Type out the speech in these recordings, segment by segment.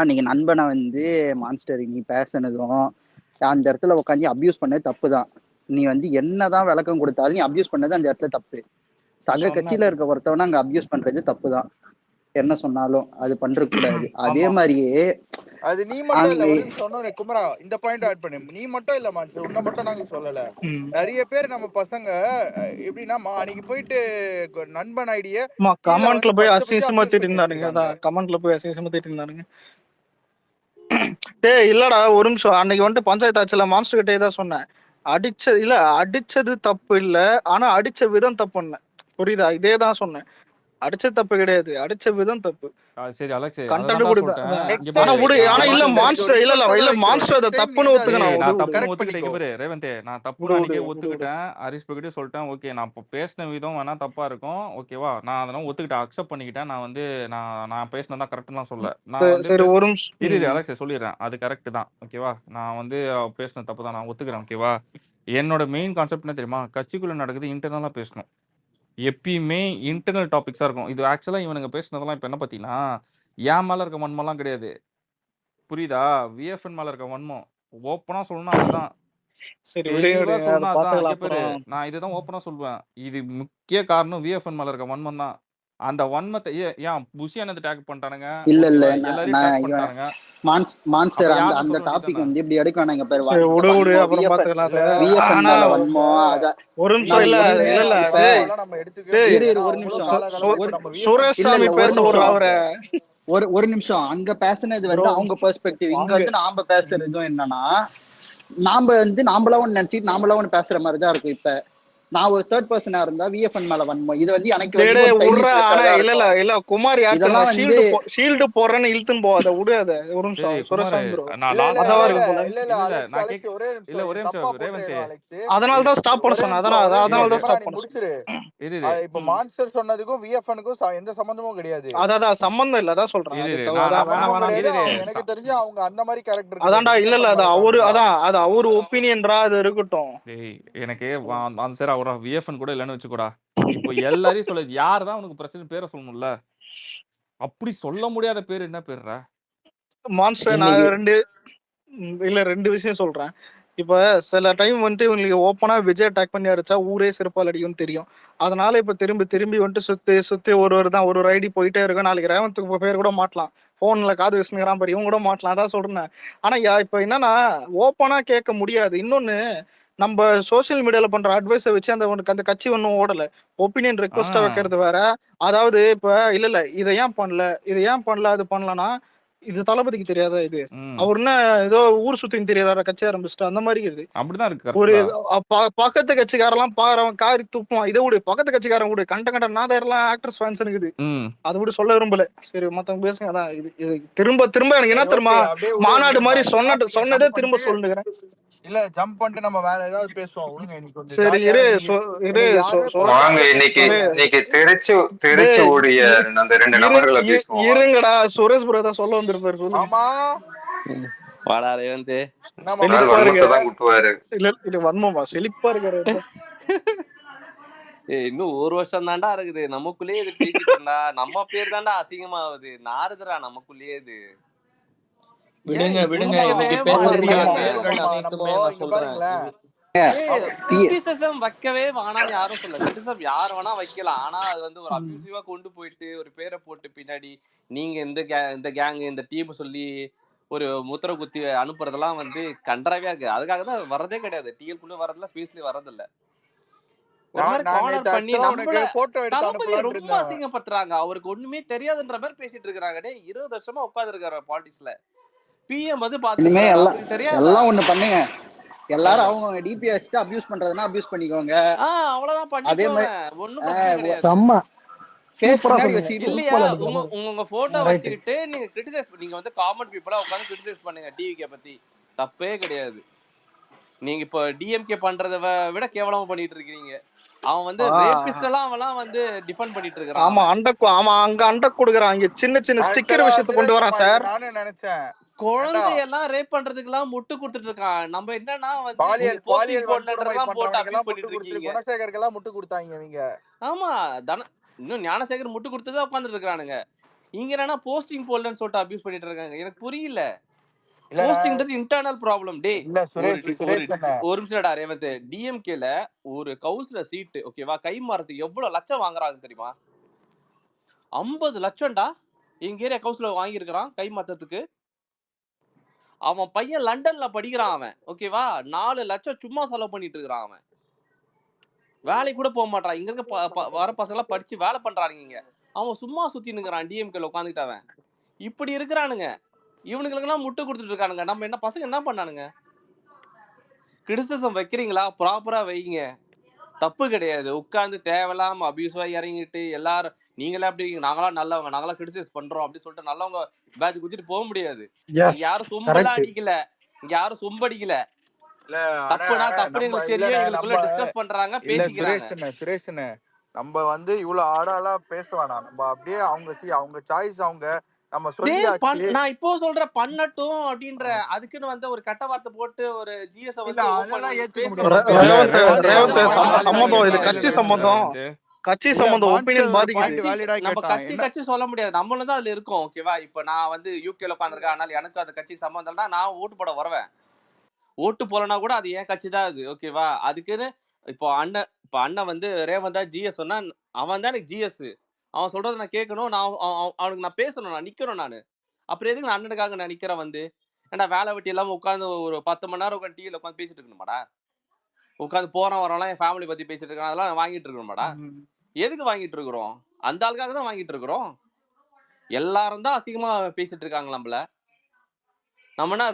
அன்னைக்கு நண்பனை வந்து மான்ஸ்டர் நீ பேசுனதும் அந்த இடத்துல உட்காந்து அபியூஸ் பண்ணது தப்பு தான். நீ வந்து என்னதான் விளக்கம் கொடுத்தாலும் நீ அபியூஸ் பண்ணது அந்த இடத்துல தப்பு. சக கட்சியில இருக்க ஒருத்தவன அங்க அபியூஸ் பண்றது தப்பு தான். என்ன சொன்னாலும் அது பண்ற கூடாது. அதே மாதிரியே அது நீ மட்டும் இல்ல, ஒரு சொன்ன குமரா இந்த பாயிண்ட் ஆட் பண்ணு. நீ மட்டும் இல்ல மான்ஸ்டர், உன்னை மட்டும் நாங்க சொல்லல. நிறைய பேர் நம்ம பசங்க எப்படின்னா அன்னைக்கு போயிட்டு நண்பன் ஐடிய கமெண்ட்ல போய் அசிங்கமா திட்டிட்டு இருந்தானுங்க. கமெண்ட்ல போய் அசிங்கமா திட்டிட்டு இருந்தானுங்க. டேய் இல்லடா ஒரு நிமிஷம், அன்னைக்கு வந்துட்டு பஞ்சாயத்து ஆச்சுல மான்ஸ்டர் கிட்டே தான் சொன்னேன். அடிச்சது தப்பு இல்ல, ஆனா அடிச்ச விதம் தப்புன்னு. புரியுதா? இதே தான் சொன்னேன். அடிச்ச தப்பு கிடையாது, அடிச்ச விதம் தப்பு. சரி அலெக்ஸ், கண்டென்ட் கொடுத்தேன். ஆனா விடு, ஆனா இல்ல மான்ஸ்டர் இல்ல மான்ஸ்டர் அத தப்புன்னு ஒத்துக்கணும். நான் தப்புன்னு ஒத்துக்கிட்டேன் பாரு ரேவந்த், நான் தப்புன்னு அன்னைக்கே ஒத்துக்கிட்டேன். ஹரிஷ் பகிட்டே சொல்லிட்டேன். ஓகே நான் பேசின விதம் வேணா தப்பா இருக்கும், ஓகேவா? நான் அதெல்லாம் ஒத்துக்கிட்டேன், அக்செப்ட் பண்ணிக்கிட்டேன். நான் வந்து நான் பேசினதான் கரெக்ட் தான் சொல்ல. நான் வந்து இரு அலெக்ஸ் சொல்லிடுறேன், அது கரெக்ட் தான், ஓகேவா? நான் வந்து பேசின தப்பு தான், நான் ஒத்துக்கிறேன், ஓகேவா? என்னோட மெயின் கான்செப்ட் என்ன தெரியுமா? கட்சிக்குள்ள நடக்குது இன்டர்னலா பேசணும். எப்பயுமே இன்டர்னல் டாபிக்ஸா இருக்கும். இது ஆக்சுவலா இவனுங்க பேசுனதெல்லாம் இப்ப என்ன பாத்தீங்கன்னா, என் மேல இருக்க வன்மம்லாம் கிடையாது, புரியுதா? விஎஃப்என் மேல இருக்க வன்மம். ஓப்பனா சொல்லணும் அதுதான், தெளிவா சொல்லணும் அதுதான். இங்க பேரு நான் இதுதான் ஓப்பனா சொல்லுவேன். இது முக்கிய காரணம் விஎஃப்என் மேல இருக்க வன்மம் தான். அந்த வன்மத்தை ஏன் புஷி அண்ணன் டேக் பண்ணிட்டானுங்க? இல்ல எல்லாரையும் டேக் பண்ணிட்டானுங்க. மான்ஸ்டர் அந்த டாபிக் வந்து இப்படி எடுக்க வேணாங்க பேர். அப்புறம் பாத்துக்கலாம். ஒரு நிமிஷம் இல்ல ஒரு நிமிஷம் சுரேஷ் சாமி பேச அவரை ஒரு நிமிஷம். அங்க பேசுனது வந்து அவங்க பெர்ஸ்பெக்டிவ். இங்க வந்து நாம பேசுறதும் என்னன்னா, நாம வந்து நாமளா ஒண்ணு நினைச்சிட்டு நாமளா ஒண்ணு பேசுற மாதிரிதான் இருக்கும். இப்ப நான் ஒரு தேர்ட் பர்சனா இருந்தா விஎஃப்என் மேல வன்மம், இது வந்து எனக்கு இல்ல குமார் இதெல்லாம் வந்து ஷீல்டு போறேன்னு இழுத்துன்னு போகாத, விடாத. ஒரு அதனாலதான் ஸ்டாப் பண்ண சொன்னேன். அதனாலதான் ஸ்டாப் பண்ண சொன்னேன். இப்ப மான்ஸ்டர் சொன்னதுக்கும் விஎஃப்எனுக்கும் எந்த சம்பந்தமும் கிடையாது. அதான் சம்பந்தம் இல்ல, அதான் சொல்றேன். எனக்கு தெரிஞ்சு அவங்க அந்த மாதிரி கேரக்டர். அதான்டா இல்ல அது அவரு, அது அவரு ஒப்பீனியன்டா, அது இருக்கட்டும். எனக்கு அந்த சார் அவரா விஎஃப்என் கூட இல்லன்னு வெச்சுக்கூடா. இப்போ எல்லாரையும் சொல்ல யார்தான் உனக்கு பிரச்சனை பேரை சொல்லணும்ல? அப்படி சொல்ல முடியாத பேர் என்ன பேர்ரா? மான்ஸ்டர் நான் ரெண்டு விஷயம் சொல்றேன். இப்ப சில டைம் வந்துட்டு இவங்களுக்கு ஓப்பனா விஜய் அட்டாக் பண்ணி அடிச்சா ஊரே சிறப்பால் அடிக்கும்னு தெரியும். அதனால இப்ப திரும்பி வந்துட்டு சுத்தி ஒரு ஐடி போயிட்டே இருக்கும். நாளைக்கு ரேவந்துக்கு பேர் கூட மாட்டலாம், போன்ல காது விஷ்ணுங்கிறான் பாரு, இவங்க கூட மாட்டலாம். அதான் சொல்றேன். ஆனா இப்ப என்னன்னா ஓப்பனா கேட்க முடியாது. இன்னொன்னு, நம்ம சோசியல் மீடியால பண்ற அட்வைஸை வச்சு அந்த கட்சி ஒன்னும் ஓடல. ஒப்பீனியன் ரெக்வஸ்டா வைக்கிறது வேற. அதாவது இப்ப இல்ல இதை ஏன் பண்ணல அது பண்ணலன்னா, இது தளபதிக்கு தெரியாதா? இது அவர் என்ன ஏதோ ஊர் சுத்தின்னு தெரியாத கட்சி ஆரம்பிச்சுட்டு அந்த மாதிரி இருக்குது. அப்படிதான் இருக்கு. ஒரு பக்கத்து கட்சிக்காரெல்லாம் பாக்குறவன் காரி துப்புவான். இதை விட பக்கத்து காரன் கூட கண்ட நாதாரெல்லாம் ஆக்டர்ஸ் ஃபேன்ஸ் இருக்குது. அதை விட சொல்ல விரும்பல. சரி மத்தவங்க பேசுங்க. அதான் இது திரும்ப எனக்கு என்ன தெரியுமா, மாநாடு மாதிரி சொன்னதே திரும்ப சொல்லுகிறேன். இல்ல ஜம்ப் பண்ணிட்டு நம்ம வேற ஏதாவது பேசுவோம். சரி இன்னைக்கு திருச்சி ஓடிய அந்த 2 நபர்களை பேசுவோம். இருங்கடா, சுரேஷ் ப்ரோ தான் சொல்ல வந்திருப்பாரு. சொல்லுங்க. ஆமா வாடா ரேவந்த், இல்ல வன்மமா செழிப்பா இருக்காரு. இன்னும் ஒரு வருஷம் தாண்டா இருக்குது. நமக்குள்ளேயே இது பேசிட்டு இருந்தா நம்ம பேர் தாண்டா அசிங்கமாவது. நாருதுரா நமக்குள்ளேயே இது. விடுங்க கிரிட்டிசிசம் வைக்கவே வேணாம்னு யாரும் சொல்ல. கிரிட்டிசிசம் யார் வேணா வைக்கலாம். ஆனா அது வந்து ஒரு அபியூசிவா கொண்டு போயிட்டு ஒரு பேரை போட்டு பின்னாடி நீங்க இந்த கேங் இந்த டீம் சொல்லி ஒரு முத்திர குத்தி அனுப்புறதெல்லாம் வந்து கண்டராவியா இருக்கு. அதுக்காக தான் வரதே கிடையாது. டிஎல்குள்ள வரதில்ல, ஸ்பேஸ்லயே வரதில்ல. ரொம்ப அசிங்கப்படுத்துறாங்க. அவருக்கு ஒண்ணுமே தெரியாதுன்ற மாதிரி பேசிட்டு இருக்காங்க. 20 வருஷமா உட்கார்ந்து இருக்காரு பாலிடிக்ஸ்ல. பிஎம் வந்து பாத்து தெரியாது. எல்லாம் ஒண்ணு பண்ணுங்க, எல்லாரும் அவங்க டிபி வச்சுட்டு அபியூஸ் பண்றதுன்னா அபியூஸ் பண்ணிக்கோங்க. அவ்வளவுதான் பண்ணிக்கோங்க. அதே மாதிரி உங்க போட்டோ வச்சுக்கிட்டு நீங்க கிரிட்டிசைஸ், நீங்க வந்து காமன் பீப்புளா உட்கார்ந்து கிரிட்டிசைஸ் பண்ணுங்க டிவிகே பத்தி. தப்பே கிடையாது. நீங்க இப்ப டிஎம்கே பண்றத விட கேவலமா பண்ணிட்டு இருக்கீங்க. அவன் வந்து ரேபிஸ்ட் எல்லாம் அவெல்லாம் வந்து டிஃபெண்ட் பண்ணிட்டு இருக்கான். ஆமா அங்க அண்ட கொடுக்குறான். இங்க சின்ன ஸ்டிக்கர் விஷயத்தை கொண்டு வரான் சார். நானே நினைச்சேன் குழந்தையெல்லாம் ரேப் பண்றதுக்கு எல்லாம் முட்டு கொடுத்துட்டு இருக்கான். நம்ம என்னன்னா குணசேகருக்கு முட்டு கொடுத்தாங்க நீங்க. ஆமா இன்னும் ஞானசேகர் முட்டு கொடுத்துதான் உட்காந்துட்டு இருக்கானுங்க. இங்க என்னன்னா போஸ்டிங் போடலன்னு சொல்லிட்டு அபியூஸ் பண்ணிட்டு இருக்காங்க. எனக்கு புரியல. இல்லண்ணா போஸ்டிங்ன்றது இன்டர்னல் ப்ராப்ளம். டேய் இல்ல ஒரு சுரேஷ் ஒரு சுரேஷ் அண்ணா ஒரு நிமிஷம்டா ரேவந்த். டிஎம்கேல ஒரு கவுன்சிலர் சீட்டு ஓகேவா, கை மாறதுக்கு எவ்வளவு லட்சம் வாங்குறாங்க தெரியுமா? 50 லட்சம்டா எங்க ஏரியா கவுன்சிலர் வாங்கியிருக்கிறான் கை மாத்தத்துக்கு. அவன் பையன் லண்டன்ல படிக்கிறான் அவன் ஓகேவா, 4 லட்சம் சும்மா செலவு பண்ணிட்டு இருக்கிறான் அவன். வேலைக்கு கூட போக மாட்டான். இங்க இருக்க வர பசங்க எல்லாம் படிச்சு வேலை பண்றானுங்க. அவன் சும்மா சுத்தி நிக்கிறான் டிஎம்கேல உட்காந்துட்டு. அவன் இப்படி இருக்கிறானுங்க. இவனுங்களுக்கு எல்லாம் முட்டு கொடுத்துட்டு இருக்கானுங்க. நம்ம என்ன பசங்க என்ன பண்ணானுங்க? கிரிட்டிசிசம் வைக்கிறீங்களா, ப்ராப்பரா வைங்க, தப்பு கிடையாது. உட்கார்ந்து தேவையில்லாம அபியூஸா இறங்கிட்டு எல்லாரும் நீங்களே அப்படி நாங்களாம் நல்லவங்க, நாங்களாம் கிரிட்டிசைஸ் பண்றோம் அப்படின்னு சொல்லிட்டு நல்லவங்க பேட்ச் குத்திட்டு போக முடியாது. இங்க யாரும் சொம்பெல்லாம் அடிக்கல, இங்க யாரும் சொம்படிக்கல. இல்ல தப்புனா அண்ணா தப்புன்னு நம்ம எங்களுக்கு தெரியும், இல்லண்ணே எங்களுக்குள்ள நம்ம டிஸ்கஸ் பண்றாங்க, இல்ல பேசிக்கிறாங்க. சுரேஷ்ண்ணே நம்ம வந்து இவ்வளவு ஆடாலா பேசுவானா? நம்ம அப்படியே அவங்க சாய்ஸ் அவங்க நம்ம சொல்லியாச்சு. நான் இப்போ சொல்றேன் பண்ணட்டும் அப்படின்ற. அதுக்குன்னு வந்து ஒரு கட்ட வார்த்தை போட்டு ஒரு ஜிஎஸ் இல்ல வந்து அதெல்லாம் ஏத்துக்க பேசி முடியாது. ரேவந்த் சம்மந்தம், இது கட்சி சம்மந்தம், கட்சி இல்ல சம்மந்தம், மான்ஸ்டர் ஒப்பீனியன் ஒரு பாதிக்குது. பாயிண்ட் வேலிடா நம்ம கேட்டான். கட்சி என்ன கட்சி சொல்ல முடியாது, நம்மளும் தான் அதுல இருக்கோம் ஓகேவா. இப்ப நான் வந்து யூகேல உட்காந்துருக்கேன், அதனால எனக்கு அந்த கட்சி சம்பந்தம் இல்லைன்னா நான் ஓட்டு போட வருவேன். ஓட்டு போலனா கூட அது என் கட்சி தான் அது ஓகேவா. அதுக்குன்னு இப்போ அண்ணன் வந்து ரேவந்தா ஜிஎஸ் சொன்னா அவன் தான் எனக்கு ஜிஎஸ். அவன் சொல்றதை நான் கேட்கணும், நான் அவனுக்கு நான் பேசணும், நான் நிக்கணும். நான் அப்புறம் எதுக்கு நான் அண்ணனுக்காக நான் நிக்கிறேன் வந்து? ஏன்டா வேலை வெட்டி இல்லாம உட்காந்து ஒரு 10 மணி நேரம் உட்காந்து டீல உட்காந்து பேசிட்டு இருக்கணுமாடா? உட்காந்து போறோம் வரோம்லாம் என் ஃபேமிலி பத்தி பேசிட்டு இருக்கேன், அதெல்லாம் நான் வாங்கிட்டு இருக்கணுமாடா? எதுக்கு வாங்கிட்டு இருக்கிறோம்? அந்த ஆளுக்காக தான் வாங்கிட்டு இருக்கிறோம். எல்லாரும் தான் அசிங்கமா பேசிட்டு இருக்காங்க நம்மள. நம்மனா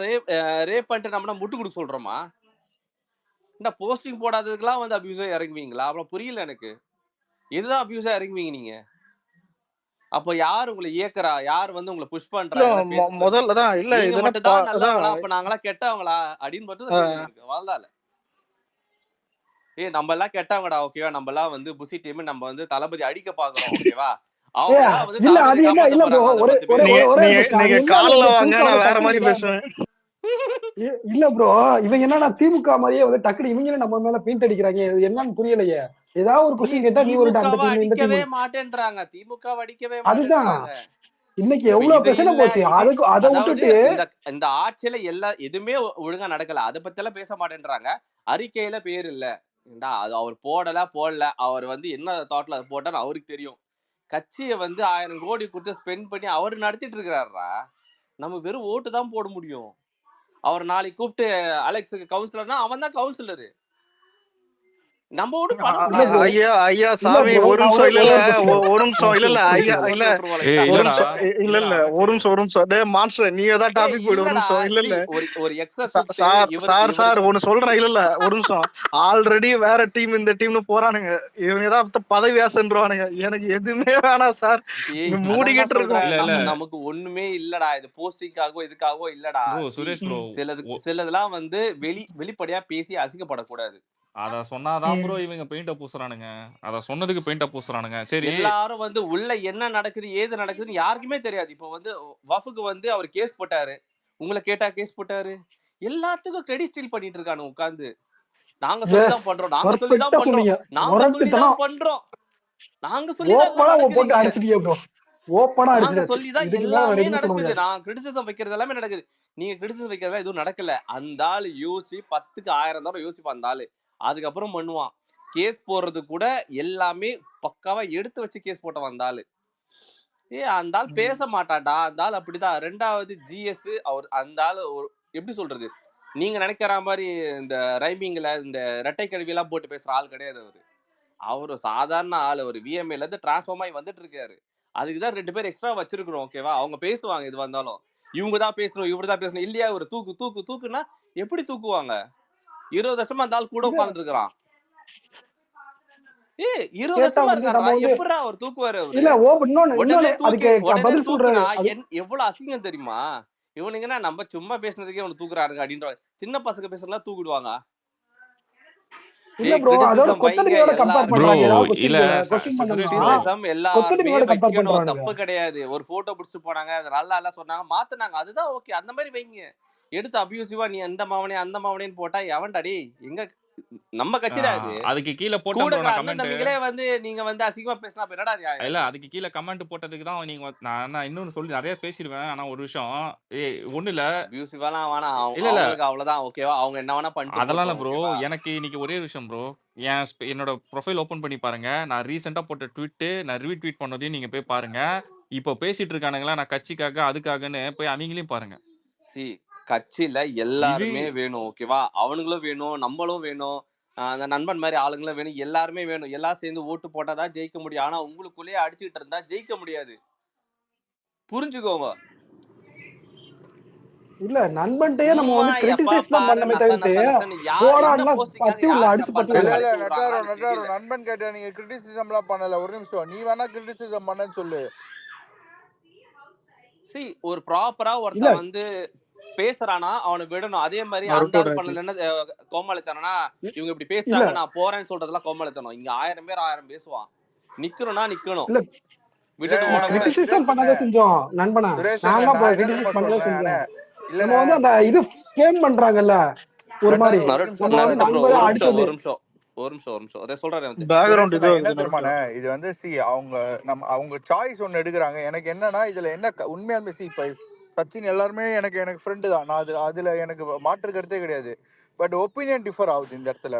ரேப் பண்ணிட்டு நம்மனா முட்டு கொடுக்க சொல்றோமா? இந்த போஸ்டிங் போடாததுக்கெல்லாம் வந்து அபியூஸா இறங்குவீங்களா? அப்புறம் புரியல எனக்கு. இதுதான் அபியூஸா இறங்குவீங்க நீங்க. அப்ப யார் உங்களை இயக்குறா? யார் வந்து உங்களை புஷ் பண்றா? முதல்ல தான் இல்ல, நீங்க இது மட்டும் தான் நல்லவங்களா, அப்ப நாங்களாம் கெட்டவங்களா அப்படின்னு மட்டும் இருக்கு. வாழ்ந்தால நம்ம எல்லாம் கெட்டவங்கடா ஓகேவா. நம்ம எல்லாம் வந்து புசி டீம், நம்ம வந்து தளபதி அடிக்க பாக்குறோம் ஓகேவா. அவங்க வந்து தளபதி காப்பாத்த போறாங்க. நீங்க காலைல வாங்க, நான் வேற மாதிரி பேசுவேன். இல்ல ப்ரோ, இவங்க என்னன்னா திமுக மாதிரியே வந்து டக்குனு இவங்களே நம்ம மேல பெயிண்ட் அடிக்கிறாங்க. என்னன்னு புரியலையே. ஏதாவது ஒரு கொஸ்டின் கேட்டா நீ ஒரு அடிக்கவே மாட்டேன்றாங்க. திமுக அடிக்கவே அதுதான் மாட்டேன்றாங்க. இன்னைக்கு எவ்வளவு பிரச்சனை போச்சு. அதுக்கு அதை விட்டுட்டு இந்த ஆட்சியில எதுவுமே ஒழுங்கா நடக்கல, அதை பத்தி எல்லாம் பேச மாட்டேன்றாங்க. அறிக்கையில பேர் இல்ல, அது அவர் போடல. அவர் வந்து என்ன தாட்ல அது போட்டான்னு அவருக்கு தெரியும். கட்சியை வந்து 1000 கோடி கொடுத்து ஸ்பெண்ட் பண்ணி அவர் நடத்திட்டு இருக்கிறாரா. நம்ம வெறும் ஓட்டு தான் போட முடியும். அவர் நாளைக்கு கூப்பிட்டு அலெக்ஸுக்கு கவுன்சிலர்னா அவன் தான் கவுன்சிலரு. நம்ம ஓட்டு பண்ண முடியாது. ஐயா சாமி ஒரு நிமிஷம். இல்ல ஐயா இல்ல ஒரு நிமிஷம். டேய் மான்ஸ்டர், நீ ஏதாவது டாபிக் போடு. ஒரு நிமிஷம். இல்ல ஒரு எக்ஸ்ட்ரா சார் ஒன்னு சொல்றேன். இல்ல ஒரு நிமிஷம். ஆல்ரெடி வேற டீம் இந்த டீம்னு போறானுங்க. இவங்க ஏதாவது பதவி ஆசைன்றானுங்க. எனக்கு எதுவுமே வேணாம் சார், மூடிக்கிட்டு இருக்கோம். நமக்கு ஒண்ணுமே இல்லடா. இது போஸ்டிங்காகவோ இதுக்காகவோ இல்லடா. சுரேஷ் ப்ரோ, சிலதெல்லாம் வந்து வெளிப்படையா பேசி அசிங்கப்படக்கூடாது. அத சொன்னாதான் ப்ரோ இவங்க பெயிண்ட பூசுறானுங்க. அத சொன்னதுக்கு பெயிண்ட பூசுறானுங்க. சரி, எல்லாரும் வந்து உள்ள என்ன நடக்குது ஏது நடக்குதுன்னு யாருக்குமே தெரியாது. இப்போ வந்து வஃபுக்கு வந்து அவர் கேஸ் போட்டாரு, உங்களை கேட்டா கேஸ் போட்டாரு. எல்லாத்துக்கும் கிரெடிட் ஸ்டீல் பண்ணிட்டு இருக்கானு உட்கார்ந்து. நாங்க சொல்லிதான் பண்றோம், நாங்க சொல்லிதான் பண்றோம், நாங்க சொல்லிதான் பண்றோம், நாங்க சொல்லிதான் போட்டு அடிச்சிட்டீங்க ப்ரோ. ஓப்பனா அடிச்சிட்டு சொல்லிதான் எல்லாமே நடக்குது. நான் கிரிட்டிசிசம் வைக்கிறது எல்லாமே நடக்குது. நீங்க கிரிட்டிசிசம் வைக்கிறதெல்லாம் எதுவும் நடக்கல. அந்த ஆளு யோசி 10க்கு 1000 தடவை யோசிப்பான் அந்த ஆளு. அதுக்கப்புறம் பண்ணுவான். கேஸ் போடுறது கூட எல்லாமே பக்காவா எடுத்து வச்சு கேஸ் போட்ட வந்தாலு. அந்த ஆள் பேச மாட்டான்டா. அந்த ஆள் அப்படிதான். 2வது ஜிஎஸ் அவர் அந்த ஆள் எப்படி சொல்றது, நீங்க நினைக்கிற மாதிரி இந்த ரைமிங்ல இந்த ரெட்டை கல்வி எல்லாம் போட்டு பேசுற ஆள் கிடையாது அவரு. அவரு சாதாரண ஆள். ஒரு விஎம்ஏல இருந்து டிரான்ஸ்ஃபார்ம் ஆகி வந்துட்டு இருக்காரு. அதுக்குதான் 2 பேர் எக்ஸ்ட்ரா வச்சிருக்கிறோம் ஓகேவா. அவங்க பேசுவாங்க எது வந்தாலும். இவங்க தான் பேசணும், இவரு தான் பேசணும். இல்லையா ஒரு தூக்குன்னா எப்படி தூக்குவாங்க? 20 வருஷமா அந்த ஆள் கூட உட்கார்ந்து இருக்கிறான். 20 வருஷமா இருக்காரா, எப்படிடா அவர் தூக்குவாரு அவரு? எவ்வளவு அசிங்கம் தெரியுமா இவனுங்கன்னா. நம்ம சும்மா பேசுனதுக்கே அவனு தூக்குறாருங்க அப்படின்ற. சின்ன பசங்க பேசுறதுலாம் தூக்கிடுவாங்க. தப்பு கிடையாது. ஒரு போட்டோ புடிச்சு போனாங்க, நல்லா இல்ல சொன்னாங்க, மாத்துனாங்க, அதுதான் ஓகே. அந்த மாதிரி வைங்க. எடுத்து அபியூசிவா நீ அந்த மாவனே அந்த மாவனேன்னு போட்டா எவன்டா டேய்? எங்க நம்ம கட்சிடா இது. அதுக்கு கீழ போட்டேன் கூட ப்ரோ இருக்கிற நான் அண்ணன் கமெண்ட். தம்பிகளே வந்து நீங்க வந்து அசிங்கமா பேசினா அப்ப என்னடா நியாயம் இல்ல இது? அதுக்கு கீழ கமெண்ட் போட்டதுக்கு தான் நீங்க நான் இன்னொன்னு சொல்லி நெறைய பேசிருவேன். ஆனா ஒரு விஷயம் ஒண்ணும் இல்ல. அபியூசிவாலாம் வேணாம். இல்ல. அவங்களுக்கு அவ்வளவுதான் ஓகேவா? அவங்க என்ன வேணா பண்ணிட்டு அதெல்லாம் இல்ல போட்டோம் ப்ரோ. ஓகேவா? எனக்கு இன்னைக்கு ஒரே விஷயம் ப்ரோ. என்னோட ப்ரொஃபைல் ஓப்பன் பண்ணி பாருங்க. நான் ரீசென்ட்டா போட்ட ட்வீட் நான் ரீட்வீட் பண்ணதையும் நீங்க போய் பாருங்க. இப்போ பேசிட்டு இருக்கானுங்களா நான் கட்சிக்காக, அதுக்காகன்னு போய் அவங்களையும் பாருங்க. கட்சியில இது எல்லாருமே வேணும் ஓகேவா? அவனுங்களும் வேணும், நம்மளும் வேணும். அந்த நண்பன் மாரி ஆளுங்களும் வேணும். எல்லாருமே வேணும். எல்லாம் சேர்ந்து ஓட்டு போட்டா தான் ஜெயிக்க முடியும். ஆனா உங்களுக்குள்ளேயே அடிச்சுக்கிட்டு இருந்தா ஜெயிக்க முடியாது. புரிஞ்சுக்கோங்க. இல்ல நண்பன்ட்டயே நம்ம சும்மா வந்து எப்ப கிரிட்டிசைஸ் தான் பாரு பண்ணமே நச தவிர்த்து நசன்னு என்ன போராடலாம் போஸ்டிங்காக பத்தி விடல, யாருங்க அடிச்சு பத்தி பண்றாங்க? இல்ல விடல. இல்ல கழட்டி விடுறாங்களா? எனக்கு நட்டாரு தெரியல. நண்பன் கேட்ட நீங்க கிரிட்டிசிசம்லாம் பண்ணல. ஒரு நிமிஷம். நீ வேணா கிரிட்டிசிசம் பண்ணன்னு சொல்லு. ஒரு ப்ராப்பரா இல்ல ஒருத்தன் வந்து பேசுறானா அவனை விடணும். அதே மாதிரி அந்த நருட்டோட ஆள் இது. பண்ணலன்னா கோமாளித்தனம்னா இவங்க இப்படி இல்ல பேசிட்டாங்க நான் போறேன்னு சொல்றதெல்லாம் கோமாளித்தனம். இங்க 1000 பேர் 1000 பேசுவான். நிக்கணும்னா நிக்கணும். இல்ல இல்ல விட்டுட்டு ஓடக்கூடாது. கிரிட்டிசிசம் சுரேஷ் பண்ணதான் செஞ்சோம் நண்பனா. சுரேஷ் நான்லாம் நான் என்ன கிரிட்டிசைஸ் தெரியுமா பண்ணதான் சொல்றேன்? செஞ்சோம். நம்ம இல்லண்ணே வந்து அந்த நீ இது ஃபேம் பண்றாங்கல்ல ஒரு மாதிரி, ஒரு நிமிஷம் நம்ம வந்து நருட்டோ ப்ரோ நண்பரை ஒரு அடிச்சது. நிமிஷம் அதை சொல்றேன் வந்து. பேக்ரவுண்ட் சுரேஷ் இது என்ன வருது நருட்டோ. தெரியுமாண்ணே, இது வந்து அவங்க சாய்ஸ் ஒன்னு எடுக்கிறாங்க. எனக்கு என்னன்னா இதுல என்ன உண்மையாலுமே இப்ப சச்சின் எல்லாருமே எனக்கு ஃப்ரெண்டு தான். நான் அதுல எனக்கு மாற்று கருத்தே கிடையாது. பட் ஒப்பீனியன் டிஃபர் ஆகுது இந்த இடத்துல.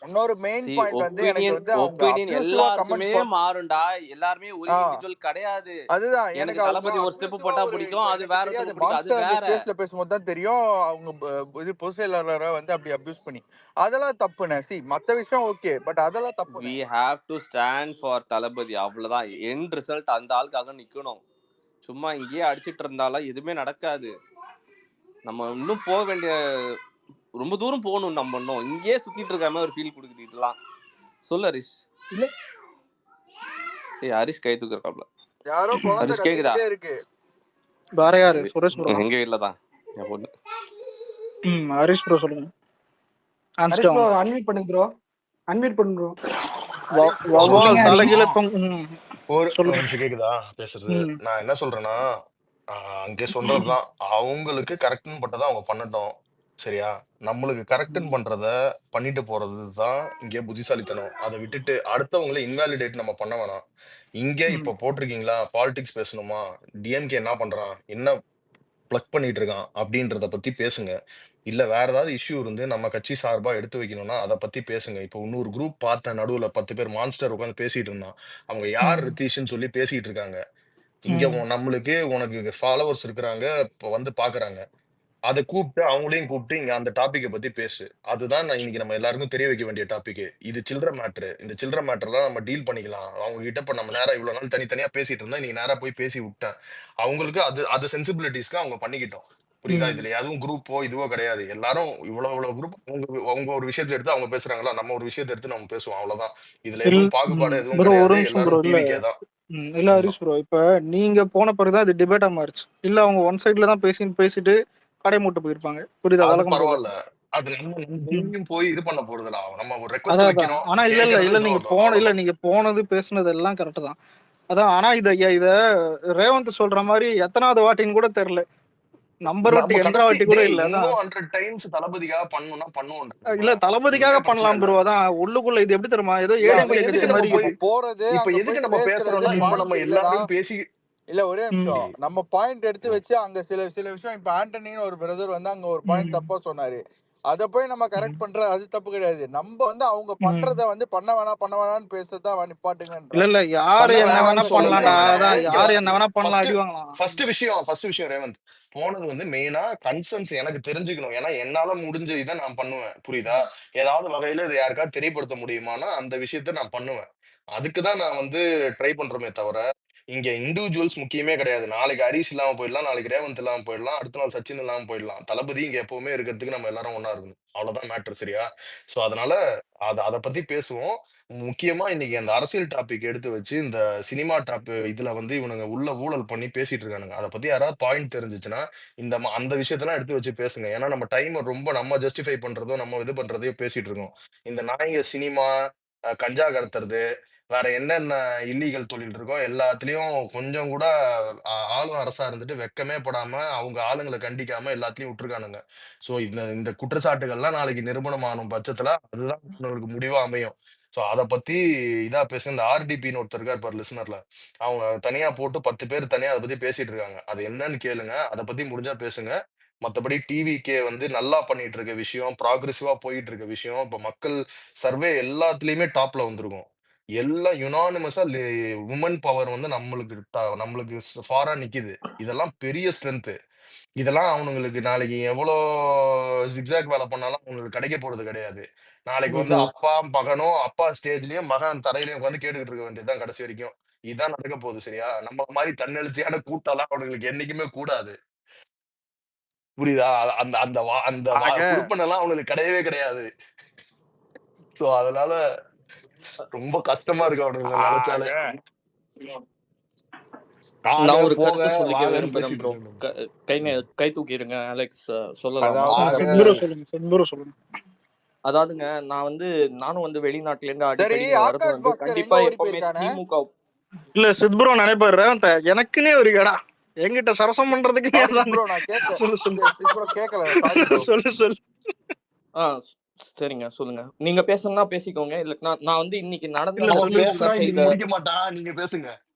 இன்னொரு மெயின் பாயிண்ட் வந்து எனக்கு வந்து அவங்க ஒப்பீனியன் அப்யூசிவா எல்லாருக்குமே கமெண்ட் மாறும்டா. எல்லாருமே ஒரே இண்டிவிஜுவல் கிடையாது. அதுதான் எனக்கு எனக்கு அவங்க தளபதி ஒரு ஸ்டெப் அப்யூசிவா போட்டா ஒரு பிடிக்கும். இப்ப அது எனக்கு வேற தெரியாது. ஒருத்தவங்களுக்கு பிடிக்கும். அது மான்ஸ்டர் அந்த வேற. ஸ்பேஸ்ல பேசும்போது தான் தெரியும் அவங்க இது பொது செயலாளரை வந்து அப்படி அப்யூஸ் பண்ணி அதெல்லாம் தப்புண்ணே. மத்த விஷயம் ஓகே, பட் அதெல்லாம் தப்புண்ணே. we have to stand for தளபதி. அவ்வளவுதான். எண்ட் ரிசல்ட் அந்த ஆளுக்காக நிக்கணும். சும்மா இங்கேயே அடிச்சிட்டு இருந்தாலும் எதுவுமே நடக்காது. நம்ம இன்னும் போக வேண்டிய ரொம்ப தூரம் போகணும். நம்ம இன்னும் இங்கேயே சுத்திட்டு இருக்க மாதிரி ஒரு ஃபீல் கொடுக்குது இதெல்லாம். சொல்லு ஹரிஷ். இல்ல ஹரிஷ் கை தூக்குறாப்ல. யாரோ குழந்தை ஹரிஷ் கேக்குதா? கத்திக்கிட்டே இருக்கு. வேற யாரு? சுரேஷ் ப்ரோ. எங்க வீட்ல தான் என் பொண்ணு. ஹரிஷ் ப்ரோ சொல்லுங்க. ஹரிஷ் ப்ரோ அன்மியூட் பண்ணுங்க ப்ரோ. அன்மியூட் பண்ணுங்க ப்ரோ. வவ்வால் தலைகீழ ஒரு சொல்லுங்க. நிமிஷம் கேக்குதா பேசுறது? நான் என்ன சொல்றேன்னா, அங்கே சொல்றதுதான் அவங்களுக்கு கரெக்ட்னு பட்டதை அவங்க பண்ணட்டும். சரியா? நம்மளுக்கு கரெக்ட்னு பண்றத பண்ணிட்டு போறதுதான் இங்கே புத்திசாலித்தனம். அதை விட்டுட்டு அடுத்தவங்களை இன்வாலிடேட் நம்ம பண்ண வேணாம். இங்க இப்ப போட்டிருக்கீங்களா பாலிடிக்ஸ் பேசணுமா, டிஎம்கே என்ன பண்றான், என்ன பிளக் பண்ணிட்டு இருக்கான் அப்படின்றத பத்தி பேசுங்க. இல்ல வேற ஏதாவது இஷ்யூ இருந்து நம்ம கட்சி சார்பா எடுத்து வைக்கணும்னா அதை பத்தி பேசுங்க. இப்போ இன்னொரு குரூப் பார்த்த நடுவுல 10 பேர் மான்ஸ்டர் உட்காந்து பேசிட்டு இருந்தான். அவங்க யார் ரித்தீஷ்னு சொல்லி பேசிட்டு இருக்காங்க. இங்க நம்மளுக்கு உனக்கு ஃபாலோவர்ஸ் இருக்கிறாங்க, இப்போ வந்து பாக்குறாங்க. அதை கூப்பிட்டு அவங்களையும் கூப்பிட்டு இங்க அந்த டாபிக்கை பத்தி பேசு. அதுதான் நான் இன்னைக்கு நம்ம எல்லாருக்கும் தெரிய வைக்க வேண்டிய டாபிக். இது சில்ட்ர மேட்ரு. இந்த சில்ட்ர மேட்டர்லாம் நம்ம டீல் பண்ணிக்கலாம். அவங்க கிட்ட இப்ப நம்ம நேரா இவ்வளவு நாள் தனித்தனியா பேசிட்டு இருந்தா நீங்க நேரா போய் பேசி விட்டேன். அவங்களுக்கு அது சென்சிபிலிட்டிஸ்க்கு அவங்க பண்ணிக்கிட்டோம். புரியுதா? இதுல எதுவும் குரூப்போ இதுவோ கிடையாது. எல்லாரும் இவ்வளவு குரூப் அவங்க ஒரு விஷயத்தை எடுத்து அவங்க பேசுறாங்களா, நம்ம ஒரு விஷயத்தை எடுத்து நம்ம பேசுவோம். அவ்வளவுதான். இதுல எதுவும் பாகுபாடு எதுவும் ப்ரோ ஒரு கிடையாது. நிமிஷம் ப்ரோ. எல்லாரும் இல்ல டிவிக்கே தான். இல்ல ஹரிஷ் ப்ரோ, இப்ப நீங்க போன பிறகுதான் இது டிபேட்டா மாறிச்சு. இல்ல அவங்க ஒன் சைட்ல தான் பேசிட்டு கடை மூட்டு போயிருப்பாங்க. புரியுதா? அது வழக்கம் போல. பரவாயில்ல. அது நம்ம டெய்லியும் போய் இது பண்ண போறதுல நம்ம ஒரு ரெக்வஸ்ட் அதான் வைக்கிறோம். ஆனா இல்ல கேட்கறது நீங்க இதுவும் அவ்வளவுதான். நீங்க போனது பேசுனது எல்லாம் கரெக்ட் தான். அதான் ஆனா இத ரேவந்த் சொல்ற மாதிரி எத்தனாவது வாட்டின்னு கூட தெரியல. நம்பர் வாட்டி நம்ம 8 கடைசி வாட்டி கூட இல்ல. அதான் இன்னும் 100 டைம்ஸ் தளபதிக்காக பண்ணணும்னா பண்ணுவோம். இல்ல தளபதிக்காக பிரச்சனை பண்ணலாம் இல்ல. ப்ரோ. அதான் உள்ளுக்குள்ள இது எப்படி தெரியுமா, ஏதோ இல்ல இப்ப ஏடிஎம்கே எதுக்கு கட்சி நம்ம மாதிரி போய் போறது இப்ப அங்க எதுக்கு போய் நம்ம பேசுறது பேசுறோம்னா இப்ப நம்ம பாயிண்ட் இல்லடா. எல்லாரையும் பேசி இல்ல ஒரே நிமிஷம். டேய், நம்ம பாயிண்ட் எடுத்து வச்சு அங்க சில விஷயம் இப்ப ஆண்டனின்னு ஒரு பிரதர் வந்து அங்க ஒரு பாயிண்ட் தப்பா சொன்னாரு. அத போய் நம்ம கரெக்ட் பண்ற அது தப்பு கிடையாது. நம்ம வந்து அவங்க பண்றத வந்து பண்ண வேணாம்னு பேசுறதா நிப்பாட்டுங்கன்ற. இல்ல யாரு பண்ண என்ன வேணா வேணாம்னு சொல்லல பண்ணலாம்டா. நானு. அதான் இங்க யாரு பாரு, என்ன வேணா பண்ணலாம், ஃபர்ஸ்ட் அடி வாங்கலாம். ஃபர்ஸ்ட் விஷயம் ரேவந்த் போனது வந்து மெயினா கன்சர்ன்ஸ் எனக்கு தெரிஞ்சுக்கணும். ஏன்னா என்னால முடிஞ்ச இதை நான் பண்ணுவேன். புரியுதா? ஏதாவது வகையில இது யாருக்காவது தெரியப்படுத்த முடியுமானா அந்த விஷயத்த நான் பண்ணுவேன். அதுக்குதான் நான் வந்து ட்ரை பண்றோமே தவிர இங்க இண்டிவிஜுவல்ஸ் முக்கியமே கிடையாது. நாளைக்கு ஹரிஷ் இல்லாம போயிடலாம், நாளைக்கு ரேவந்த் இல்லாம போயிடலாம், அடுத்த நாள் சச்சின் இல்லாம போயிடலாம். தளபதி இங்க எப்பவுமே இருக்கிறதுக்கு நம்ம எல்லாரும் ஒண்ணா இருக்கணும். அவ்வளவுதான் மேட்டர். சரியா? சோ அதனால அத பத்தி பேசுவோம். முக்கியமா இன்னைக்கு அந்த அரசியல் டாபிக் எடுத்து வச்சு இந்த சினிமா இதுல வந்து இவனுங்க உள்ள ஊழல் பண்ணி பேசிட்டு இருக்கானுங்க. அதை பத்தி யாராவது பாயிண்ட் தெரிஞ்சுச்சுன்னா அந்த விஷயத்தெல்லாம் எடுத்து வச்சு பேசுங்க. ஏன்னா நம்ம டைம் ரொம்ப நம்ம ஜஸ்டிஃபை பண்றதோ நம்ம இது பண்றதையோ பேசிட்டு இருக்கோம். இந்த நாய்ங்க சினிமா கஞ்சா கடத்துறது வேற என்னென்ன இல்லீகல் தொழில் இருக்கோ எல்லாத்துலயும் கொஞ்சம் கூட ஆளும் அரசா இருந்துட்டு வெக்கமே படாம அவங்க ஆளுங்களை கண்டிக்காம எல்லாத்தையும் விட்டுருக்கானுங்க. சோ இந்த இந்த குற்றச்சாட்டுகள்லாம் நாளைக்கு நிரூபணம் ஆனும் பட்சத்துல அதுதான் உங்களுக்கு முடிவா அமையும். சோ அத பத்தி இதா பேசுங்க. இந்த ஆர்டிபின்னு ஒருத்தர் இருக்கார் பாரு லிசனர்ல, அவங்க தனியா போட்டு 10 பேர் தனியா அதை பத்தி பேசிட்டு இருக்காங்க. அது என்னன்னு கேளுங்க, அதை பத்தி முடிஞ்சா பேசுங்க. மத்தபடி டிவிக்கே வந்து நல்லா பண்ணிட்டு இருக்க விஷயம், ப்ராக்ரெசிவா போயிட்டு இருக்க விஷயம், இப்ப மக்கள் சர்வே எல்லாத்துலயுமே டாப்ல வந்திருக்கும். எல்லாம் யுனானிமஸா உமன் பவர் வந்து நம்மளுக்கு ஃபாரா நிக்குது. இதெல்லாம் பெரிய ஸ்ட்ரென்த். இதெல்லாம் அவனுங்களுக்கு நாளைக்கு எவ்வளோ ஜிக்ஸாக் வேலை பண்ணாலும் அவங்களுக்கு கிடைக்க போறது கிடையாது. நாளைக்கு வந்து அப்பா மகனும், அப்பா ஸ்டேஜ்லயும் மகன் தரையிலயும் உட்காந்து கேட்டுக்கிட்டு இருக்க வேண்டியதுதான் கடைசி வரைக்கும். இதான் நடக்க போகுது. சரியா? நம்ம மாதிரி தன்னெழுச்சியான கூட்டம்லாம் அவனுங்களுக்கு என்னைக்குமே கூடாது. புரியுதா? அந்த அந்த ஆக குடுப்பனெல்லாம் அவனுக்கு கிடையவே கிடையாது. சோ அதனால ரொம்ப கஷ்டமா இருக்கு அவனுங்களை நினைச்சாலே. ஆக ஆக நான் ஒரு போக கருத்து சொல்லிக்க வாங்கன்னு விரும்புறேன் பேசிட்டு ப்ரோ. இருக்காங்க. கை தூக்கிருங்க அலெக்ஸ். சொல்லலாமா? அதாவது செத்புரோ சொல்லுங்க, செத்புரோ சொல்லுங்க. அதாவதுங்க, நானும் வந்து வெளிநாட்டுல இருந்து சரி, அடிக்கடி இங்க வரது ஆகாஷ் வந்து பாஸ்கர் எங்க கண்டிப்பா ஓடி எப்பவுமே போயிருக்கானே? திமுக. இல்ல சித்புரோ நினைப்பாரு எனக்குன்னே ஒரு கடா என்கிட்ட சரசம் பண்றதுக்கு சாரி ப்ரோ, நான் கேட்க சொல்லு சொல்லு ப்ரோ கேட்கல. Sorry bro. சொல்லு சொல்லு. சரிங்க, சொல்லுங்க. நீங்க பேசணும்னா பேசிக்கோங்க. இல்ல நான் வந்து இன்னைக்கு நடந்த இல்ல அவன் சொல்லு திமுக பேசுனா செய்த இன்னைக்கு முடிக்க மாட்டான். நீங்க பேசுங்க.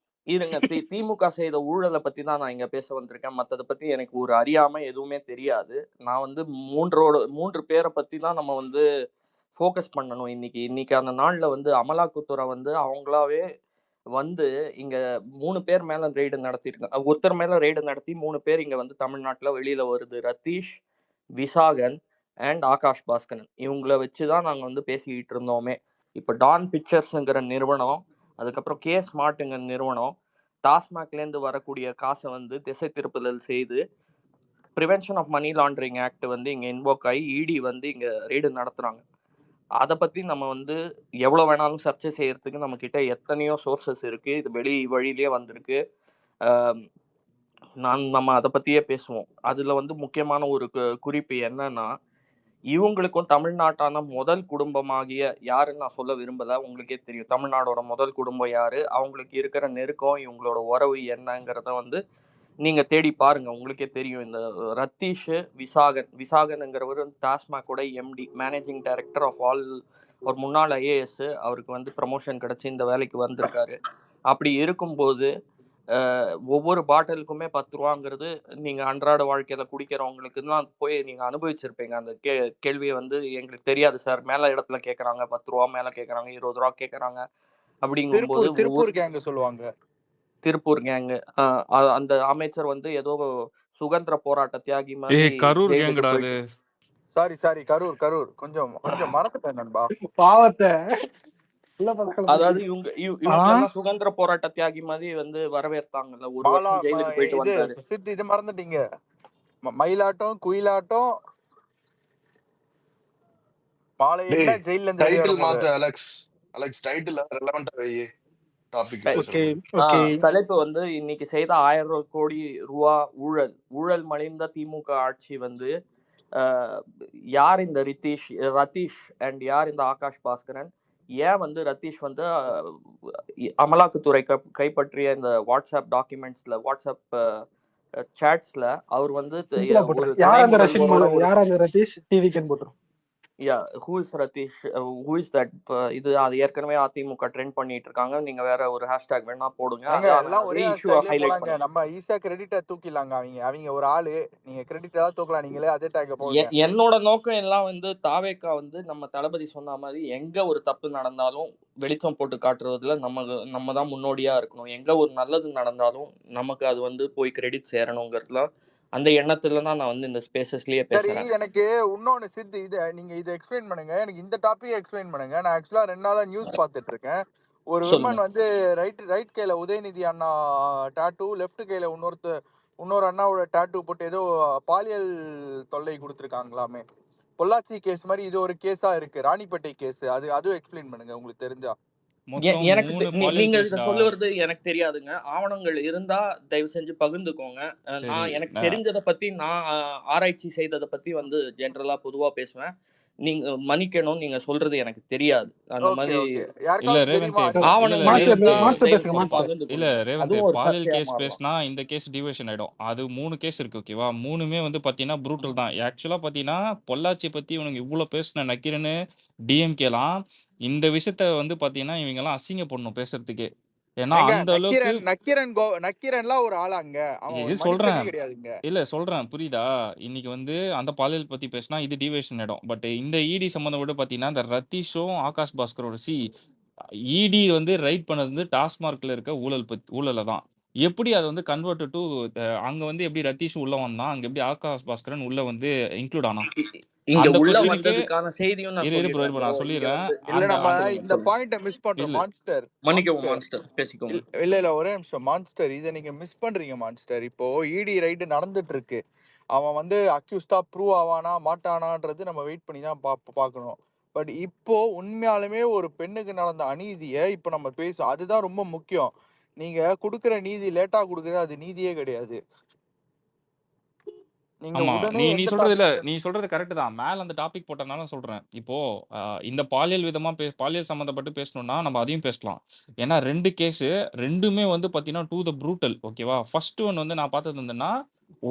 இருங்க. திமுக செய்த ஊழலை பத்தி தான் நான் இங்க பேச வந்திருக்கேன். மத்தத பத்தி எனக்கு ஒரு அறியாம எதுவுமே தெரியாது. நான் வந்து 3 பேரை பத்தி தான் நம்ம வந்து ஃபோக்கஸ் பண்ணணும் இன்னைக்கான நாள்ல வந்து அமலாக்கத்துறை வந்து அவங்களாவே வந்து இங்க 3 பேர் மேல ரெய்டு நடத்திருக்காங்க. ஒருத்தர் மேல ரெய்டு நடத்தி 3 பேர் இங்க வந்து தமிழ்நாட்டுல வெளியில வருது. ரத்தீஷ், விசாகன் அண்ட் ஆகாஷ் பாஸ்கரன். இவங்கள வச்சுதான் நாங்க வந்து பேசிக்கிட்டு இருந்தோமே. இப்ப டான் பிக்சர்ஸ்ங்கிற நிறுவனம், அதுக்கப்புறம் கே ஸ்மார்ட்ங்கிற நிறுவனம் டாஸ்மாக்ல இருந்து வரக்கூடிய காசை வந்து திசை திருப்புதல் செய்து prevention of money laundering act வந்து இங்க இன்வோக் ஆகி இடி வந்து இங்க ரெய்டு நடத்துறாங்க. அதை பத்தி நம்ம வந்து எவ்வளவு வேணாலும் சர்ச்சை செய்யறதுக்கு நம்ம கிட்ட எத்தனையோ சோர்சஸ் இருக்கு. இது வெளி வழியிலேயே வந்திருக்கு. நம்ம அதை பத்தியே பேசுவோம். அதுல வந்து முக்கியமான ஒரு குறிப்பு என்னன்னா, இவங்களுக்கும் தமிழ்நாட்டான முதல் குடும்பமாகிய யாருன்னு நான் சொல்ல விரும்பல. உங்களுக்கே தெரியும் தமிழ்நாடோட முதல் குடும்பம் யாரு, அவங்களுக்கு இருக்கிற நெருக்கம், இவங்களோட உறவு என்னங்கிறத வந்து நீங்க தேடி பாருங்க. உங்களுக்கே தெரியும். இந்த ரத்தீஷ் விசாகன்ங்கிறவர் டாஸ்மாகோட MD, managing director of all, ஒரு முன்னாள் ஐஏஎஸ். அவருக்கு வந்து ப்ரமோஷன் கிடைச்சி இந்த வேலைக்கு வந்திருக்காரு. அப்படி இருக்கும்போது ஒவ்வொரு பாட்டிலுக்குமே 10 ரூபாங்கிறது நீங்க அன்றாட வாழ்க்கையில குடிக்கிறவங்களுக்குலாம் போய் நீங்க அனுபவிச்சிருப்பீங்க. அந்த கேள்வியை வந்து எங்களுக்கு தெரியாது சார், மேல இடத்துல கேட்கறாங்க, 10 ரூபா மேல கேட்கறாங்க, 20 ரூபா கேட்கறாங்க. அப்படிங்கும்போது திருப்பூர் கேங்க சொல்லுவாங்க. திருப்பூர் கேங்கு. அந்த அமைச்சர் வந்து ஏதோ சுதந்திர போராட்ட தியாகி மாதிரி கரூர் ஜெயிலுக்கு கேங்கடா அது. போயிட்டு. சாரி கரூர் கொஞ்சம் மறந்துட்டேன் நண்பா. பாவத்தை அதாவது இவங்க எல்லாம் சுதந்திர போராட்ட தியாகி மாதிரி வந்து வரவேற்பாங்கல்ல. ஒரு வருஷம் ஜெயிலுக்கு போயிட்டு இது வந்தாரு. சித்து, இது மறந்துட்டீங்க. மயிலாட்டம், குயிலாட்டம், மாலை என்ன டேய், ஜெயில இருந்து வெளியே டைட்டில் வரும்போது. மாத்து அலெக்ஸ் டைட்டில் ரெலவெண்டா வை. டாபிக் ஓகே பேசுறது. ஓகே. தலைப்பு வந்து இன்னைக்கு செய்த 1000 கோடி ரூபா ஊழல் மலிந்த திமுக ஆட்சி வந்து யார் இந்த ரத்தீஷ் அண்ட் யார் இந்த ஆகாஷ் பாஸ்கரன், ஏன் வந்து ரத்தீஷ் வந்து அமலாக்கத்துறை கைப்பற்றிய இந்த வாட்ஸ்அப் டாக்குமெண்ட்ஸ்ல, வாட்ஸ்அப் சாட்ஸ்ல அவர் வந்து ஒரு யார் துணை அந்த முதல்வரோட யார் அந்த ரதீஷ் டிவிக்கு போட்டுரும். Who is Ratheesh, who is that. இது அது ஏற்கனவே அதிமுக ட்ரெண்ட் பண்ணிட்டு இருக்காங்க. நீங்க வேற ஒரு ஹேஷ்டேக் வேணா போடுங்க. எல்லாம் ஒரே இஷ்யூவை ஹைலைட் போலாங்க. நம்ம ஈஸியா கிரெடிட்டை தூக்கிடலாங்க. அவங்க ஒரு ஆளு, நீங்க கிரெடிட் எல்லாம் தூக்கலாம். நீங்களே அதே டேக் போடுங்க. என்னோட நோக்கம் எல்லாம் வந்து தாவேக்கா வந்து நம்ம தளபதி சொன்ன மாதிரி எங்க ஒரு தப்பு நடந்தாலும் வெளிச்சம் போட்டு காட்டுறதுல நம்ம தான் முன்னோடியா இருக்கணும். எங்க ஒரு நல்லது நடந்தாலும் நமக்கு அது வந்து போய் கிரெடிட் சேரணுங்கிறதுல அந்த எண்ணத்துல தான் நான் வந்து இந்த ஸ்பேசஸ்லயே பேசுறேன். சரி, எனக்கு இன்னொன்னு சித்து, நீங்க இதை எக்ஸ்பிளைன் பண்ணுங்க. எனக்கு இந்த டாபிக் எக்ஸ்பிளைன் பண்ணுங்க. நான் ஆக்சுவலா 2 நாளா நியூஸ் பார்த்துட்டு இருக்கேன். ஒரு விமன் வந்து ரைட் கையில உதயநிதி அண்ணா டாட்டூ, லெஃப்ட் கையில இன்னொரு அண்ணாவோட டாட்டூ போட்டு ஏதோ பாலியல் தொல்லை கொடுத்துருக்காங்களாமே. பொள்ளாச்சி கேஸ் மாதிரி இது ஒரு கேஸா இருக்கு, ராணிப்பேட்டை கேஸ். அதுவும் எக்ஸ்பிளைன் பண்ணுங்க உங்களுக்கு தெரிஞ்சா. எனக்கு நீங்க இதை சொல்லுவது எனக்கு தெரியாதுங்க. ஆவணங்கள் இருந்தா தயவு செஞ்சு பகிர்ந்துக்கோங்க. நான் எனக்கு தெரிஞ்சதை பத்தி, நான் ஆராய்ச்சி செய்ததை பத்தி வந்து ஜென்ரலா பொதுவா பேசுவேன். நீங்க மன்னிக்கணும், நீங்க சொல்றது எனக்கு தெரியாது. அந்த ஓகே மாதிரி ஓகே இல்ல யாருக்காவது ரேவந்தே தெரியுமா இல்ல ஆவணங்கள் ரேவந்தே இருந்தா மாஸ்டர் தயவு பேசுங்க செஞ்சு மாஸ்டர். பகிர்ந்து இல்ல கொள்ளுங்க. ரேவந்தே அதுவும் ஒரு பாலியல் சர்ச்சையா கேஸ் மாறலாம். பேசினா இந்த கேஸ் டிவிஷன் ஆயிடும். அது 3 கேஸ் இருக்கு ஓகேவா? 3மே வந்து பாத்தீங்கன்னா ப்ரூட்டல் தான். ஆக்சுவலா பாத்தீங்கன்னா பொள்ளாச்சி பத்தி இவனுங்க இவ்வளவு பேசின நக்கீரனு டிஎம்கேலாம் இந்த விஷயத்த வந்து பாத்தீங்கன்னா இவங்க எல்லாம் அசிங்கப்படணும் பேசுறதுக்கே. ஏன்னா ஏங்க அந்த அளவுக்கு நக்கீரன்லாம் ஒரு ஆளாங்க, அவன் இது ஒரு மனுஷனே சொல்றேன். கிடையாதுங்க. இல்ல சொல்றேன் புரியுதா? இன்னைக்கு வந்து அந்த பாலியல் பத்தி பேசினா இது டிவியேஷன் ஆயிடும். பட் இந்த இடி சம்மந்தப்பட்டு பார்த்தீங்கன்னா, இந்த ரத்தீஷும், ஆகாஷ் பாஸ்கரோட இடி வந்து ரைட் பண்ணது வந்து டாஸ்மார்க்ல இருக்க ஊழல தான். எப்படி அத வந்து கன்வெர்ட் டூ அங்க வந்து எப்படி ரத்தீஷ் உள்ள வந்தான்? அங்க எப்படி ஆகாஷ் பாஸ்கரன் உள்ள வந்து இன்க்ளூட் ஆனான்? இங்க அந்த உள்ள கொஸ்டினுக்கு வந்ததுக்கான செய்தியும் நான் இரு ப்ரோ சொல்லிடுறேன் ப்ரோ ப்ரோ. நான் இங்க சொல்லிடுறேன். வந்து இல்ல அந்த நம்ம சொல்லுங்க இந்த சொல்லுங்க. பாயிண்ட மிஸ் பண்றோம் இல்ல மான்ஸ்டர். மன்னிக்கவும் மான்ஸ்டர், பேசிக்கோங்க. இல்ல ஒரே நிமிஷம் மான்ஸ்டர், இதை நீங்க மிஸ் பண்றீங்க மான்ஸ்டர். இப்போ இடி ரைடு நடந்துட்டு இருக்கு, அவன் வந்து அக்யூஸ்டா ப்ரூவ் ஆவானா மாட்டானான்றது நம்ம வெயிட் பண்ணி தான் பார்க்கணும். பட் இப்போ உண்மையாலுமே ஒரு பெண்ணுக்கு நடந்த அநீதியை இப்போ நம்ம பேசுவோம், அதுதான் ரொம்ப முக்கியம். நீங்க கொடுக்குற நீதி லேட்டா கொடுக்குற, அது நீதியே கிடையாது. நீங்க ஆமா. உடனே நீ நீ எந்த சொல்றது இல்ல. டாபிக் நீ சொல்றது கரெக்ட் தான். மேல அந்த டாபிக் போட்டனால சொல்றேன். இப்போ இந்த பாலியல் விதமா பாலியல் சம்மந்தப்பட்டு பேசணும்னா, நம்ம அதையும் பேசலாம். ஏன்னா 2 கேஸு 2மே வந்து பார்த்தீங்கன்னா, டூ த ப்ரூட்டல் ஓகேவா? ஃபர்ஸ்ட் ஒன் வந்து நான் பார்த்தது என்னன்னா,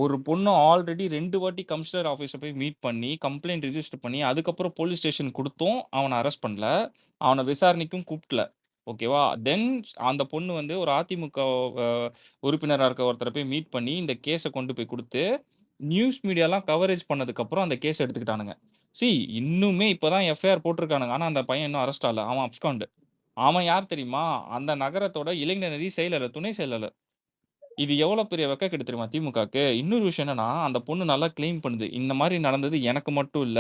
ஒரு பொண்ணு ஆல்ரெடி 2 வாட்டி கமிஷனர் ஆஃபீஸ போய் மீட் பண்ணி, கம்ப்ளைண்ட் ரிஜிஸ்டர் பண்ணி, அதுக்கப்புறம் போலீஸ் ஸ்டேஷன் குடுத்தும், அவன அரெஸ்ட் பண்ணல. அவன விசாரணைக்கும் கூப்பிடல. ஓகேவா? தென் அந்த பொண்ணு வந்து ஒரு அதிமுக அ உறுப்பினரா இருக்க ஒருத்தர போய் மீட் பண்ணி, இந்த கேஸ கொண்டு போய் குடுத்து நியூஸ் மீடியாலாம் கவரேஜ் பண்ணதுக்கப்புறம் அந்த கேஸ் எடுத்துக்கிட்டானுங்க. இன்னுமே இப்ப தான் எஃப்ஐஆர் போட்டிருக்கானுங்க. ஆனா அந்த பையன் இன்னும் அரெஸ்ட் ஆகல. அவன் அப்ஸ்காண்ட். அவன் யார் தெரியுமா? அந்த நகரத்தோட இளைஞரணி செயலாளர், துணை செயலாளர். இது எவ்வளோ பெரிய வெட்கக்கேடு தெரியுமா திமுகக்கு? இன்னொரு விஷயம் என்னன்னா, அந்த பொண்ணு நல்லா கிளைம் பண்ணுது. இந்த மாரி நடந்தது எனக்கு மட்டும் இல்ல.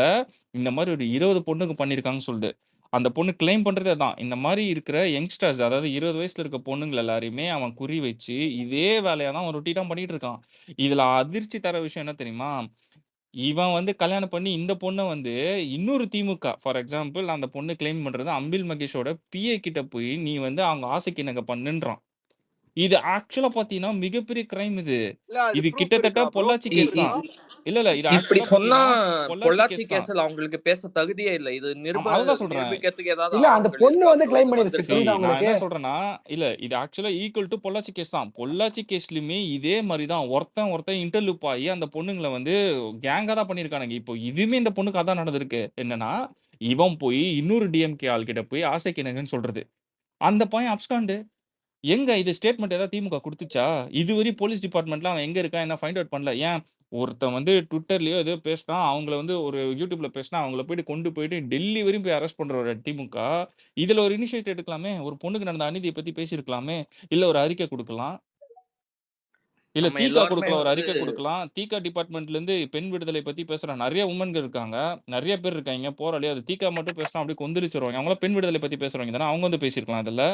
இந்த மாரி ஒரு 20 பொண்ணுக்கு பண்ணியிருக்காங்கன்னு சொல்லுது. அந்த பொண்ணு கிளைம் பண்றதே அதான். இந்த மாரி இருக்கிற யங்ஸ்டர்ஸ் அதாவது 20 வயசுல இருக்க பொண்ணுங்கள எல்லாரையுமே அவன் குறி வச்சு, இதே வேலைய தான் அவன் ரொட்டீட்டா பண்ணிட்டு இருக்கான். இதுல அதிர்ச்சி தர விஷயம் என்ன தெரியுமா? இவன் வந்து கல்யாணம் பண்ணி இந்த பொண்ண வந்து இன்னொரு திமுக ஃபார் எக்ஸாம்பிள் அந்த பொண்ணு கிளைம் பண்றது அன்பில் மகேஷோட பிஏ கிட்ட போய், நீ வந்து அவங்க ஆசைக்கு இணங்க பண்ணுன்றான். இது ஆக்சுவலா பார்த்தீங்கன்னா, மிகப்பெரிய கிரைம் இது. இல்ல அது இது ப்ரூஃப் கிட்டத்தட்ட இருக்கா ப்ரோ, பொள்ளாச்சி ப்ரூஃப் இ- கேஸ் இ- தான். இருக்கா? இல்ல. இது இப்படி ஆக்சுவலா சொன்னா பார்த்தீங்கன்னா, பொள்ளாச்சி பொள்ளாச்சி கேஸ் தான். கேஸ்ல அவங்களுக்கு பேச தகுதியே இல்லை. இது ஆமா, அததான் சொல்றேன். நிரூபிக்கிறதுக்கு ஏதாவது இல்ல அந்த ஆவணங்கள் பொண்ணு இருக்கா வந்து ப்ரோ? கிளைம் இது பண்ணிருச்சு, வந்திருக்கா? புரியுதா நான் உங்களுக்கு? என்ன சொல்றேன்னா, இல்ல இது ஆக்சுவலா ஈக்குவல் டூ பொள்ளாச்சி கேஸ் தான். பொள்ளாச்சி கேஸ்லயுமே இதே மாரி தான். ஒருத்தன் இன்டர்லூப் ஆயி அந்த பொண்ணுங்கள வந்து கேங்கா தான் பண்ணியிருக்கானுங்க. இப்போ இதுவுமே இந்த பொண்ணுக்கு அதான் நடந்திருக்கு. என்னன்னா, இவன் போய் இன்னொரு டிஎம்கே ஆள்கிட்ட போய் ஆசைக்கு இணங்குன்னு சொல்றது. அந்த பையன் அப்ஸ்காண்ட். எங்க இது ஸ்டேட்மெண்ட் ஏதாவது திமுக குடுத்துச்சா? இதுவரை போலீஸ் டிபார்ட்மெண்ட்ல அவன் எங்க இருக்கான்? என்ன ஃபைண்ட் அவுட் பண்ணல. ஏன் ஒருத்தன் வந்து ட்விட்டர்லயோ ஏதோ பேசினான். அவங்கள வந்து ஒரு யூட்யூப்ல பேசினா, அவங்கள கொண்டு போயிட்டு டெல்லி வரையும் போய் அரெஸ்ட் பண்ற ஒரு திமுக. இதுல ஒரு இனிஷியேட்டிவ் எடுக்கலாமே. ஒரு பொண்ணுக்கு நடந்த அநீதிய பத்தி பேசியிருக்கலாமே. இல்ல ஒரு அறிக்கை குடுக்கலாம். இல்ல நம்ம தீகா எல்லாருமே குடுக்கலாம். ஒரு வந்து அறிக்கை குடுக்கலாம். தீகா டிபார்ட்மெண்ட்ல இருந்து பெண் விடுதலை பத்தி பேசுற நெறைய வுமன்கள் இருக்காங்க. நெறைய பேர் இருக்காய்ங்க. போராளி. அது தீகா மட்டும் பேசினா அப்படியே கொந்தளிச்சுருவாங்க. அவங்கலாம் பெண் விடுதலை பத்தி பேசுறவங்க தானே. அவங்க வந்து பேசியிருக்கலாம் அதுல.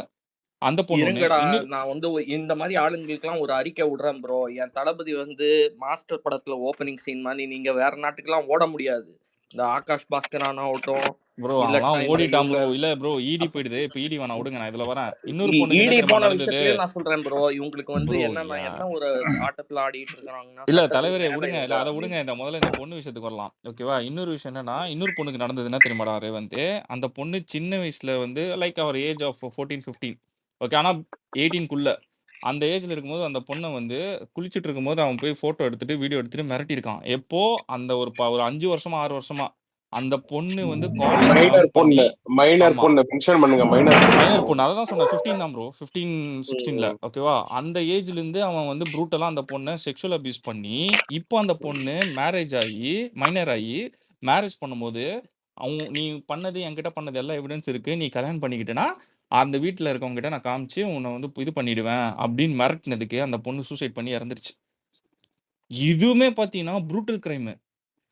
அந்த பொண்ணு ஒண்ணு. இருங்கடா, இன்னொரு நான் வந்து இந்த மாதிரி ஆளுங்களுக்கெல்லாம் ஒரு அறிக்கை விடுறேன் ப்ரோ. என் தளபதி வந்து மாஸ்டர் படத்துல ஓப்பனிங் சீன் மாதிரி நீங்க வேற நாட்டுக்கெல்லாம் ஓட முடியாது. இந்த ஆகாஷ் பாஸ்கரான் ஆகட்டும், ப்ரோ இல்லாட்டினா அவன்லாம் இந்த ஓடிட்டான் இவங்க ப்ரோ. இல்ல ப்ரோ இடி போயிடுது. இப்ப இடி வேணாம் விடுங்க. நான் இதுல வரேன். இன்னொரு இ- பொண்ணுக்கு என்ன இடி தெரியுமா போன நடந்தது? விஷயத்திலயும் நான் சொல்றேன் ப்ரோ. இவங்களுக்கு வந்து ப்ரோ என்னன்னா யா என்ன ஒரு ஆட்டத்துல ஆடிட்டு இருக்காங்கன்னா இல்ல சட்டத்துக்கு தலைவரே மேல விடுங்க. இல்ல இவங்க அத விடுங்க. அப்படின்னு. முதல்ல இந்த பொண்ணு விஷயத்துக்கு வரலாம். ஓகேவா? இன்னொரு விஷயம் என்னன்னா, இன்னொரு பொண்ணுக்கு நடந்தது என்ன தெரியுமாடா ரேவந்த்? அந்த பொண்ணு சின்ன வயசுல வந்து லைக் அவர் ஏஜ் ஆஃப் 14, 15 ஓகே. ஆனா 18க்குள்ள. அந்த ஏஜ்ல இருக்கும்போது அந்த பொண்ண வந்து குளிச்சிட்டு இருக்கும்போது அவன் போய் ஃபோட்டோ எடுத்துட்டு, வீடியோ எடுத்துட்டு மிரட்டியிருக்கான். எப்போ? அந்த ஒரு 5 வருஷமா, 6 வருஷமா. அந்த பொண்ணு வந்து காலேஜ் ஜாயின் மைனர் பண்ணி பொண்ணு மைனர் ஆமா. பொண்ணு மென்ஷன் பண்ணுங்க. மைனர் மைனர் பொண்ணு. பொண்ணு. அததான் சொன்னேன். 15 தான் ப்ரோ. 15, 16ல ம். ஓகேவா? அந்த ஏஜ்லேருந்து அவன் வந்து ப்ரூட்டலா அந்த பொண்ண செக்சுவல் அபியூஸ் பண்ணி, இப்போ அந்த பொண்ணு மேரேஜ் ஆயி, மைனர் ஆயி, மேரேஜ் பண்ணும்போது, "நீ பண்ணது என்கிட்ட பண்ணது எல்லா எவிடன்ஸ் இருக்கு. நீ கல்யாணம் பண்ணிக்கிட்டன்னா, அந்த வீட்ல இருக்கவங்ககிட்ட நான் காமிச்சு உன்ன வந்து இது பண்ணிடுவேன்." அப்படின்னு மிரட்டுனதுக்கு அந்த பொண்ணு சூசைட் பண்ணி இறந்துருச்சு. இதுவுமே பார்த்தீங்கன்னா, ப்ரூட்டல் கிரைம்.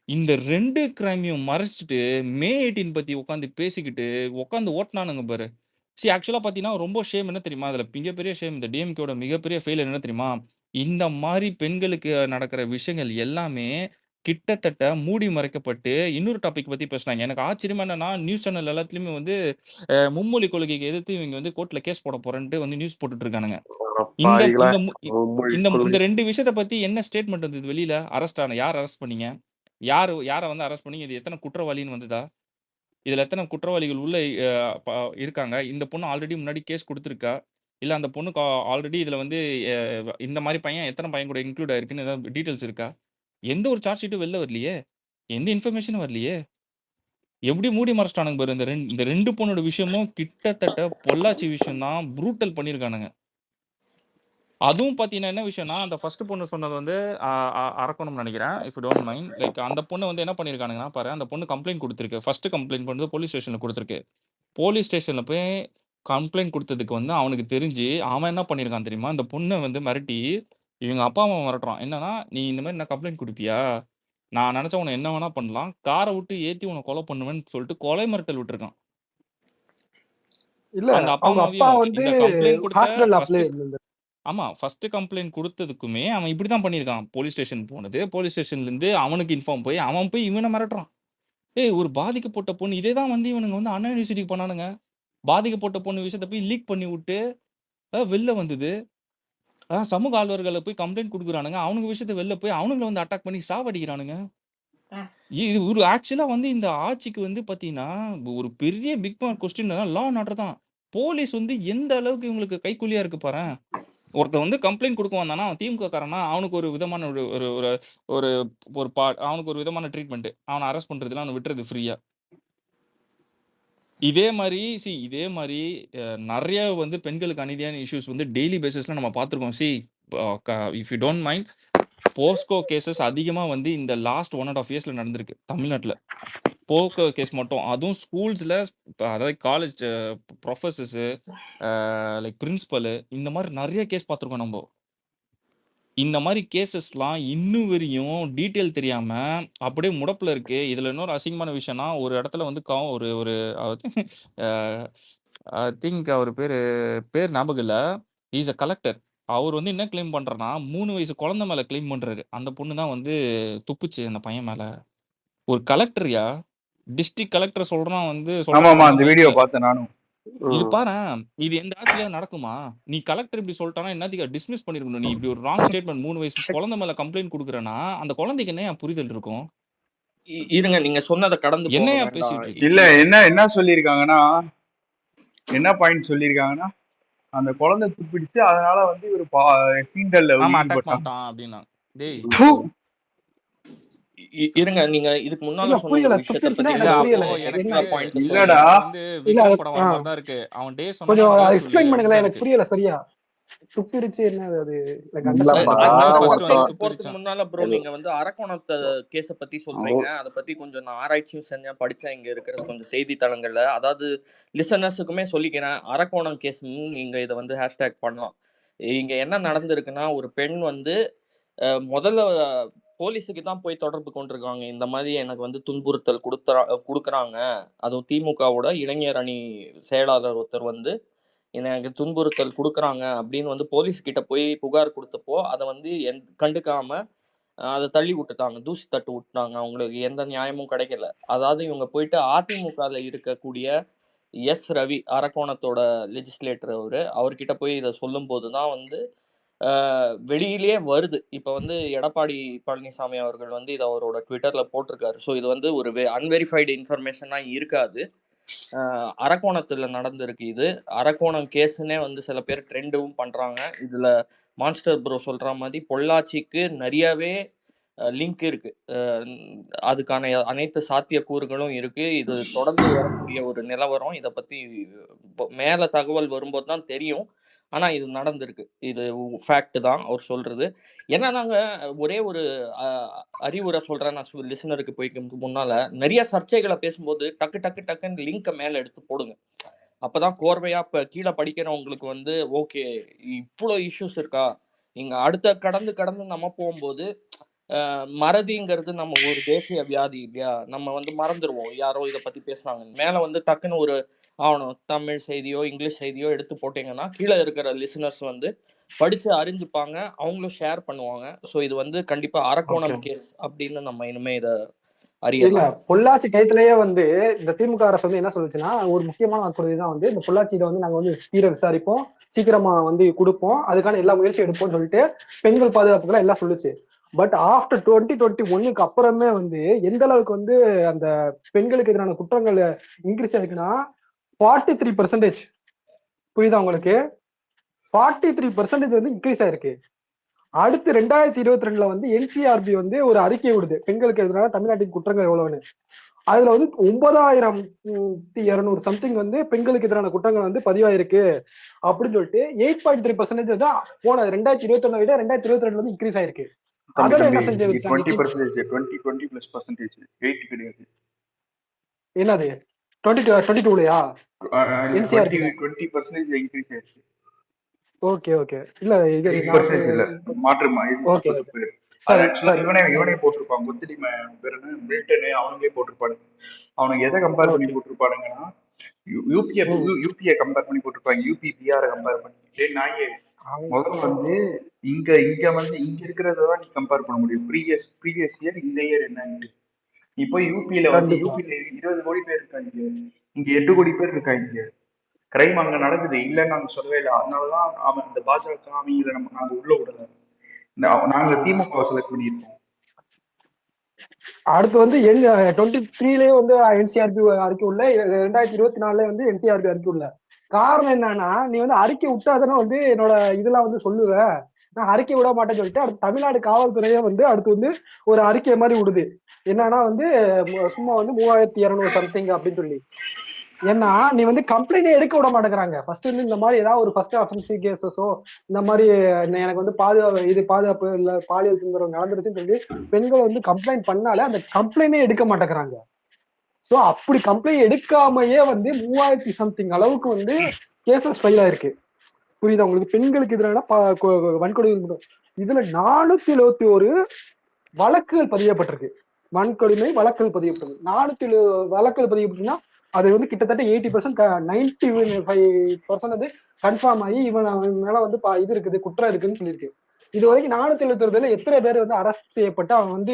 இந்த 2 கிரைமையும் மறைச்சுட்டு, மே 18 பத்தி உட்காந்து பேசிக்கிட்டு, உட்காந்து ஓட்டுனானுங்க பாரு. ஆக்சுவலா பார்த்தீங்கன்னா, ரொம்ப ஷேம் என்ன தெரியுமா? அதுல மிகப்பெரிய ஷேம் இந்த டிஎம்கேவோட மிகப்பெரிய ஃபெயிலியர் என்ன தெரியுமா? இந்த மாரி பெண்களுக்கு நடக்கிற விஷயங்கள் எல்லாமே கிட்டத்தட்ட மூடி மறைக்கப்பட்டு, இன்னொரு டாபிக் பத்தி பேசுனாங்க. எனக்கு ஆச்சரியமா என்னன்னா, நியூஸ் சேனல் எல்லாத்துலயுமே வந்து மும்மொழி கொள்கைக்கு எதிர்த்து இவங்க வந்து கோர்ட்ல கேஸ் போட போறேன்ட்டு வந்து நியூஸ் போட்டுட்டு இருக்கானுங்க. இந்த பாவிகளா. இந்த மு மும்மொழி இந்த கொள்கை. இந்த 2 விஷயத்த பத்தி என்ன ஸ்டேட்மெண்ட் வந்தது வெளியில? யார அரெஸ்ட் பண்ணீங்க? யார வந்து அரெஸ்ட் பண்ணீங்க? இது எத்தன குற்றவாளின்னு வந்ததா? இதுல எத்தனை குற்றவாளிகள் உள்ள இருக்காங்க, இந்த பொண்ணு ஆல்ரெடி முன்னாடி கேஸ் கொடுத்துருக்கா, இல்ல அந்த பொண்ணுக்கு ஆல்ரெடி இதுல வந்து இந்த மாதிரி பையன் எத்தனை பையன் கூட இன்க்ளூட் ஆயிருக்குன்னு ஏதாவது டீட்டெயில்ஸ் இருக்கா? எந்த ஒரு சார்ஜ் ஷீட்டும் வெளில வரலையே, எந்த இன்ஃபர்மேஷனும் வரலையே. எப்படி மூடி மறைச்சிட்டானுங்க பாரு. இந்த ரெண்டு பொண்ணோட விஷயமும் கிட்டத்தட்ட பொள்ளாச்சி விஷயம் தான் ப்ரூட்டல் பண்ணியிருக்கானுங்க. அதுவும் பார்த்தீங்கன்னா என்ன விஷயம்னா, அந்த ஃபர்ஸ்ட் பொண்ணு சொன்னது வந்து அரக்கணும்னு நினைக்கிறேன். If you don't mind. Like அந்த பொண்ணு வந்து என்ன பண்ணியிருக்கானுங்கன்னா பாரு, அந்த பொண்ணு கம்ப்ளைண்ட் கொடுத்துருக்கு. ஃபர்ஸ்ட் கம்ப்ளைண்ட் பண்ணது போலீஸ் ஸ்டேஷன்ல கொடுத்துருக்கு. போலீஸ் ஸ்டேஷன்ல போய் கம்ப்ளைண்ட் கொடுத்ததுக்கு வந்து அவனுக்கு தெரிஞ்சு அவன் என்ன பண்ணியிருக்கான் தெரியுமா? அந்த பொண்ணை வந்து மிரட்டி இவங்க அப்பா அம்மா மிரட்டுறான். என்னன்னா, நீ இந்த மாதிரி நான் கம்ப்ளைண்ட் கொடுப்பியா? நான் நினைச்சா உன்னை என்ன வேணா பண்ணலாம். காரை விட்டு ஏத்தி உன்னை கொலை பண்ணுவேன்னு சொல்லிட்டு கொலை மிரட்டல் விட்டுருக்கான். இல்ல அந்த அப்பா அவங்க அப்பா அம்மாவையும் வந்து இந்த கம்ப்ளைண்ட் கொடுத்த ஹாஸ்பிட்டல் ஃபர்ஸ்ட் அப்ளை. ஆமா ஃபர்ஸ்ட் கம்ப்ளைண்ட் கொடுத்ததுக்குமே அவன் இப்படி தான் பண்ணியிருக்கான். போலீஸ் ஸ்டேஷன் போனது, போலீஸ் ஸ்டேஷன்ல இருந்து அவனுக்கு இன்ஃபார்ம் போய் அவன் போய் இவனை மிரட்டுறான். ஏய், ஒரு பாதிக்கப்பட்ட பொண்ணு இதே தான் வந்து இவனுங்க வந்து அண்ணா யூனிவர்சிட்டிக்கு பண்ணானுங்க. பாதிக்கப்பட்ட பொண்ணு விஷயத்த போய் லீக் பண்ணி விட்டு வெளில வந்தது. சமூக ஆர்வலர்களை போய் கம்ப்ளைண்ட் கொடுக்குறானுங்க. அவனுங்க விஷயத்த வெளில போய் அவனுங்களை வந்து அட்டாக் பண்ணி சாவடிக்கிறானுங்க. இது ஒரு ஆக்சுவலா வந்து இந்த ஆட்சிக்கு வந்து பாத்தீங்கன்னா ஒரு பெரிய big question law and order தான். போலீஸ் வந்து எந்த அளவுக்கு இவங்களுக்கு கைக்கூலியா இருக்கு பாரு. ஒருத்தன் வந்து கம்ப்ளைண்ட் கொடுக்க வந்தானா அவன் திமுக காரனா அவனுக்கு ஒரு விதமான ஒரு ஒரு ஒரு ஒரு ஒரு அவனுக்கு ஒரு விதமான ட்ரீட்மெண்ட். அவனை அரெஸ்ட் பண்றதுல அவனை விட்டுறது ஃப்ரீயா. இதே மாதிரி நிறைய வந்து பெண்களுக்கு அநீதியான இஷ்யூஸ் வந்து டெய்லி பேசிஸ்ல நம்ம பார்த்துருக்கோம். If you don't mind, Bosco cases அதிகமா வந்து இந்த லாஸ்ட் 1.5 இயர்ஸ்ல நடந்திருக்கு தமிழ்நாட்டுல. போஸ்கோ கேஸ் மட்டும், அதுவும் ஸ்கூல்ஸ்ல, அதாவது காலேஜ் ப்ரொஃபசர்ஸ், லைக் பிரின்சிபல், இந்த மாதிரி நிறைய கேஸ் பார்த்துருக்கோம் நம்ம. இந்த மாதிரி கேசஸ்லாம் இன்னும் வரையும் டீட்டெயில் தெரியாம அப்படியே முடப்புல இருக்கு. இதுல இன்னொரு அசிங்கமான விஷயம்னா, ஒரு இடத்துல வந்து ஒரு ஒரு ஐ திங்க் அவர் பேர் ஞாபகம் இல்ல. Is a collector. அவர் வந்து என்ன கிளைம் பண்றனா, 3 வயசு குழந்தை மேல கிளைம் பண்றாரு. அந்த பொண்ணு தான் வந்து துப்புச்சு அந்த பையன் மேல. ஒரு கலெக்டர்யா, டிஸ்ட்ரிக்ட் கலெக்டர் சொல்றான் வந்து சொல்றாங்க ஆமாமா, வந்து அந்த வீடியோ மைக்ல. பார்த்தேன் நானும். இது பாரேன், இது எந்த ஆட்சியில நடக்குமா? நீ கலெக்டர் இப்படி சொல்லிட்டானா என்னத்துக்கு டிஸ்மிஸ் பண்ணிருக்கணும். நீ இப்படி ஒரு ராங் ஸ்டேட்மெண்ட் 3 வயசு குழந்தை மேல கம்ப்ளைண்ட் கொடுக்குறேன்னா அந்த குழந்தைக்கு என்ன புரிதல் இருக்கும்? இருங்க, நீங்க சொன்னதை கடந்து போக என்னையா வேண்டாம். பேசிட்டு இருக்கீங்க? இல்ல என்ன சொல்லியிருக்காங்கன்னா, என்ன பாயிண்ட் சொல்லியிருக்காங்கன்னா, அந்த குழந்தை துப்பிடுச்சு, அதனால வந்து இவர் சீண்டல்ல ஆமா, அட்டாக் ஈடுபட்டான். பண்ணிட்டான் அப்படின்னா. டேய், தூ. இருங்க, நீங்க இதுக்கு முன்னால இல்ல சொன்ன புரியல, ஒரு விஷயத்த துப்பிடுச்சுன்னா பத்தி இல்ல எனக்கு அப்போ புரியல. எனக்கு என்ன பாயிண்ட் இல்லடா. எனக்கு வந்து இல்ல விக்ரம் படம் வர மாதிரி தான் இருக்கு. அவன் டே சொன்னா கொஞ்சம் டே சொல்லு எக்ஸ்பிளைன் பண்ணுங்களேன், அப்படிதான் எனக்கு இருக்கு. புரியல சரியா. துப்பிடுச்சு என்ன அது? எனக்கு இல்லப்பா அண்டர்ஸ்டாண்ட் அந்த பண்ண பொண்ணு முடியல. தான் ஃபர்ஸ்ட் வந்து போறதுக்கு துப்பிருச்சான். முன்னால ப்ரோ, நீங்க வந்து அரக்கோணத்தை கேஸ பத்தி சொல்றீங்க. அதை பத்தி கொஞ்சம் நான் ஆராய்ச்சியும் செஞ்சேன், படிச்சேன் இங்க இருக்கிற கொஞ்சம் செய்தித்தளங்கள்ல. அதாவது லிசனர்ஸுக்குமே சொல்லிக்கிறேன், அரக்கோணம் கேஸ் நீங்க இதை வந்து ஹேஷ்டேக் பண்ணலாம். இங்க என்ன நடந்திருக்குன்னா, ஒரு பெண் வந்து முதல்ல போலீஸுக்கு தான் போய் தொடர்பு கொண்டிருக்காங்க. இந்த மாதிரி எனக்கு வந்து துன்புறுத்தல் கொடுக்குறாங்க. அதுவும் திமுகவோட இளைஞர் அணி செயலாளர் ஒருத்தர் வந்து எனக்கு துன்புறுத்தல் கொடுக்குறாங்க அப்படின்னு வந்து போலீஸ் கிட்ட போய் புகார் கொடுத்தப்போ அதை வந்து கண்டுக்காம அதை தள்ளி விட்டுட்டாங்க, தூசி தட்டு விட்டுட்டாங்க. அவங்களுக்கு எந்த நியாயமும் கிடைக்கல. அதாவது இவங்க போயிட்டு அதிமுகவில் இருக்கக்கூடிய ரவி, அரக்கோணத்தோட லெஜிஸ்லேட்டர், அவர்கிட்ட போய் இதை சொல்லும் போது தான் வந்து வெளியிலேயே வருது. இப்ப வந்து எடப்பாடி பழனிசாமி அவர்கள் வந்து இதை அவரோட ட்விட்டர்ல போட்டிருக்காரு. ஸோ இது வந்து ஒரு அன்வெரிஃபைடு இன்ஃபர்மேஷனா இருக்காது. அரக்கோணத்துல நடந்திருக்கு இது. அரக்கோணம் கேஸ்ன்னே வந்து சில பேர் ட்ரெண்டும் பண்றாங்க. இதுல மான்ஸ்டர் ப்ரோ சொல்ற மாதிரி பொள்ளாச்சிக்கு நிறையவே லிங்க் இருக்கு. அதுக்கான அனைத்து சாத்தியக்கூறுகளும் இருக்கு. இது தொடர்ந்து வரக்கூடிய ஒரு நிலவரம். இதை பத்தி மேல தகவல் வரும்போது தான் தெரியும். ஆனா இது நடந்திருக்கு. இது ஃபேக்ட் தான் அவர் சொல்றது. ஏன்னா நாங்க ஒரே ஒரு அறிவுரை சொல்றேன் நான் லிசனருக்கு போய்க்கு முன்னால. நிறைய சர்ச்சைகளை பேசும்போது டக்குன்னு லிங்கை மேல எடுத்து போடுங்க. அப்பதான் கோர்வையா இப்ப கீழே படிக்கிறவங்களுக்கு வந்து ஓகே, இவ்வளோ இஷ்யூஸ் இருக்கா, நீங்க அடுத்த கடந்து நம்ம போகும்போது மறதிங்கிறது நம்ம ஒரு தேசிய வியாதி இல்லையா? நம்ம வந்து மறந்துடுவோம் யாரோ இதை பத்தி பேசுனாங்க. மேல வந்து டக்குன்னு ஒரு ஆவணம் தமிழ் செய்தியோ இங்கிலீஷ் செய்தியோ எடுத்து போட்டீங்கன்னா கீழே இருக்கிற லிசனர்ஸ் வந்து படிச்சு அறிஞ்சுப்பாங்க, அவங்களும் ஷேர் பண்ணுவாங்க. ஸோ இது வந்து கண்டிப்பா அரக்கோணம் கேஸ் அப்படின்னு நம்ம இனிமே இதை அறியலாம். பொள்ளாச்சி டயத்திலேயே வந்து இந்த திமுக அரசு வந்து என்ன சொல்லுச்சுன்னா, ஒரு முக்கியமான வாக்குறுதி தான் வந்து இந்த பொள்ளாச்சியில வந்து நாங்க வந்து தீர விசாரிப்போம், சீக்கிரமா வந்து கொடுப்போம், அதுக்கான எல்லா முயற்சியும் எடுப்போம்னு சொல்லிட்டு பெண்கள் பாதுகாப்புகளை எல்லாம் சொல்லுச்சு. பட் ஆஃப்டர் 2021 அப்புறமே வந்து எந்த அளவுக்கு வந்து அந்த பெண்களுக்கு எதிரான குற்றங்கள் இன்க்ரீஸ் ஆயிருக்குன்னா 43%. புரியுதா உங்களுக்கு? 43% வந்து இன்க்ரீஸ் ஆயிருக்கு. அடுத்து 2022 வந்து என்சிஆர்பி வந்து ஒரு அறிக்கை விடுது பெண்களுக்கு எதிரான தமிழ்நாட்டின் குற்றங்கள் எவ்வளவுன்னு. அதுல வந்து 9200 சம்திங் வந்து பெண்களுக்கு எதிரான குற்றங்கள் வந்து பதிவாயிருக்கு அப்படின்னு சொல்லிட்டு 8.3% தான் போன 2021 விட 2022 வந்து இன்க்ரீஸ் ஆயிருக்கு. அதோட என்ன செஞ்சு விட்டாங்க? 20% 8 கிடையாது. என்னது 22லயா என்சிஆர்பி 20% இன்க்ரீஸ் ஆயிடுச்சு. ஓகே ஓகே இல்ல இது 8% இல்ல மாற்றுமா இது ஓகே பேர். அது ஆக்சுவலா இவனே போட்டிருப்பான். முத்திரி பேர் என்ன மில்டன் அவங்களே போட்டிருப்பானுங்க. அவனுக்கு எதை கம்பேர் பண்ணி போட்டிருப்பானுங்கன்னா யூபியை கம்பேர் பண்ணி போட்டிருப்பாங்க. யூபி பிஆரை கம்பேர் பண்ணி நாயே முதல்ல வந்து இங்க வந்து இங்க இருக்கிறதான் நீ கம்பேர் பண்ண முடியும். ப்ரீவியஸ் இயர் இந்த இயர் என்னன்னு. இப்போ யூபியில வந்து யூபியில 20 கோடி பேர் இருக்காங்க, இங்க 8 கோடி பேர் இருக்காங்க. கிரைம் அங்க நடக்குது இல்லைன்னு நாங்க சொல்லவே இல்லை. அதனாலதான் அவன் இந்த பாஜக அவங்கள நாங்க உள்ள விடல. நாங்க திமுக செலக்ட் பண்ணியிருக்கோம். அடுத்து வந்து 23லயே வந்து என்சிஆர்பி அறிக்கை உள்ள 2024 வந்து என்சிஆர்பி அறிக்கை உள்ள. காரணம் என்னன்னா நீ வந்து அறிக்கை விட்டாதானே வந்து என்னோட இதெல்லாம் வந்து சொல்லுவேன், நான் அறிக்கை விட மாட்டேன்னு சொல்லிட்டு அடுத்து தமிழ்நாடு காவல்துறையே வந்து அடுத்து வந்து ஒரு அறிக்கை மாதிரி விடுது. என்னன்னா வந்து சும்மா வந்து 3200 சம்திங் அப்படின்னு சொல்லி. ஏன்னா நீ வந்து கம்ப்ளைண்ட் எடுக்க விட மாட்டேங்கிறாங்க. ஃபர்ஸ்ட் வந்து இந்த மாதிரி ஏதாவது ஒரு ஃபர்ஸ்ட் அஃபென்சிவ் கேசஸோ இந்த மாதிரி எனக்கு வந்து பாதுகாப்பு இல்ல பாலியல் துன்புறவு நடந்துருச்சுன்னு சொல்லி பெண்கள் வந்து கம்ப்ளைண்ட் பண்ணாலே அந்த கம்ப்ளைண்டே எடுக்க மாட்டேங்கிறாங்க. ஸோ அப்படி கம்ப்ளைண்ட் எடுக்காமையே வந்து 3000 சம்திங் அளவுக்கு வந்து கேசஸ் ஃபைல் ஆயிருக்கு. புரியுதா உங்களுக்கு? பெண்களுக்கு எதிரான வன்கொடுமை இதுல 471 வழக்குகள் பதியப்பட்டிருக்கு. வன்கொடுமை வழக்குகள் பதியப்பட்டிருக்கு. 407 வழக்குகள் பதியப்பட்டுன்னா அது வந்து கிட்டத்தட்ட 80% 95% வந்து கன்ஃபார்ம் ஆகி இவன் மேல வந்து இது இருக்குது, குற்றம் இருக்குன்னு சொல்லியிருக்கு. இது வரைக்கும் 471 பேர்ல எத்தனை பேர் வந்து அரெஸ்ட் செய்யப்பட்டு அவன் வந்து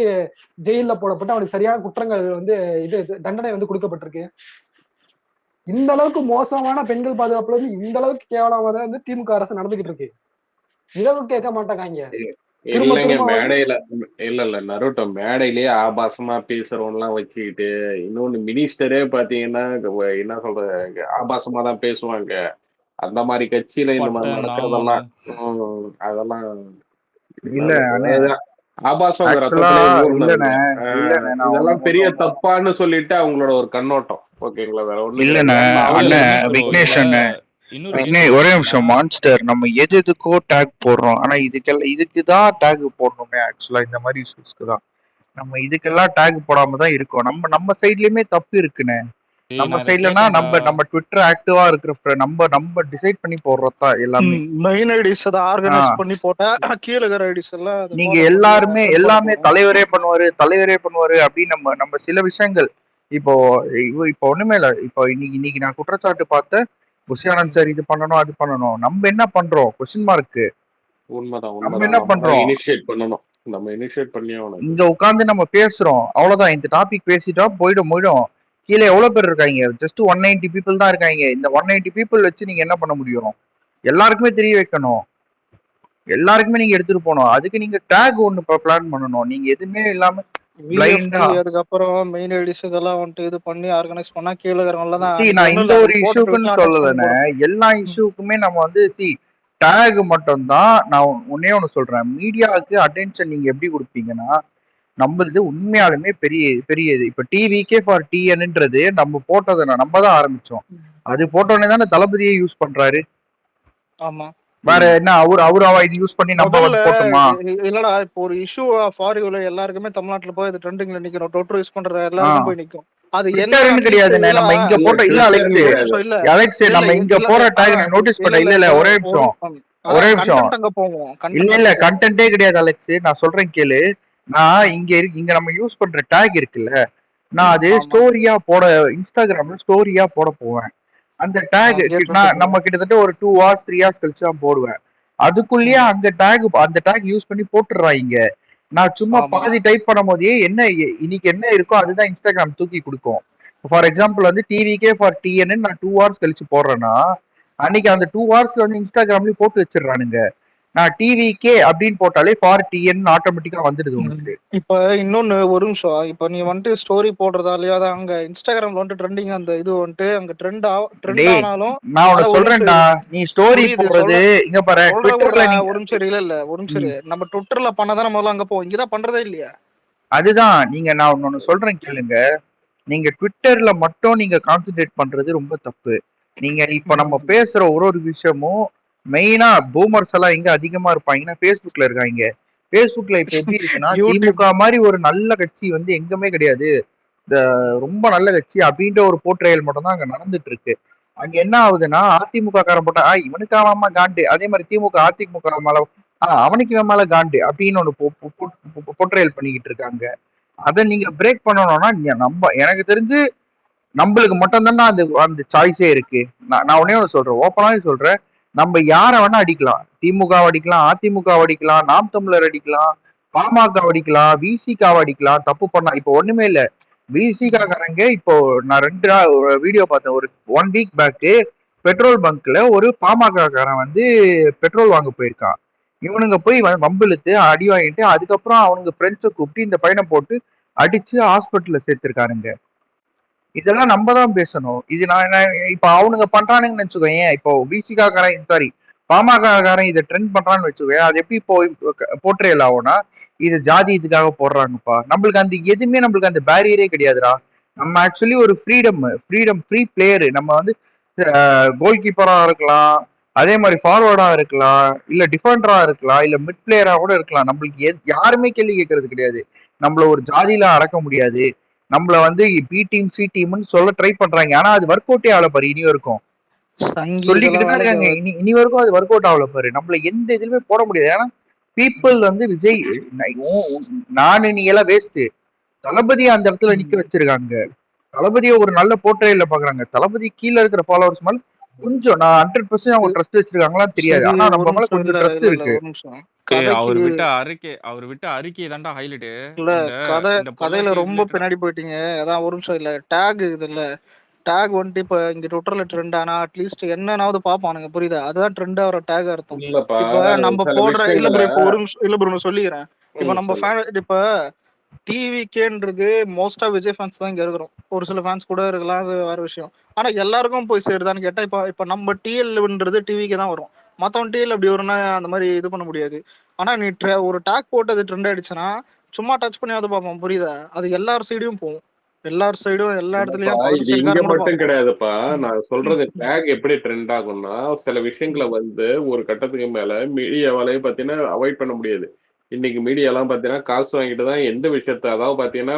ஜெயில போடப்பட்டு அவனுக்கு சரியான குற்றங்கள் வந்து இது தண்டனை வந்து கொடுக்கப்பட்டிருக்கு. இந்த அளவுக்கு மோசமான பெண்கள் பாதுகாப்புல வந்து இந்த அளவுக்கு கேவலமா தான் வந்து திமுக அரசு நடந்துகிட்டு இருக்கு. இதவும் கேட்க மாட்டாங்க. இல்லைங்க மேடையில இல்ல நருட்டோ மேடையிலேயே ஆபாசமா பேசுறவன்லாம் வச்சுக்கிட்டு இன்னொன்னு மினிஸ்டரே பாத்தீங்கன்னா என்ன சொல்ற ஆபாசமா தான் பேசுவாங்க. அந்த மாதிரி கட்சியில இந்த மாதிரி நடக்கிறதெல்லாம் அதெல்லாம் இல்ல ஆபாசம் இதெல்லாம் பெரிய தப்பான்னு சொல்லிட்டு அவங்களோட ஒரு கண்ணோட்டம். ஓகேங்களா? வேற ஒண்ணு இல்லண்ணே விக்னேஷ் அண்ணன் ஒரே நிமிஷம். மான்ஸ்டர் நம்ம எதுக்கோ டேக் போடுறோம், ஆனா இதுக்குதான் டேக் போடணுமே. ஆக்சுவலா இந்த மாதிரி இஷ்யூஸ்க்கு தான் நம்ம இதுக்கெல்லாம் டேக் போடாம தான் இருக்கோம். நம்ம சைட்லயுமே தப்பு இருக்குண்ணே. நம்ம சைட்லனா நம்ம ட்விட்டர் ஆக்டிவா இருக்கிற நம்ம டிசைட் பண்ணி போடுறதா எல்லாமே. மெயின் ஐடிஸ் அத ஆர்கனைஸ் பண்ணி போட்டா கீழ இருக்கிற ஐடிஸ் எல்லாம் நீங்க எல்லாமே தலைவரே பண்ணுவாரு அப்படின்னு நம்ம சில விஷயங்கள் இப்போ ஒண்ணுமே இல்ல. இப்போ இன்னைக்கு நான் குற்றச்சாட்டு பார்த்தேன், புஷியானந்த் சார் இது பண்ணணும் அது பண்ணணும். நம்ம என்ன பண்றோம்? Question mark. நம்ம என்ன பண்றோம்? நம்ம இனிஷியேட் பண்ணியாகணும். இங்க உட்கார்ந்து நம்ம பேசுறோம், அவ்வளவுதான். இந்த டாபிக் பேசிட்டா போயிடும். கீழே எவ்வளவு பேர் இருக்காங்க? ஜஸ்ட் 190 பீப்புள் தான் இருக்காங்க. இந்த 190 பீப்புள் வச்சு நீங்க என்ன பண்ண முடியும்? எல்லாருக்குமே தெரிய வைக்கணும், எல்லாருக்குமே நீங்க எடுத்துட்டு போகணும். அதுக்கு நீங்க டேக் ஒண்ணு பிளான் பண்ணணும். நீங்க எதுவுமே இல்லாம அதுக்கப்புறம் மெயின் ஐடிஸ் இதெல்லாம் வந்துட்டு இது பண்ணி ஆர்கனைஸ் பண்ணா கீழே இருக்கிறவங்கதான். நான் இந்த ஒரு இஷ்யூக்குன்னு சொல்லலண்ணே, எல்லா இஷ்யூக்குமே நம்ம வந்து டேக் மட்டும் தான். நான் ஒன்னே ஒண்ணு சொல்றேன், மீடியாவுக்கு அட்டென்ஷன் நீங்க எப்படி கொடுப்பீங்கன்னா, நம்மளது உண்மையாலுமே பெரிய இது. இப்ப டிவிகே ஃபார் டிஎன்ன்றது நம்ம போட்டதை நம்ம தான் ஆரம்பிச்சோம். அது போட்டோடனே தானே தளபதியே யூஸ் பண்றாரு. ஆமா, வேற என்ன அவரு இது யூஸ் பண்ணி நம்ம போட்டோமா? இல்லடா, இப்போ ஒரு இஷ்யூ ஃபார் யூல எல்லாருக்குமே தமிழ்நாட்டுல போய் அது ட்ரெண்டிங்ல நிக்கிறோம். ட்விட்டர் யூஸ் பண்ற எல்லாருக்கும் போய் நிக்கும். அது என்ன கிடையாதுண்ணே. நம்ம இங்க போட்டோ இல்ல அலெக்ஸ் நம்ம இங்க போற டேக் நோட்டீஸ் பண்ண இல்ல ஒரே நிமிஷம் இல்ல கண்டென்ட்டே கிடையாது அலெக்ஸ். நான் சொல்றேன் கேளு. நான் இங்க நம்ம யூஸ் பண்ற டேக் இருக்குல்ல, நான் அது ஸ்டோரியா இன்ஸ்டாகிராம்ல ஸ்டோரியா போட போவேன். அந்த டேக் நம்ம கிட்டத்தட்ட ஒரு 2 hours 3 hours கழிச்சு தான் போடுவேன். அதுக்குள்ளேயே அந்த டேக் யூஸ் பண்ணி போட்டுறாங்க. நான் சும்மா பாதி டைப் பண்ணும் போதே இன்னைக்கு என்ன இருக்கோ அதுதான் இன்ஸ்டாகிராம் தூக்கி கொடுக்கும். ஃபார் எக்ஸாம்பிள் வந்து டிவிகே ஃபார் டிஎன் நான் 2 hours கழிச்சு போடுறேன்னா, அன்னைக்கு அந்த 2 hours வந்து இன்ஸ்டாகிராம்லயும் போட்டு வச்சிடறானுங்க. நான் டிவிகே அப்படின்னு போட்டாலே ஃபார் டிஎன் ஆட்டோமேட்டிக்கா வந்துடுது உங்களுக்கு. இப்ப இன்னொன்னு ஒரு நிமிஷம். இப்ப நீ வந்துட்டு ஸ்டோரி போடுறதாலயோ அதான் அங்க இன்ஸ்டாகிராம்ல வந்துட்டு ட்ரெண்டிங் அந்த இது வந்துட்டு அங்க ட்ரெண்ட் டேய் ஆனாலும் நான் உனக்கு அதான் ஒரு நிமிஷம் சொல்றேன்டா, நீ ஸ்டோரி புரியுது போடுறது சொல்ற இங்க பாரு சொல்ற ட்விட்டர்ல ஒரு நீங்க ஒரு நிமிஷம் இல்ல ஒரு நிமிஷம் நம்ம ட்விட்டர்ல பண்ணாதானே முதல்ல அங்க போவோம். இங்கதான் பண்றதே இல்லையா? அதுதான் நீங்க நான் ஒன்னு சொல்றேன் கேளுங்க. நீங்க ட்விட்டர்ல மட்டும் நீங்க கான்சென்ட்ரேட் பண்றது ரொம்ப தப்பு. நீங்க இப்ப நம்ம பேசுற ஒரு விஷயமும் மெயினா பூமர்ஸ் எல்லாம் எங்க அதிகமா இருப்பாங்கன்னா ஃபேஸ்புக்ல இருக்காங்க. ஃபேஸ்புக்ல இப்ப எப்படி இருக்குன்னா திமுக மாதிரி ஒரு நல்ல கட்சி வந்து எங்குமே கிடையாது. இந்த ரொம்ப நல்ல கட்சி அப்படின்ற ஒரு போர்ட்ரேயல் மட்டும் தான் அங்க நடந்துட்டு இருக்கு. அங்க என்ன ஆகுதுன்னா அதிமுக காரன் போட்டா இவனுக்கு அவன் காண்டு, அதே மாதிரி திமுக அதிமுக மேல அவனுக்கு இவன் மேல காண்டு அப்படின்னு ஒண்ணு போர்ட்ரேயல் பண்ணிக்கிட்டு இருக்காங்க. அதை நீங்க பிரேக் பண்ணணும்னா எனக்கு தெரிஞ்சு நம்மளுக்கு மட்டும்தானே அந்த அந்த சாய்ஸே இருக்கு. நான் உடனே ஒன்று சொல்றேன், ஓப்பனாவே சொல்றேன், நம்ம யாரை வேணா அடிக்கலாம். திமுக அடிக்கலாம், அதிமுக அடிக்கலாம், நாம் தமிழர் அடிக்கலாம், பாமக அடிக்கலாம், விசிக அடிக்கலாம். தப்பு பண்ணா இப்போ ஒண்ணுமே இல்ல. விசிக காரங்க இப்போ நான் 2 நாள் வீடியோ பார்த்தேன். ஒரு 1 வீக் பேக்கு பெட்ரோல் பங்க்ல ஒரு பாமக காரன் வந்து பெட்ரோல் வாங்க போயிருக்கான். இவனுங்க போய் வம்பிழுத்து அடி வாங்கிட்டு அதுக்கப்புறம் அவனுங்க ஃப்ரெண்ட்ஸை கூப்பிட்டு இந்த பையனை போட்டு அடிச்சு ஹாஸ்பிட்டல்ல சேர்த்திருக்கானுங்க. இதெல்லாம் நம்ம தான் பேசணும். இது நான் இப்ப அவனுங்க பண்றானுங்கன்னு வச்சுக்கோங்க. இப்போ பிசிகா காரன் சாரி பாமக காரன் இதை ட்ரெண்ட் பண்றான்னு வச்சுக்கோங்க. அது எப்படி போர்ட்ரேல் ஆகும்னா இது ஜாதி இதுக்காக போடுறாங்கப்பா. நம்மளுக்கு அந்த எதுவுமே நம்மளுக்கு அந்த பேரியரே கிடையாதுடா. நம்ம ஆக்சுவலி ஒரு ஃப்ரீ பிளேயரு. நம்ம வந்து கோல் கீப்பரா இருக்கலாம், அதே மாதிரி ஃபார்வர்டா இருக்கலாம், இல்ல டிஃபெண்டரா இருக்கலாம், இல்ல மிட் பிளேயரா கூட இருக்கலாம். நம்மளுக்கு யாருமே கேள்வி கேட்கறது கிடையாது. நம்மள ஒரு ஜாதியில அடக்க முடியாது. நம்மள வந்து பி டீம் சி டீம்னு சொல்ல ட்ரை பண்றாங்க. ஆனா அது ஒர்க் அவுட்டே ஆகல பாரு. இனி வரைக்கும் சொல்லிக்கிட்டு தான் இருக்காங்க. இனி வரைக்கும் அது ஒர்க் அவுட் ஆகல பாரு. நம்மள எந்த இதுலயுமே போட முடியாது. ஏன்னா பீப்புள் வந்து விஜய் நானு நீ எல்லாம் வேஸ்ட். தளபதியை அந்த இடத்துல நிக்க வச்சிருக்காங்க. தளபதியை ஒரு நல்ல போர்ட்ரேல பாக்குறாங்க. தளபதி கீழே இருக்கிற ஃபாலோவர்ஸ் மேல கொஞ்சம் நான் 100% அவங்க ட்ரஸ்ட் வச்சிருக்காங்களா தெரியாது. ஆனா நம்ம மேல கொஞ்சம் ட்ரஸ்ட் இருக்கு. அவர் விட்ட அறிக்கை தான்டா ஹைலைட். இல்ல கதையில ரொம்ப பின்னாடி போயிட்டீங்க. அதான் ஒரு நிமிஷம் இல்ல டேக் இதுல டேக் வந்துட்டு இப்ப இங்க ட்விட்டர்ல ட்ரெண்ட் ஆனா அட்லீஸ்ட் என்னன்னாவது பாப்பானுங்க, புரியுதா? அதுதான் ட்ரெண்ட் ஆகிற டேக் அர்த்தம். இப்ப நம்ம போடுற இல்ல ப்ரோ, இப்ப ஒரு நிமிஷம் இல்ல ப்ரோ நான் சொல்லிக்கிறேன். இப்ப நம்ம ஃபேன் இப்ப டிவிகேன்றது மோஸ்டா விஜய் ஃபேன்ஸ் தான் இங்க இருக்கிறோம். ஒரு சில ஃபேன்ஸ் கூட இருக்கலாம், அது வேற விஷயம். ஆனா எல்லாருக்கும் போய் சேருதான்னு கேட்டா இப்ப நம்ம டிஎல்ன்றது டிவிக்கு தான் வரும். மத்தவன் டிஎல் அப்படி வரும்னா அந்த மாதிரி இது பண்ண முடியாது. ஆனா நீ ஒரு டேக் போட்டு அது ட்ரெண்ட் ஆயிடுச்சுன்னா சும்மா டச் பண்ணியாவது பார்ப்போம், புரியுதா? அது எல்லார் சைடும் போகும். எல்லார் சைடும் எல்லா இடத்துலயும் இங்க மட்டும் கிடையாதுப்பா. நான் சொல்றது டேக் எப்படி ட்ரெண்ட் ஆகும்னா சில விஷயங்களை வந்து ஒரு கட்டத்துக்கு மேல மீடியாவாலேயே பாத்தீங்கன்னா அவாய்ட் பண்ண முடியாது. இன்னைக்கு மீடியா எல்லாம் பாத்தீங்கன்னா காசு வாங்கிட்டு தான் எந்த விஷயத்த, அதாவது பாத்தீங்கன்னா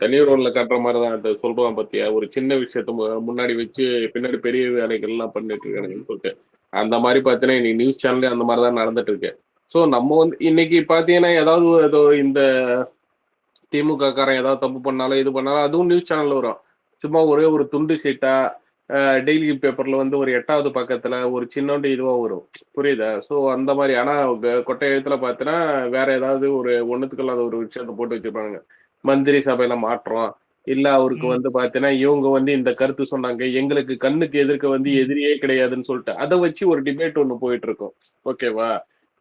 தனி ரோல்ல காட்டுற மாதிரிதான் அது சொல்றான் பாத்தியா, ஒரு சின்ன விஷயத்த முன்னாடி வச்சு பின்னாடி பெரிய வேலைகள் எல்லாம் பண்ணிட்டு இருக்கானுங்கன்னு சொல்லிட்டு அந்த மாதிரி பாத்தீங்கன்னா இன்னைக்கு நியூஸ் சேனல்ல அந்த மாதிரிதான் நடந்துட்டு இருக்கு. சோ நம்ம வந்து இன்னைக்கு பாத்தீங்கன்னா ஏதாவது ஏதோ இந்த திமுக காரன் ஏதாவது தப்பு பண்ணாலும் இது பண்ணாலும் அதுவும் நியூஸ் சேனல்ல வரும். சும்மா ஒரே ஒரு துண்டு சீட்டா டெய்லி பேப்பர்ல வந்து ஒரு 8வது பக்கத்துல ஒரு சின்னோண்டு இதுவா வரும், புரியுதா? ஸோ அந்த மாதிரி. ஆனா கொட்டை எழுத்துல பார்த்தீங்கன்னா வேற ஏதாவது ஒரு ஒண்ணுத்துக்குள்ளாத ஒரு விஷயத்த போட்டு வச்சிருப்பாங்க. மந்திரி சபையில மாற்றம் இல்ல, அவருக்கு வந்து பாத்தீங்கன்னா இவங்க வந்து இந்த கருத்து சொன்னாங்க, எங்களுக்கு கண்ணுக்கு எதிர்க்க வந்து எதிரியே கிடையாதுன்னு சொல்லிட்டு அதை வச்சு ஒரு டிபேட் ஒண்ணு போயிட்டு இருக்கும். ஓகேவா?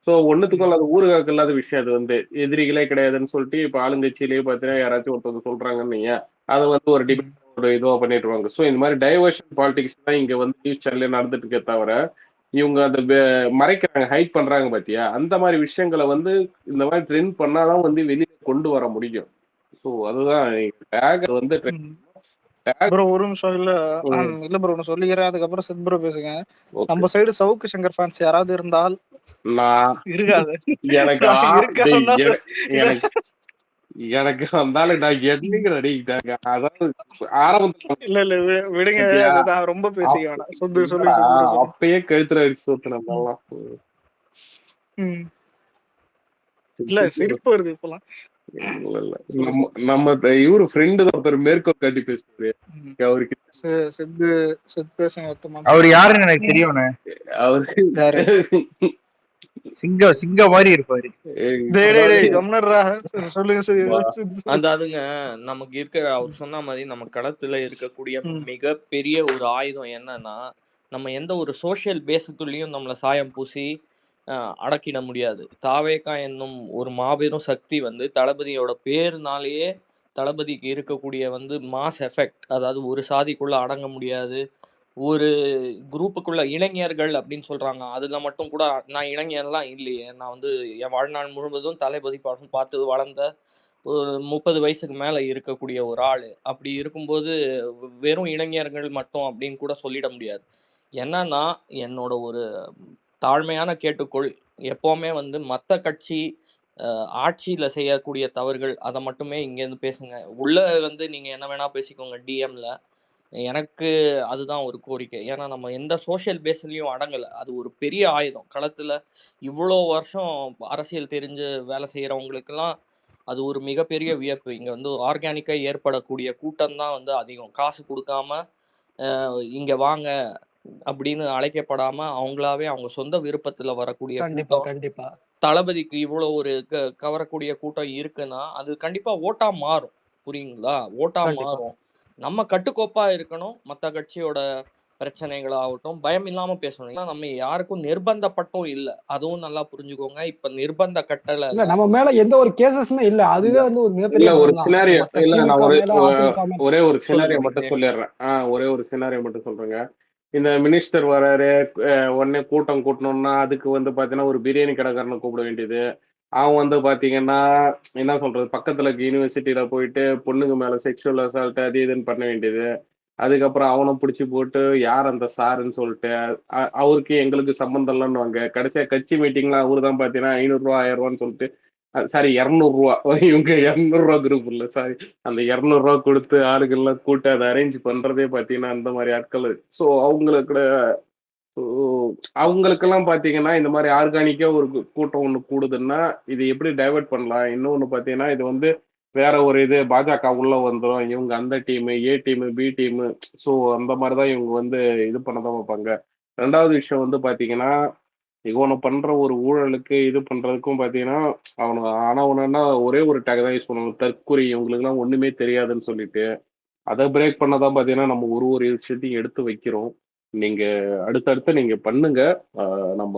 ஸோ ஒன்னுத்துக்கும் இல்லாத ஊருகாக்கு இல்லாத விஷயம் அது வந்து எதிரிகளே கிடையாதுன்னு சொல்லிட்டு இப்ப ஆளுங்கட்சியிலேயே பாத்தீங்கன்னா யாராச்சும் ஒருத்தவங்க சொல்றாங்கன்னு அதை வந்து ஒரு டிபேட் ஒரு இதுவா பண்ணிட்டு இருவாங்க. ஸோ இந்த மாதிரி டைவர்ஷன் பாலிடிக்ஸ் தான் இங்க வந்து நியூஸ் சேனல்ல நடந்துட்டு இருக்கே தவிர இவங்க அதை மறைக்கிறாங்க, ஹைட் பண்றாங்க பாத்தியா? அந்த மாதிரி விஷயங்களை வந்து இந்த மாதிரி ட்ரெண்ட் பண்ணாதான் வந்து வெளியே கொண்டு வர முடியும். ஸோ அதுதான் டேக் வந்து ப்ரோ ஒரு நிமிஷம் இல்ல ப்ரோ நான் சொல்லிக்கிறேன், அதுக்கப்புறம் சித் ப்ரோ பேசுங்க. நம்ம சைடு சவுக்கு சங்கர் ஃபேன்ஸ் யாராவது இருந்தால் இருக்காது எனக்கு வந்தாலும் நான் என்னங்கிறேன். அதாவது ஆரம்பத்துல இல்ல இல்ல விடுங்க, ரொம்ப பேசிக்க வேணாம். சொல்லி அப்பயே கழுத்துல அடிச்சு சொத்தலாம். இல்ல சிரிப்பு வருது இப்பெல்லாம். நம்ம இவரு ஃப்ரெண்டு தான் ஒருத்தர் மேற்கோள் காட்டி பேசுறாரு. அவருக்கு அவர் யாருன்னு எனக்கு தெரியும். அவருக்கு சிங்க மாதிரி இருப்பாரு. அதுங்க நமக்கு இருக்க அவர் சொன்ன மாதிரி நம்ம களத்துல இருக்கக்கூடிய மிகப்பெரிய ஒரு ஆயுதம் என்னன்னா, நம்ம எந்த ஒரு சோசியல் பேஸுக்குள்ளேயும் நம்மள சாயம் பூசி அடக்கிட முடியாது. தாவேகா என்னும் ஒரு மாபெரும் சக்தி வந்து தளபதியோட பேருனாலேயே தளபதிக்கு இருக்கக்கூடிய வந்து மாஸ் எஃபெக்ட், அதாவது ஒரு சாதிக்குள்ள அடங்க முடியாது, ஒரு குரூப்புக்குள்ள இளைஞர்கள் அப்படின்னு சொல்றாங்க. அதுல மட்டும் கூட நான் இளைஞர்லாம் இல்லையே. நான் வந்து என் வாழ்நாள் முழுவதும் தளபதி படம் பார்த்து வளர்ந்த ஒரு 30 வயசுக்கு மேல இருக்கக்கூடிய ஒரு ஆளு. அப்படி இருக்கும்போது வெறும் இளைஞர்கள் மட்டும் அப்படின்னு கூட சொல்லிட முடியாது. என்னன்னா, என்னோட ஒரு தாழ்மையான கேட்டுக்கோள், எப்பவுமே வந்து மத்த கட்சி ஆட்சியில செய்யக்கூடிய தவறுகள் அத மட்டுமே இங்கேருந்து பேசுங்க. உள்ள வந்து நீங்க என்ன வேணா பேசிக்கோங்க டிஎம்ல. எனக்கு அதுதான் ஒரு கோரிக்கை. ஏன்னா நம்ம எந்த சோஷியல் பேஸ்லயும் அடங்கல. அது ஒரு பெரிய ஆயுதம். களத்துல இவ்வளோ வருஷம் அரசியல் தெரிஞ்சு வேலை செய்யறவங்களுக்கெல்லாம் அது ஒரு மிகப்பெரிய வியப்பு. இங்க வந்து ஆர்கானிக்கா ஏற்படக்கூடிய கூட்டம் தான் வந்து அதிகம். காசு குடுக்காம இங்க வாங்க அப்படின்னு அழைக்கப்படாம அவங்களாவே அவங்க சொந்த விருப்பத்துல வரக்கூடிய கண்டிப்பா கூட்டம். கண்டிப்பா தளபதிக்கு இவ்வளோ ஒரு கவரக்கூடிய கூட்டம் இருக்குன்னா அது கண்டிப்பா ஓட்டா மாறும். புரியுங்களா? ஓட்டா கண்டிப்பா மாறும். நம்ம கட்டுக்கோப்பா இருக்கணும். மத்த கட்சியோட பிரச்சனைகளாகட்டும் பயம் இல்லாம பேசணும். ஏன்னா நம்ம யாருக்கும் நிர்பந்தப்பட்டும் இல்ல. அதுவும் நல்லா புரிஞ்சுக்கோங்க. இப்ப நிர்பந்த இல்ல கட்டளைல நம்ம மேல எந்த ஒரு கேசஸுமே இல்ல. அதுவே வந்து ஒரு இல்ல மிகப்பெரிய ஒரு பலம் தான். சினாரியோ, மத்த இல்ல நான் திமுக மேல அதிமுக மேல. ஒரே ஒரு சொல்லுங்க சினாரியோ மட்டும் விக்னேஷ். சொல்லிடுறேன். ஒரே ஒரு சினாரியோ மட்டும் சொல்றேங்க. இந்த மினிஸ்டர் வராரு, உடனே கூட்டம் கூட்டணும்னா அதுக்கு வந்து பாத்தீங்கன்னா ஒரு பிரியாணி கடைக்காரனை கூப்பிட வேண்டியது. அவன் வந்து பாத்தீங்கன்னா என்ன சொல்றது, பக்கத்துல யூனிவர்சிட்டியில போயிட்டு பொண்ணுங்க மேல செக்ஷுவல் அசால்ட் அது இதுன்னு பண்ண வேண்டியது. அதுக்கப்புறம் அவனை பிடிச்சி போட்டு யார் அந்த சாருன்னு சொல்லிட்டு அவருக்கு எங்களுக்கு சம்மந்தம் இல்லைன்னுவாங்க. கடைசியா கட்சி மீட்டிங்ல அவரு தான் பாத்தீங்கன்னா 500 ரூபா 1000 ரூபான்னு சொல்லிட்டு, சாரி 200 ரூபா, இவங்க 200 ரூபா குரூப் இல்ல, சாரி, அந்த 200 ரூபா கொடுத்து ஆளுகள்லாம் கூட்டு அதை அரேஞ்ச் பண்றதே பாத்தீங்கன்னா அந்த மாதிரி ஆட்கள். ஸோ அவங்களுக்கு ஸோ அவங்களுக்கெல்லாம் பாத்தீங்கன்னா இந்த மாதிரி ஆர்கானிக்கா ஒரு கூட்டம் ஒண்ணு கூடுதுன்னா இது எப்படி டைவர்ட் பண்ணலாம். இன்னொன்னு பாத்தீங்கன்னா இது வந்து வேற ஒரு இது பாஜக உள்ள வந்துடும், இவங்க அந்த team, A team, B team, so அந்த மாதிரிதான் இவங்க வந்து இது பண்ணதான் வைப்பாங்க. ரெண்டாவது விஷயம் வந்து பாத்தீங்கன்னா இவனை பண்ற ஒரு ஊழலுக்கு இது பண்றதுக்கும் பாத்தீங்கன்னா அவனை ஆனவனா ஒரே ஒரு டேக் தான் யூஸ் பண்ணுவாங்க, தற்குறி, இவங்களுக்கு எல்லாம் ஒண்ணுமே தெரியாதுன்னு சொல்லிட்டு. அதை பிரேக் பண்ணதான் பாத்தீங்கன்னா நம்ம ஒரு ஒரு விஷயத்தையும் எடுத்து வைக்கிறோம். நீங்க அடுத்தடுத்து நீங்க பண்ணுங்க. நம்ம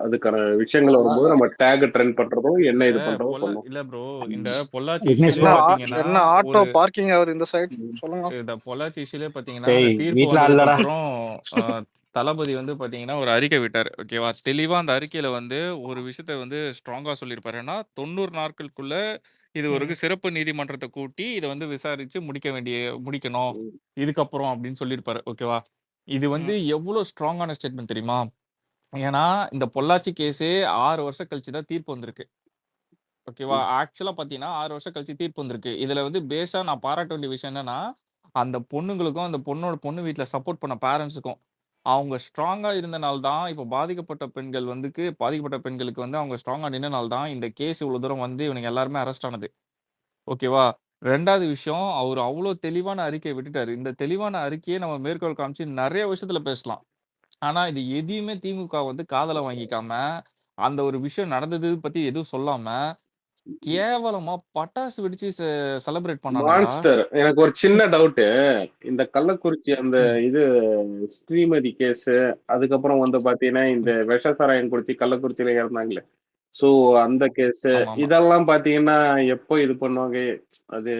அதுக்கான விஷயங்கள் வரும்போது நம்ம டேக் ட்ரெண்ட் பண்றதும் இந்த என்ன இது பண்றதும் பண்ணும். இல்ல ப்ரோ, இந்த பொள்ளாச்சி விக்னேஷ் இஷ்யூலே ப்ரோ பாத்தீங்கன்னா என்ன ஆட்டோ ஒரு பார்க்கிங் ஆகுது இந்த சைடு சொல்லுங்க. இந்த பொள்ளாச்சி இஷ்யூலே பாத்தீங்கன்னா இந்த டேய் தீர்ப்பு வீட்ல வந்ததுக்கு அல்லடா. அப்புறம் தளபதி வந்து பாத்தீங்கன்னா ஒரு அறிக்கை விட்டாரு. ஓகேவா? தெளிவா அந்த அறிக்கையில வந்து ஒரு விஷயத்த வந்து ஸ்ட்ராங்கா சொல்லியிருப்பாரு. ஏன்னா 90 நாட்களுக்குள்ள இது ஒரு சிறப்பு நீதிமன்றத்தை கூட்டி இதை வந்து விசாரிச்சு முடிக்கணும் இதுக்கப்புறம் அப்படின்னு சொல்லியிருப்பாரு. ஓகேவா? இது வந்து எவ்வளவு ஸ்ட்ராங்கான ஸ்டேட்மெண்ட் தெரியுமா? ஏன்னா இந்த பொள்ளாச்சி கேஸே 6 வருஷம் கழிச்சு தான் தீர்ப்பு வந்திருக்கு. ஓகேவா? ஆக்சுவலா பாத்தீங்கன்னா 6 வருஷம் கழிச்சு தீர்ப்பு வந்திருக்கு. இதுல வந்து பேஸா நான் பாராட்ட வேண்டிய விஷயம் என்னன்னா, அந்த பொண்ணுங்களுக்கும் அந்த பொண்ணு வீட்ல சப்போர்ட் பண்ண பேரண்ட்ஸுக்கும் அவங்க ஸ்ட்ராங்கா இருந்தனால தான் இப்ப பாதிக்கப்பட்ட பெண்களுக்கு வந்து அவங்க ஸ்ட்ராங்கா நின்னனால தான் இந்த கேஸ் இவ்வளவு தூரம் வந்து இவனுங்க எல்லாருமே அரெஸ்ட் ஆனது. ஓகேவா? 2வது விஷயம், அவரு அவ்வளோ தெளிவான அறிக்கைய விட்டுட்டாரு. இந்த தெளிவான அறிக்கையை நம்ம மேற்கோள் காமிச்சு நெறைய விஷயத்துல பேசலாம். ஆனா இது எதையுமே திமுக வந்து காதுல வாங்கிக்காம, அந்த ஒரு விஷயம் நடந்தது பத்தி எதுவும் சொல்லாம, கேவலமா பட்டாசு வெடிச்சு செலிப்ரேட் பண்ணானுங்கடா. மான்ஸ்டர், எனக்கு ஒரு சின்ன டவுட். இந்த கள்ளக்குறிச்சி அந்த ம். இது ஸ்ரீமதி கேஸ், அதுக்கப்புறம் வந்து பாத்தீங்கன்னா இந்த ம். விஷ சாராயம் குடிச்சு கள்ளக்குறிச்சியில இறந்தாங்களே, சோ அந்த கேஸ் ஆமாமா. இதெல்லாம் பாத்தீங்கன்னா எப்போ இது பண்ணுவாங்க, அது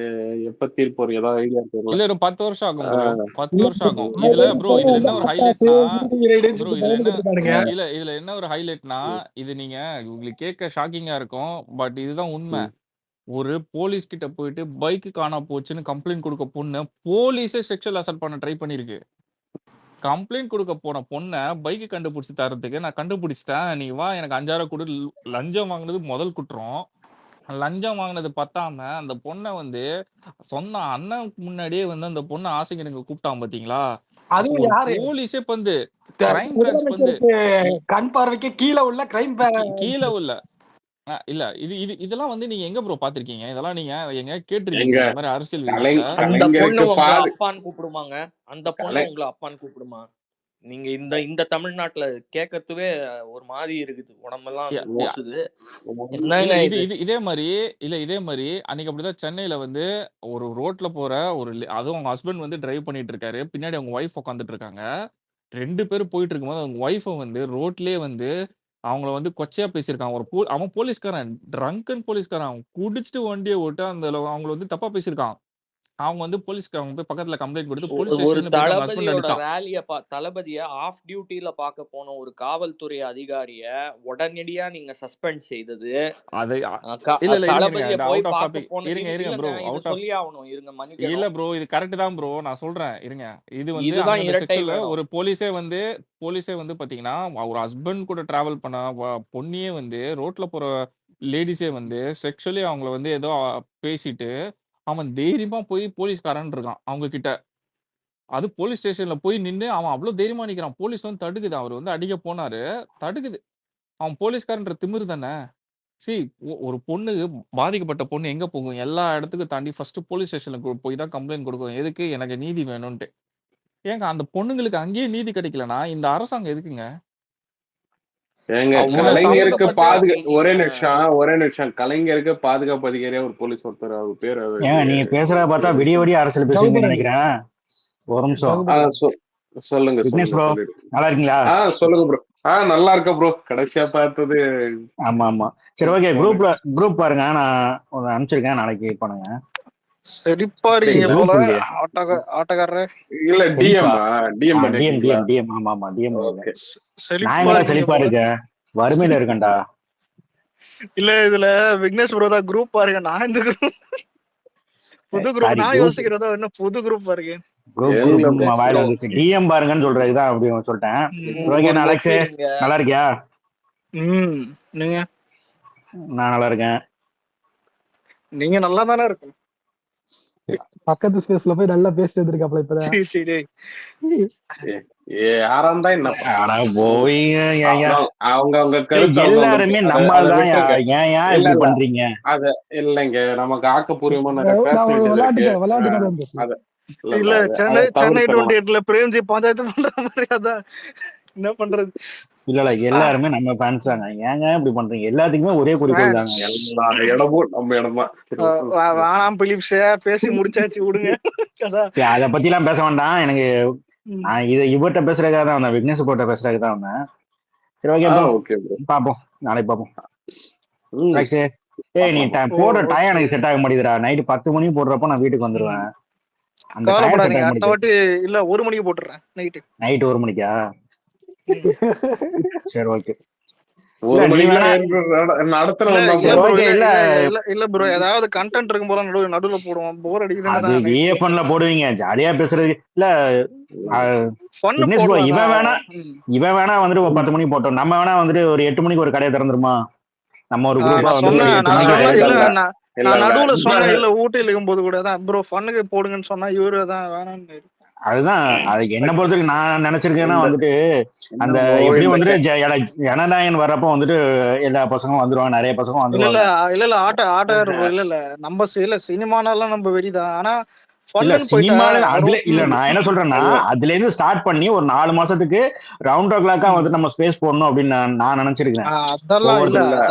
எப்ப தீர்ப்பு வரும், ஏதாவது ஐடியா இருக்குங்களா? இல்ல ஒரு 10 வருஷம் ஆகும் ப்ரோ. 10 இல்ல வருஷம் ஆகும். ஆல்ரெடி இதுல வந்து என்ன ஒரு பட்டாசு ஹைலைட்னா பீடி ரைடுன்னு ப்ரோ சொல்லிட்டு இதுல என்ன பயந்துகிட்டு இருக்கானுங்க. இதுல என்ன ஒரு ஹைலைட்னா, இது நீங்க உங்களுக்கு கேட்க ஷாக்கிங்கா இருக்கும். பட் இதுதான் உண்மை. ஒரு போலீஸ் கிட்ட போயிட்டு பைக் காணாம போச்சுன்னு கம்ப்ளைண்ட் கொடுக்க பொண்ணு போலீஸே செக்ஷுவல் அசால்ட் பண்ண ட்ரை பண்ணிருக்கு. கம்ப்ளைண்ட் கொடுக்க போன பொண்ண பைக் கண்டுபிடிச்சு தரதுக்கு நான் கண்டுபிடிச்சிட்டேன், நீ வா எனக்கு 5000 கொடு. லஞ்சம் வாங்குனது முதல் குற்றம். லஞ்சம் வாங்குனது பத்தாம அந்த பொண்ண வந்து சொந்த அண்ணனுக்கு முன்னாடியே வந்து அந்த பொண்ண ஆசைக்கு எனக்கு கூப்பிட்டான் பாத்தீங்களா? அதுவும் ஒரு யாரு போலீஸே பந்து, கிரைம் பிரான்ச் பந்து. முதலமைச்சருக்கு கண் பார்வைக்கு கீழே உள்ள கிரைம் கீழ உள்ள இல்ல இது இது இதெல்லாம் வந்து நீங்க எங்க ப்ரோ பாத்திருக்கீங்க? இதெல்லாம் நீங்க எங்க எங்க கேட்டிருக்கீங்களா இந்த மாதிரி அரசியல்வாதிகிட்ட? அந்த பொண்ணு கலைஞருக்கு உங்களை அப்பான்னு கூப்பிடுமாங்க? அந்த பொண்ணு கலை உங்களை அப்பான்னு கூப்பிடுமா? நீங்க இந்த இந்த தமிழ்நாட்டுல கேட்கறதுவே ஒரு மாதிரி இருக்குது. உடம்பெல்லாம் ய- ய- கூசுது. இல்ல என்னங்க இது இது? இது இதே மாதிரி அன்னைக்கு அப்படிதான் சென்னையில வந்து ஒரு ரோட்ல போற அதுவும் அவங்க ஹஸ்பண்ட் வந்து டிரைவ் பண்ணிட்டு இருக்காரு, பின்னாடி அவங்க ஒய்ஃப் உட்காந்துட்டு இருக்காங்க. 2 பேரும் போயிட்டு இருக்கும்போது அவங்க ஒய்ஃபை வந்து ரோட்லயே வந்து அவங்கள வந்து கொச்சையா பேசியிருக்கான். அவன் போலீஸ்காரன், ட்ரங்கன் போலீஸ்காரன். அவன் குடிச்சிட்டு வண்டிய ஓட்ட அவங்கள வந்து தப்பா பேசியிருக்கான். அவங்க வந்து அவங்க போய் பக்கத்துல கம்ப்ளைண்ட் கொடுத்து போலீஸ் ஒரு ஸ்டேஷன்ல போயிட்டு அவங்க ஹஸ்பண்ட் தளபதியோட அடிச்சான். ரேலிய தளபதிய ஆஃப் டியூட்டில பார்க்க போன ஒரு காவல்துறை அதிகாரிய உடனடியா நீங்க சஸ்பெண்ட் செய்தது, அதை இல்ல இல்ல இருங்க தளபதிய இந்த போய் அவுட் ஆஃப் பார்க்க டாபிக் போன இருங்க இல்லங்க ப்ரோ, இது அவுட் ஆஃப் சொல்லி ஆகணும், இருங்க இல்ல மன்னிக்கணும், ப்ரோ, இது கரெக்ட் தான் ப்ரோ, நான் சொல்றேன் இருங்க. இது வந்து இதுதான் அந்தந்த இரட்டை செக்ஷன்ல வேடம். ஒரு போலீஸே வந்து பாத்தீங்கன்னா ஒரு ஹஸ்பண்ட் கூட டிராவல் பண்ண பொண்ணியே வந்து ரோட்ல போற லேடிஸே வந்து செக்ஷுவலி அவங்கள வந்து ஏதோ பேசிட்டு அவன் தைரியமா போய் போலீஸ்காரன் இருக்கான் அவங்க கிட்ட. அது போலீஸ் ஸ்டேஷன்ல போய் நின்று அவன் அவ்வளவு தைரியமா நிக்கிறான். போலீஸ் வந்து தடுக்குது. அவர் வந்து அடிக்க போனாரு, தடுக்குது. அவன் போலீஸ்காரன்ற திமிரு தானே. ஒரு பொண்ணு, பாதிக்கப்பட்ட பொண்ணு எங்க போகும்? எல்லா இடத்துக்கும் தாண்டி ஃபர்ஸ்ட் போலீஸ் ஸ்டேஷன்ல போய் தான் கம்ப்ளைண்ட் கொடுக்கும். எதுக்கு? எனக்கு நீதி வேணும்ட்டு. ஏங்க அந்த பொண்ணுங்களுக்கு அங்கேயே நீதி கிடைக்கலனா இந்த அரசாங்கம் எதுக்குங்க? ஏங்க அவ்வளவு கலைஞருக்கு சம்பந்தப்பட்ட ஒரே நீங்க நிமிஷம் கலைஞருக்கு பாதுகாப்பு அதிகாரியா ஒரு போலீஸ் ஒருத்தர், அவர் பேர் ஏங்க நீங்க பேசுறத பார்த்தா விடிய விடிய அரசியல் பேசுவீங்கன்னு ரகுபரன் நினைக்கிறேன். ஒரு நிமிஷம். ரகுபரன் சொல்லுங்க விக்னேஷ் ப்ரோ சொல்லிடு. நல்லா இருக்கீங்களா? சொல்லுங்க ப்ரோ. நல்லா இருக்க ப்ரோ. கடைசியா பார்த்தது ஆமா ஆமா. சரி ஓகே, குரூப் பாருங்க, நான் அனுப்பிச்சிருக்கேன், நாளைக்கு பண்ணுங்க. செழிப்பா இருக்கீங்க போல ஆட்டக்காரரே. இல்ல டிஎம் டிஎம் ஆமா ஆமா டிஎம். செழிப்பா நான் எங்கடா இருக்கீங்க செழிப்பா போல. இருக்கேன், வறுமையில இருக்கேன்டா. இல்ல இதுல விக்னேஷ் ப்ரோ தான் குரூப் பாருங்க. நான் இந்த குரூப் புது குரூப் சாரி, நான் யோசிக்கிறதா என்ன புது குரூப் பாருங்க. குரூப் வாயில வந்துச்சு. டிஎம் பாருங்கன்னு சொல்றதுதான் அப்படி சொல்லிட்டேன். ஓகே, நான் அலெக்ஸ் நல்லா இருக்கியா? நீங்க? நான் நல்லா இருக்கேன். நீங்க நல்லா தானே இருக்கும். பக்கத்து ஸ்பேஸ்ல போய் நல்லா பேசிட்டு வந்திருக்காப்ல இப்பதான். சரி யாராந்தா என்ன போய் அவங்க எல்லாருமே நம்மால்தான். ஏன் இப்படி பண்றீங்க? அத இல்லைங்க, நமக்கு ஆக்கப்பூர்வமா நிறைய பேச வேண்டியது. இல்ல சென்னை 28ல பிரேம்ஜி பஞ்சாயத்து பண்ற மாதிரி அதான் என்ன பண்றது. இல்ல எல்லாருமே நம்ம ஃபேன்ஸ் தாங்க. ஏங்க இப்படி பண்றீங்க? எல்லாத்துக்குமே ஒரே குறிக்கோள் தாங்க. எல்லா இடமும் நம்ம இடமா. வேணாம் பிலிப்ஸ், பேசி முடிச்சாச்சு விடுங்க. அத பத்தி எல்லாம் பேச வேண்டாம். எனக்கு இவர்கிட்ட பேசுறதுக்காக தான் வந்தேன், விக்னேஷ் போட்ட பேசுறதுக்கு தான் வந்தேன். சரி ஓகே பாப்போம், நாளைக்கு பாப்போம். நீ போடுற டைம் எனக்கு செட் ஆக மாட்டேங்குதுடா. நைட்டு 10 மணிக்கு போடுறப்ப நான் வீட்டுக்கு வந்துருவேன். அடுத்த வாட்டி இல்ல 1 மணிக்கு போட்டுறேன். நைட் 1 மணிக்கா? சரி ஓகே. இல்ல ப்ரோ, ஏதாவது கண்டென்ட் இருக்கும் போல நடுவுல போடுவோம். போர் அடிக்குதுன்னு போடுவீங்க, ஜாலியா பேசுறது இல்ல. இவன் வேணா வந்துட்டு ஒரு 10 மணிக்கு போட்டோம். நம்ம வேணா வந்துட்டு ஒரு 8 மணிக்கு ஒரு கடையை திறந்துருமா? நம்ம ஒரு குரூப்பா நான் நடுவுல சொன்னேன். இல்ல ஊட்டில இருக்கும் போது கூட தான் ப்ரோ ஃபன்னுக்கு போடுங்கன்னு சொன்னா இவரு தான் வேணான்னு. அதுதான் அதுக்கு என்ன பொறுத்தவரைக்கும் நான் நினைச்சிருக்கேன்னா வந்துட்டு அந்த எப்படியும் வந்துட்டு ஜனநாயகன் வர்றப்ப வந்துட்டு எல்லா பசங்களும் வந்துருவாங்க, நிறைய பசங்க வந்துருவாங்க. இல்ல ஆட்ட இல்ல நம்ம சினிமானாலாம் நம்ம வெறிதான். ஆனா நான் என்ன சொல்றேன்னா, அதுல இருந்து ஸ்டார்ட் பண்ணி ஒரு 4 மாசத்துக்கு ரவுண்ட் ஓ கிளாக்கா வந்து நம்ம ஸ்பேஸ் போடணும் அப்படின்னு நான் நினைச்சிருக்கேன்.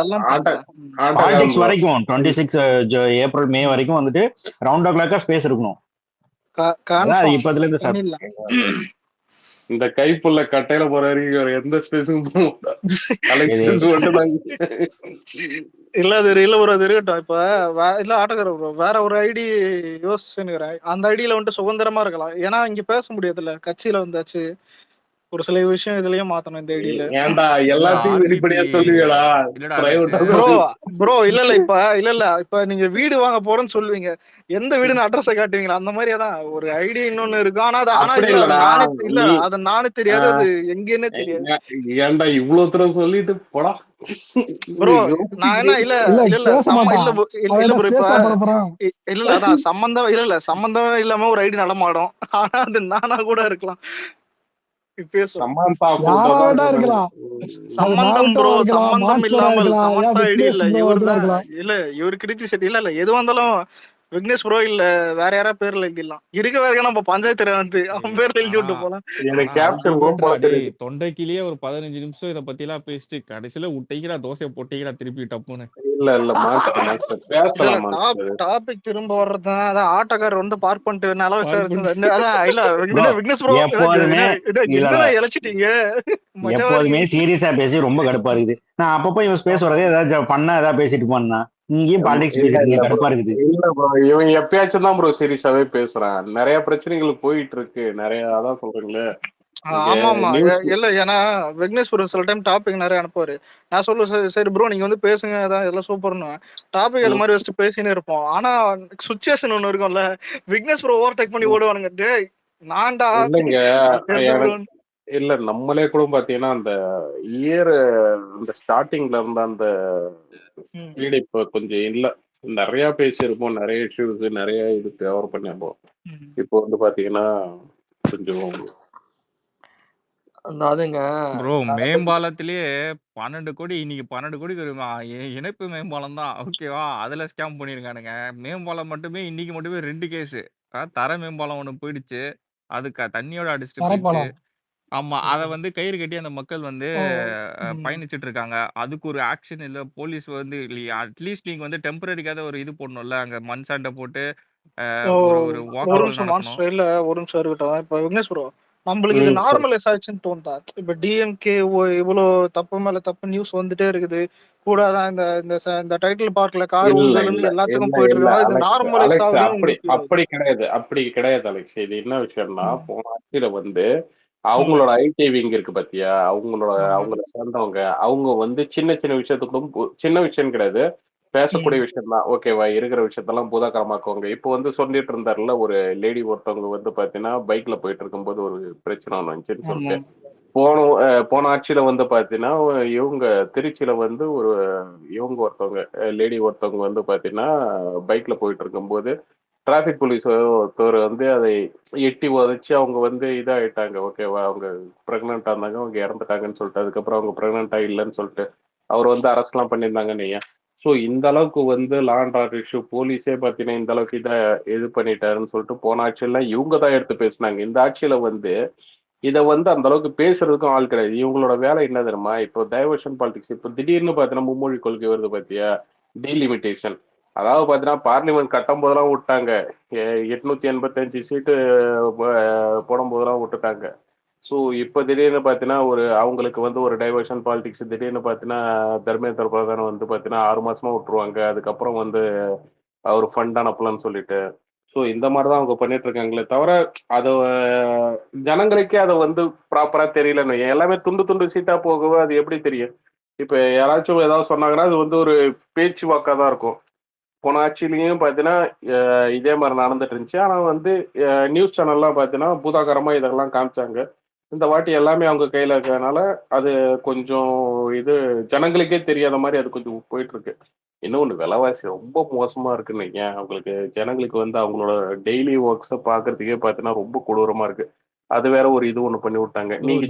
பாலிடிக்ஸ் வரைக்கும் 26 ஏப்ரல் மே வரைக்கும் வந்துட்டு ரவுண்ட் ஓ கிளாக்கா ஸ்பேஸ் இருக்கணும். இப்பதுல இருந்து இந்த கைப்புள்ள கட்டையில போற வரைக்கும் எந்த ஸ்பேஸும் இல்ல அது இல்ல ஒரு அது இருக்கட்டும். இப்ப இல்ல ஆட்டக்கார வேற ஒரு ஐடி யோசிச்சுக்கிறேன். அந்த ஐடியில வந்துட்டு சுதந்திரமா இருக்கலாம். ஏன்னா இங்க பேச முடியாதுல்ல, கட்சியில வந்தாச்சு. ஒரு சில விஷயம் இதுலயும் மாத்தணும் இந்த ஐடியில. ஏன்டா எல்லாத்தையும் வெளிப்படையா சொல்லுவீங்களா ப்ரோ? இல்ல இப்ப நீங்க வீடு வாங்க போறேன்னு சொல்லுவீங்க, எந்த வீடுன்னு அட்ரஸ காட்டுவீங்களா? அந்த மாதிரிதான் ஒரு ஐடி இன்னொன்னு இருக்கு. ஆனா அது நானே தெரியாது, அது எங்கன்னே தெரியாது. ஏன்டா இவ்வளவு தூரம் சொல்லிட்டு போடா ப்ரோ. நான் என்ன இல்ல ப்ரோ, இப்ப இல்ல அதான் சம்பந்தம் இல்லாம ஒரு ஐடி நடமாடும். ஆனா அது நானா கூட இருக்கலாம். சம்பந்தம் ப்ரோ, சம்பந்தம் இல்லாமல் சமந்தா ஐடி இல்ல. இவரு கிருத்தி செட்டி இல்ல எதுவா இருந்தாலும் விக்னேஷ் ப்ரோ இல்ல வேற யாரா பேர்ல எழுதிடலாம். இருக்க வரைக்கும் நம்ம பஞ்சாயத்து வந்து அவன் பேர்ல எழுதி விட்டு போலாம். எனக்கு கேப்டன் ரொம்ப தெரியுது. தொண்டைக்கிலேயே ஒரு 15 நிமிஷம் இதை பத்தி எல்லாம் பேசிட்டு கடைசியில விட்டீங்களா தோசையை போட்டீங்களா திருப்பி டப்புன்னு. இல்ல மாஸ்டர் பேசலாம் மாஸ்டர். டாபிக் திரும்ப வர்றதுதான். அதான் ஆட்டோக்காரர் வந்து பார்க் பண்ணிட்டு நல்லா விசாரிச்சு அதான் இல்ல விக்னேஷ் ப்ரோ எப்போதுமே என்ன இழைச்சிட்டீங்க. எப்போதுமே சீரியஸா பேசி ரொம்ப கடுப்பா இருக்குது. நான் அப்பப்போ இவன் ஸ்பேஸ் வரதே ஏதாவது பண்ணா ஏதாவது பேசிட்டு போனா இங்கேயும் பாலிடிக்ஸ் பேசிட்டு கடுப்பா இருக்குது. இல்ல ப்ரோ இவன் எப்பயாச்சும் தான் ப்ரோ சீரியஸாவே பேசுறான். நிறைய பிரச்சனைகள் போயிட்டு இருக்கு. நிறைய அதான் சொல்றீங்களே. ஆமா ஆமா இல்ல ஏன்னா விக்னேஷ் ப்ரோ சில டைம் டாபிக் நிறைய அனுப்புவாரு. நான் சொல்லுவேன் சரி ப்ரோ நீங்க வந்து பேசுங்க அதான் எல்லாம் சூப்பர்னு டாபிக் அது மாதிரி வச்சுட்டு பேசினே இருப்போம். ஆனா சுச்சுவேஷன் ஒண்ணு இருக்கும்ல விக்னேஷ் ப்ரோ ஓவர்டேக் பண்ணி ஓடுவானுங்க. டேய் நான்டா இல்ல நம்மளே கூட பாத்தீங்கன்னா அந்த இயர் இந்த ஸ்டார்டிங்ல இருந்த அந்த ஸ்பீடு இப்ப கொஞ்சம் இல்ல. நிறைய பேசியிருப்போம், நிறைய இஷ்யூஸ் நிறைய இது கவர் பண்ணிருப்போம். இப்போ வந்து பாத்தீங்கன்னா கொஞ்சம் ப்ரோ மேம்பாலத்திலேயே 12 கோடி இன்னைக்கு 12 கோடிக்கு ஒரு இணைப்பு மேம்பாலம் தான் ஓகேவா. அதுல ஸ்கேம் பண்ணிருக்கானுங்க. மேம்பாலம் மட்டுமே இன்னைக்கு மட்டுமே 2 கேஸ். தர மேம்பாலம் ஒண்ணு போயிடுச்சு. அது தண்ணியோட அடிச்சுட்டு போயிடுச்சு. ஆமா அத வந்து கயிறு கட்டி அந்த மக்கள் வந்து பயணிச்சுட்டு இருக்காங்க. அதுக்கு ஒரு ஆக்ஷன் இல்ல. போலீஸ் வந்து அட்லீஸ்ட் நீங்க வந்து டெம்பரரிக்காக ஒரு இது போடணும்ல. அங்க மண் சாண்டை போட்டு ஒரு இல்ல ஒரு நிமிஷம் இருக்கட்டும். இப்ப விக்னேஷ் ப்ரோ நம்மளுக்கு இது நார்மலைஸ் ஆயிடுச்சுன்னு தோணுதா? இப்ப டிஎம்கே இவ்வளவு தப்பு மேல தப்பு நியூஸ் வந்துட்டே இருக்குது. கூட இந்த டைட்டில் பார்க்ல கார் ஊழல் எல்லாத்துக்கும் போயிட்டு இருக்காங்க. இது நார்மலைஸ் அப்படி கிடையாது. அப்படி கிடையாது அலெக்ஸ். இது என்ன விஷயம்னா போன ஆட்சியில வந்து அவங்களோட ஐடி விங் இருக்கு பாத்தியா, அவங்கள சேர்ந்தவங்க அவங்க வந்து சின்ன சின்ன விஷயத்துக்கும் சின்ன விஷயம் கிடையாது பேசக்கூடிய விஷயம் தான் ஓகேவா. இருக்கிற விஷயத்தெல்லாம் பூதாகரமாக்குவாங்க. இப்போ வந்து சொல்லிட்டு இருந்தாருல ஒரு லேடி ஒருத்தவங்க வந்து பாத்தீங்கன்னா பைக்ல போயிட்டு இருக்கும்போது ஒரு பிரச்சனை ஒண்ணு வந்துச்சுன்னு சொல்லிட்டு போன ஆட்சியில வந்து பாத்தீங்கன்னா இவங்க திருச்சியில வந்து இவங்க ஒருத்தவங்க லேடி ஒருத்தவங்க வந்து பாத்தீங்கன்னா பைக்ல போயிட்டு இருக்கும்போது டிராபிக் போலீஸ் ஒருத்தவர் வந்து அதை எட்டி உதச்சு அவங்க வந்து இதாயிட்டாங்க ஓகேவா. அவங்க பிரெக்னெண்டா இருந்தாங்க, அவங்க இறந்துட்டாங்கன்னு சொல்லிட்டு அதுக்கப்புறம் அவங்க பிரெக்னெண்டா இல்லைன்னு சொல்லிட்டு அவர் வந்து அரெஸ்ட் எல்லாம் பண்ணியிருந்தாங்க நீங்க. ஸோ இந்த அளவுக்கு வந்து லா அண்ட் ஆர்டர் இஷ்யூ போலீஸே பார்த்தீங்கன்னா இந்த அளவுக்கு இதை இது பண்ணிட்டாருன்னு சொல்லிட்டு போன ஆட்சியெல்லாம் இவங்க தான் எடுத்து பேசினாங்க. இந்த ஆட்சியில வந்து இதை வந்து அந்த அளவுக்கு பேசுறதுக்கும் ஆள் கிடையாது. இவங்களோட வேலை என்ன தெரியுமா, இப்போ டைவர்ஷன் பாலிடிக்ஸ். இப்போ திடீர்னு பார்த்தீங்கன்னா மும்மொழி கொள்கை வருது பார்த்தியா, டீலிமிட்டேஷன். அதாவது பார்த்தீங்கன்னா பார்லிமெண்ட் கட்டும் போதெல்லாம் விட்டாங்க, 885 சீட்டு போடும் போதெல்லாம் விட்டுட்டாங்க. ஸோ இப்போ திடீர்னு பார்த்தீங்கன்னா அவங்களுக்கு வந்து ஒரு டைவர்ஷன் பாலிடிக்ஸ். திடீர்னு பார்த்தீங்கன்னா தர்மேந்திர பிரதான் வந்து பார்த்தீங்கன்னா 6 மாசமா விட்டுருவாங்க. அதுக்கப்புறம் வந்து அவர் ஃபண்ட் அனுப்பலன்னு சொல்லிட்டு. ஸோ இந்த மாதிரி தான் அவங்க பண்ணிட்டு இருக்காங்களே தவிர அதை ஜனங்களுக்கே அதை வந்து ப்ராப்பரா தெரியலன்னு எல்லாமே துண்டு துண்டு சீட்டா போகவே அது எப்படி தெரியும். இப்போ யாராச்சும் ஏதாவது சொன்னாங்கன்னா அது வந்து ஒரு பேச்சு வாக்கா தான் இருக்கும். போன ஆட்சியிலையும் பார்த்தீங்கன்னா இதே மாதிரி நடந்துட்டு இருந்துச்சு. ஆனால் வந்து நியூஸ் சேனல்லாம் பார்த்தீங்கன்னா பூதாகரமா இதெல்லாம் காமிச்சாங்க. இந்த வாட்டி எல்லாமே அவங்க கையில இருக்கிறதுனால அது கொஞ்சம் இது ஜனங்களுக்கே தெரியாத மாதிரி அது கொஞ்சம் போயிட்டு இருக்கு. இன்னொன்று விலைவாசி ரொம்ப மோசமா இருக்குன்னு ஏன் அவங்களுக்கு ஜனங்களுக்கு வந்து அவங்களோட டெய்லி ஒர்க்ஸை பார்க்கறதுக்கே பார்த்தீங்கன்னா ரொம்ப கொடூரமா இருக்கு. அது வேற ஒரு இது ஒண்ணு பண்ணி விட்டாங்க. நீங்க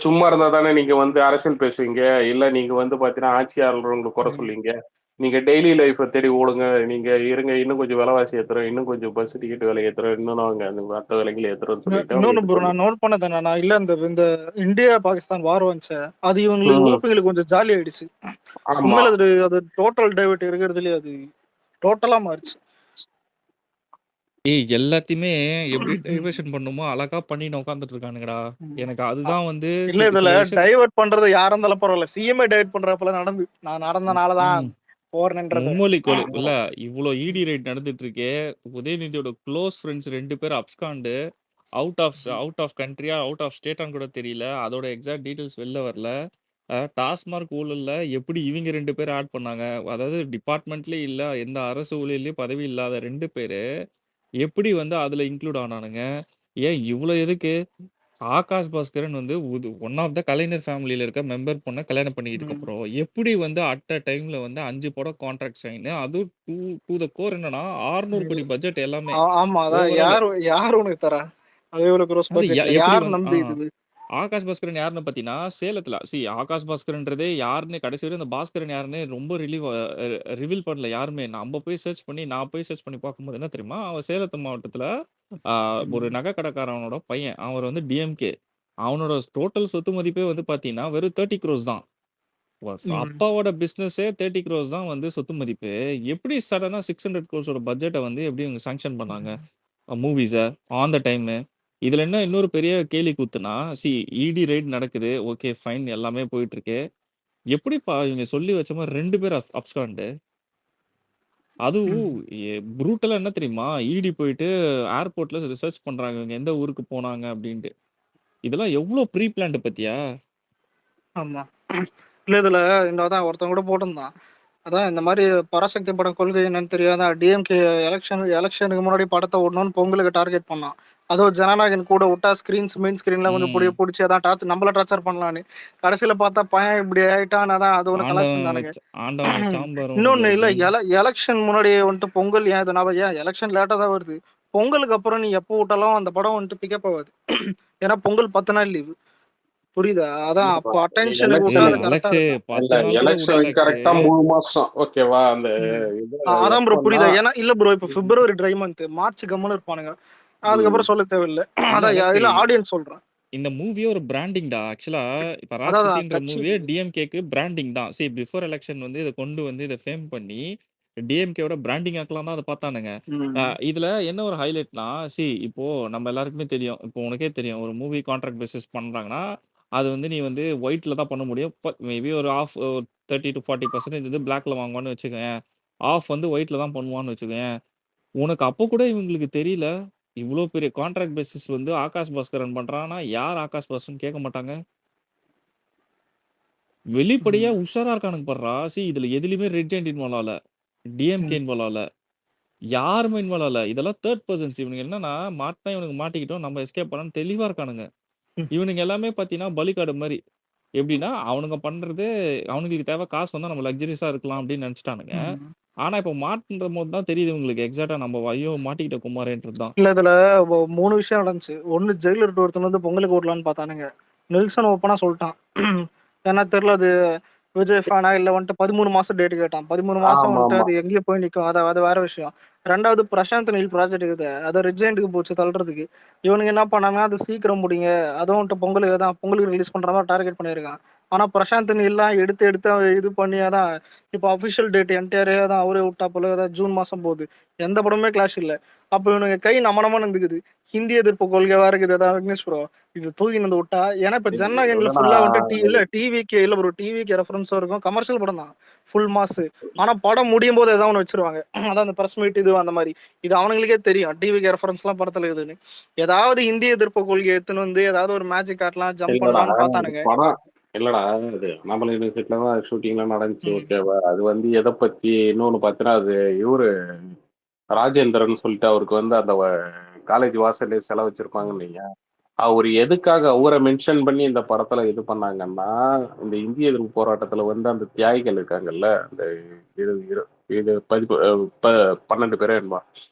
சும்மா இருந்தா தானே நீங்க வந்து அரசியல் பேசுவீங்க, இல்ல நீங்க வந்து பாத்தீங்கன்னா ஆட்சியாளர்களுக்கு குறை சொல்லுவீங்க. நீங்க டெய்லி லைஃப் தேடி ஓடுங்க, நீங்க இருங்க இன்னும் கொஞ்சம் விலைவாசி ஏத்துறோம், இன்னும் கொஞ்சம் பஸ் டிக்கெட் விலை ஏத்துறோம், இன்னும் நாங்க மற்ற விலைகளை ஏத்துறோம்னு சொல்லிட்டு நான் நோட் பண்ணது என்னன்னா இல்ல இந்த இந்தியா பாகிஸ்தான் வார் வந்துச்சு அது இவங்களுக்கு கொஞ்சம் ஜாலி ஆயிடுச்சு. உண்மையில அது டோட்டல் டைவர்ட் இருக்கிறதுலயே அது டோட்டலா மாறிச்சு. எல்லாத்தையுமே எப்படி டைவர்ஷன் பண்ணுமோ அழகா பண்ணிட்டு உட்காந்துட்டு இருக்கானுங்கடா. எனக்கு அதுதான் வந்து இல்ல இதுல டைவர்ட் பண்றது யாரா இருந்தாலும் பரவாயில்ல. சிஎம்ஏ டைவர்ட் பண்றப்பல நடந்தனாலதான் மும்மொழி கொலை இல்ல இவ்வளவு இடி ரைட் நடந்துட்டு இருக்கே. உதயநிதியோட க்ளோஸ் ஃப்ரெண்ட்ஸ் 2 பேர் அப்ஸ்காண்டு அவுட் ஆஃப் கண்ட்ரியா அவுட் ஆஃப் ஸ்டேட்டான்னு கூட தெரியல. அதோட எக்ஸாக்ட் டீடைல்ஸ் வெளில வரல. டாஸ்மார்க் ஊழல்ல எப்படி இவங்க 2 பேர் ஆட் பண்ணாங்க, அதாவது டிபார்ட்மெண்ட்லயே இல்ல எந்த அரசு ஊழியர்லயும் பதவி இல்லாத 2 பேரு எப்படி வந்து அதுல இன்க்ளூட் ஆனானுங்க. ஏன் இவ்வளவு எதுக்கு ஆகாஷ் பாஸ்கரன் வந்து ஒன் ஆஃப் த கலைஞர் ஃபேமிலியில இருக்க மெம்பர் பொண்ணை கல்யாணம் பண்ணிக்கிட்டு அப்புறம் எப்படி வந்து அட் அ டைம்ல வந்து 5 படம் கான்ட்ராக்ட் சைன், அதுவும் டு த கோர் என்னன்னா 600 கோடி பட்ஜெட் எல்லாமே. ஆமா அதான் யார் உனக்கு தரா? அது எவ்வளவு க்ரோஸ் பட்ஜெட் யார் நம்பி இது ஆகாஷ் பாஸ்கரன் யாருன்னு பார்த்தீங்கன்னா, சேலத்துல ஆகாஷ் பாஸ்கர்ன்றதே யாருன்னு கடைசி வரையும் அந்த பாஸ்கரன் யாருன்னு ரொம்ப ரிவீல் பண்ணல யாருமே. நான் போய் சர்ச் பண்ணி பார்க்கும்போது என்ன தெரியுமா? அவன் சேலத்து மாவட்டத்துல ஒரு நகை கடைக்காரனோட பையன். அவர் வந்து டிஎம்கே. அவனோட டோட்டல் சொத்து மதிப்பே வந்து பார்த்தீங்கன்னா, வெறும் 30 க்ரோஸ் தான். அப்பாவோட பிசினஸே 30 க்ரோஸ் தான் வந்து சொத்து மதிப்பு. எப்படி சடனா 600 க்ரோஸோட பட்ஜெட்ட வந்து எப்படி இவங்க சாங்ஷன் பண்ணாங்க? Movies on the time. இதுல என்ன இன்னொரு பெரிய கேலி கூத்துனா, இடி ரெய்ட் நடக்குது. ஓகே ஃபைன் எல்லாமே போயிட்டு இருக்கு. எப்படிப்பா இவங்க சொல்லி வச்ச மாரி 2 பேர் அப்ஸ்காண்டு. அதுவும் ப்ரூட்டலா என்ன தெரியுமா? இடி போயிட்டு ஏர்போர்ட்ல ரிசர்ச் பண்றாங்க. இவங்க எந்த ஊருக்கு போனாங்க அப்படின்ட்டு. இதெல்லாம் எவ்ளோ ப்ரீ பிளான்ட் பாத்தியா? ஆமா. இல்ல இதுல அதான் ஒருத்தன் கூட போட்டிருந்தான். அதான் இந்த மாதிரி பராசக்தி படம் கொள்கை என்னன்னு தெரியாதா, டிஎம்கே எலெக்ஷனுக்கு முன்னாடி படத்தை ஓடணும்னு பொங்கலுக்கு டார்கெட் பண்ணான். அதுவும் ஜனநாயகன் கூட விட்டா மெயின் ஸ்கிரீன்ல கொஞ்சம் பிடிச்சி அதான் நம்மள டார்ச்சர் பண்ணலான்னு. கடைசியில பார்த்தா பையன் இப்படி ஆயிட்டான். அதான் அது ஒன்று கலாச்சாரம் தானுங்க. ஆண்டவன் வச்சான் பாரு இன்னொன்னு இல்ல, உனக்கு. எலெக்ஷன் முன்னாடி வந்துட்டு பொங்கல் ஏன் ஏன் எலெக்ஷன் லேட்டா தான் வருது. பொங்கலுக்கு அப்புறம் நீ எப்போ விட்டாலும் அந்த படம் வந்துட்டு பிக்கப் ஆகாது. ஏன்னா பொங்கல் 10 நாள் லீவு. புரியுதா? அதான் அப்போ அட்டென்ஷனுக்கு விட்டா அது கரெக்டா அலெக்ஸே இருக்கும். 10 நாள் கூட விடு எலெக்ஷன் அலெக்ஸே. கரெக்டா 3 மாசம் ஓகேவா? அந்த இது அதான் ப்ரோ எப்போன்னா புரியுதா? ஏன்னா இல்ல ப்ரோ இப்ப பிப்ரவரி ட்ரை மந்த், மார்ச் கம்முன்னு இருப்பானுங்க. அதுக்கப்புறம் சொல்ல தேவையில்லை. இல்ல அதான் அலெக்ஸே, இல்ல ஆடியன்ஸ் சொல்றேன். இந்த மூவியே ஒரு பிராண்டிங்டா. ஆக்சுவலா இப்ப அதான் ராஜ்சத்தின்ற கட்சி மூவியே டிஎம்கேக்கு பிராண்டிங் தான். பிஃபோர் எலெக்ஷன் வந்து இதை கொண்டு வந்து இதை ஃபேம் பண்ணி டிஎம்கேவோட பிராண்டிங் ஆக்கலாம் தான் அதை பார்த்தானுங்க. இதுல என்ன ஒரு ஹைலைட்னா, இப்போ நம்ம எல்லாருக்குமே தெரியும். இப்போ உனக்கே தெரியும், ஒரு மூவி கான்ட்ராக்ட் பேசிஸ் பண்றாங்கன்னா அது வந்து நீ வந்து ஒயிட்ல தான் பண்ண முடியும். மேபி ஒரு 30 to 40% இது பிளாக்ல வாங்குவான்னு வச்சுக்கோயேன். ஆஃப் வந்து ஒயிட்ல தான் பண்ணுவான்னு வச்சுக்கோயேன். உனக்கு அப்போ கூட இவங்களுக்கு தெரியல. இவ்ளோ பெரிய கான்ட்ராக்ட் பேசிஸ் வந்து ஆகாஷ் பாஸ்கரன் பண்றான்னா, யார் ஆகாஷ் பாஸ்கர்ன்னு கேட்க மாட்டாங்க. வெளிப்படையா உஷாரா இருக்கானுங்க பாருடா. இதுல எதுலயுமே ரெட் ஜெயண்ட் இன்வால்வ் ஆகல. டிஎம்கே இன்வால்வ் ஆகல. யாருமே இன்வால்வ் ஆகல. இதெல்லாம் தேர்ட் பெர்சன்ஸ். இவனுங்க என்னன்னா, மாட்டினா இவனுக்கு மாட்டிக்கிட்டோம். நம்ம எஸ்கேப் பண்ணலாம்னு தெளிவா இருக்கானுங்க. இவனுங்க எல்லாமே பார்த்தீங்கன்னா, பலிகாடு மாரி. எப்படின்னா, அவனுங்க பண்றது அவனுங்களுக்கு தேவை காசு வந்தா நம்ம லக்ஸரியஸா இருக்கலாம் அப்படின்னு நெனச்சுட்டானுங்க. ஆனா இப்ப மாட்டும்போது தான் தெரியுது இவங்களுக்கு எக்ஸாக்ட்டா நம்ம ஐயோ மாட்டிக்கிட்ட குமாரேன்றது தான். இல்ல இதுல 3 விஷயம் நடந்துச்சு. ஒண்ணு ஜெயிலர் ஒருத்தன் வந்து பொங்கலுக்கு ஓட்டலான்னு பார்த்தானுங்க. நெல்சன் ஓப்பனா சொல்லிட்டான். ஏன்னா தெரியல அது விஜய் ஃபேனா இல்ல வந்துட்டு 13 மாசம் டேட் கேட்டான். 13 மாசம் ஆமா வந்துட்டு ஆமா அது எங்கேயோ போய் நிக்கும். அது வேற விஷயம். 2வது பிரசாந்த் நீல் ப்ராஜெக்ட் இருக்குது. அதை ரெட்ஜெண்டுக்கு போச்சு தள்ளுறதுக்கு. இவனுங்க என்ன பண்ணாங்கன்னா அது சீக்கிரம் முடிங்க. அதுவும் வந்துட்டு பொங்கலுக்கு ரிலீஸ் பண்ற மாதிரி டார்கெட் பண்ணியிருக்கான். ஆனா பிரசாந்த் நீல்லாம் எடுத்து இது பண்ணி அதான் இப்போ அபிஷியல் டேட் என்டையரே தான் அவரே விட்டா போல. அதான் ஜூன் மாசம் போகுது. எந்த படமே கிளாஷ் இல்ல. அப்ப இவனுங்க கை நமனமா நின்றுக்குது. ஹிந்தி எதிர்ப்பு கொள்கை வேற இருக்குது. அதான் விக்னேஷ் ப்ரோ இது தூக்கி நின்று விட்டா. ஏன்னா இப்ப ஜனநாயகன்ல இல்லடா ஃபுல்லா வந்துட்டு டிவிக்கு இல்ல ப்ரோ, டிவிக்கு ரெஃபரன்ஸும் இருக்கும். கமர்ஷியல் படம் தான் ஃபுல் மாஸ். ஆனா படம் முடியும் போது ஏதாவது ஒன்று வச்சிருவாங்க. அதான் அந்த பிரஸ் மீட் இது அந்த மாதிரி. இது அவனுங்களுக்கே தெரியும் டிவிக்கு ரெஃபரன்ஸ் எல்லாம் படத்துல இருக்குதுன்னு. ஏதாவது இந்திய எதிர்ப்பு கொள்கை எடுத்துன்னு வந்து ஏதாவது ஒரு மேஜிக் காட்டலாம், ஜம்ப் இல்லடா பண்ணலாம்னு பார்த்தானுங்க. படம் இல்லடா இது அண்ணாமலை யூனிவர்சிட்டில தான் ஷூட்டிங்லாம் நடந்துச்சு ஓகேவா? அது வந்து எதை பத்தி இன்னொன்னு பார்த்தீங்கன்னா, அது இவரு ராஜேந்திரன் சொல்லிட்டு அவருக்கு வந்து அந்த காலேஜ் வாசல்ல சிலை வச்சிருப்பாங்க நீங்க. அவர் எதுக்காக அவரை மென்ஷன் பண்ணி இந்த படத்துல இது பண்ணாங்கன்னா, இந்த இந்திய எதிர்ப்பு போராட்டத்துல வந்து அந்த தியாகிகள் இருக்காங்கல்ல, அந்த இது 12 பேரே என்பா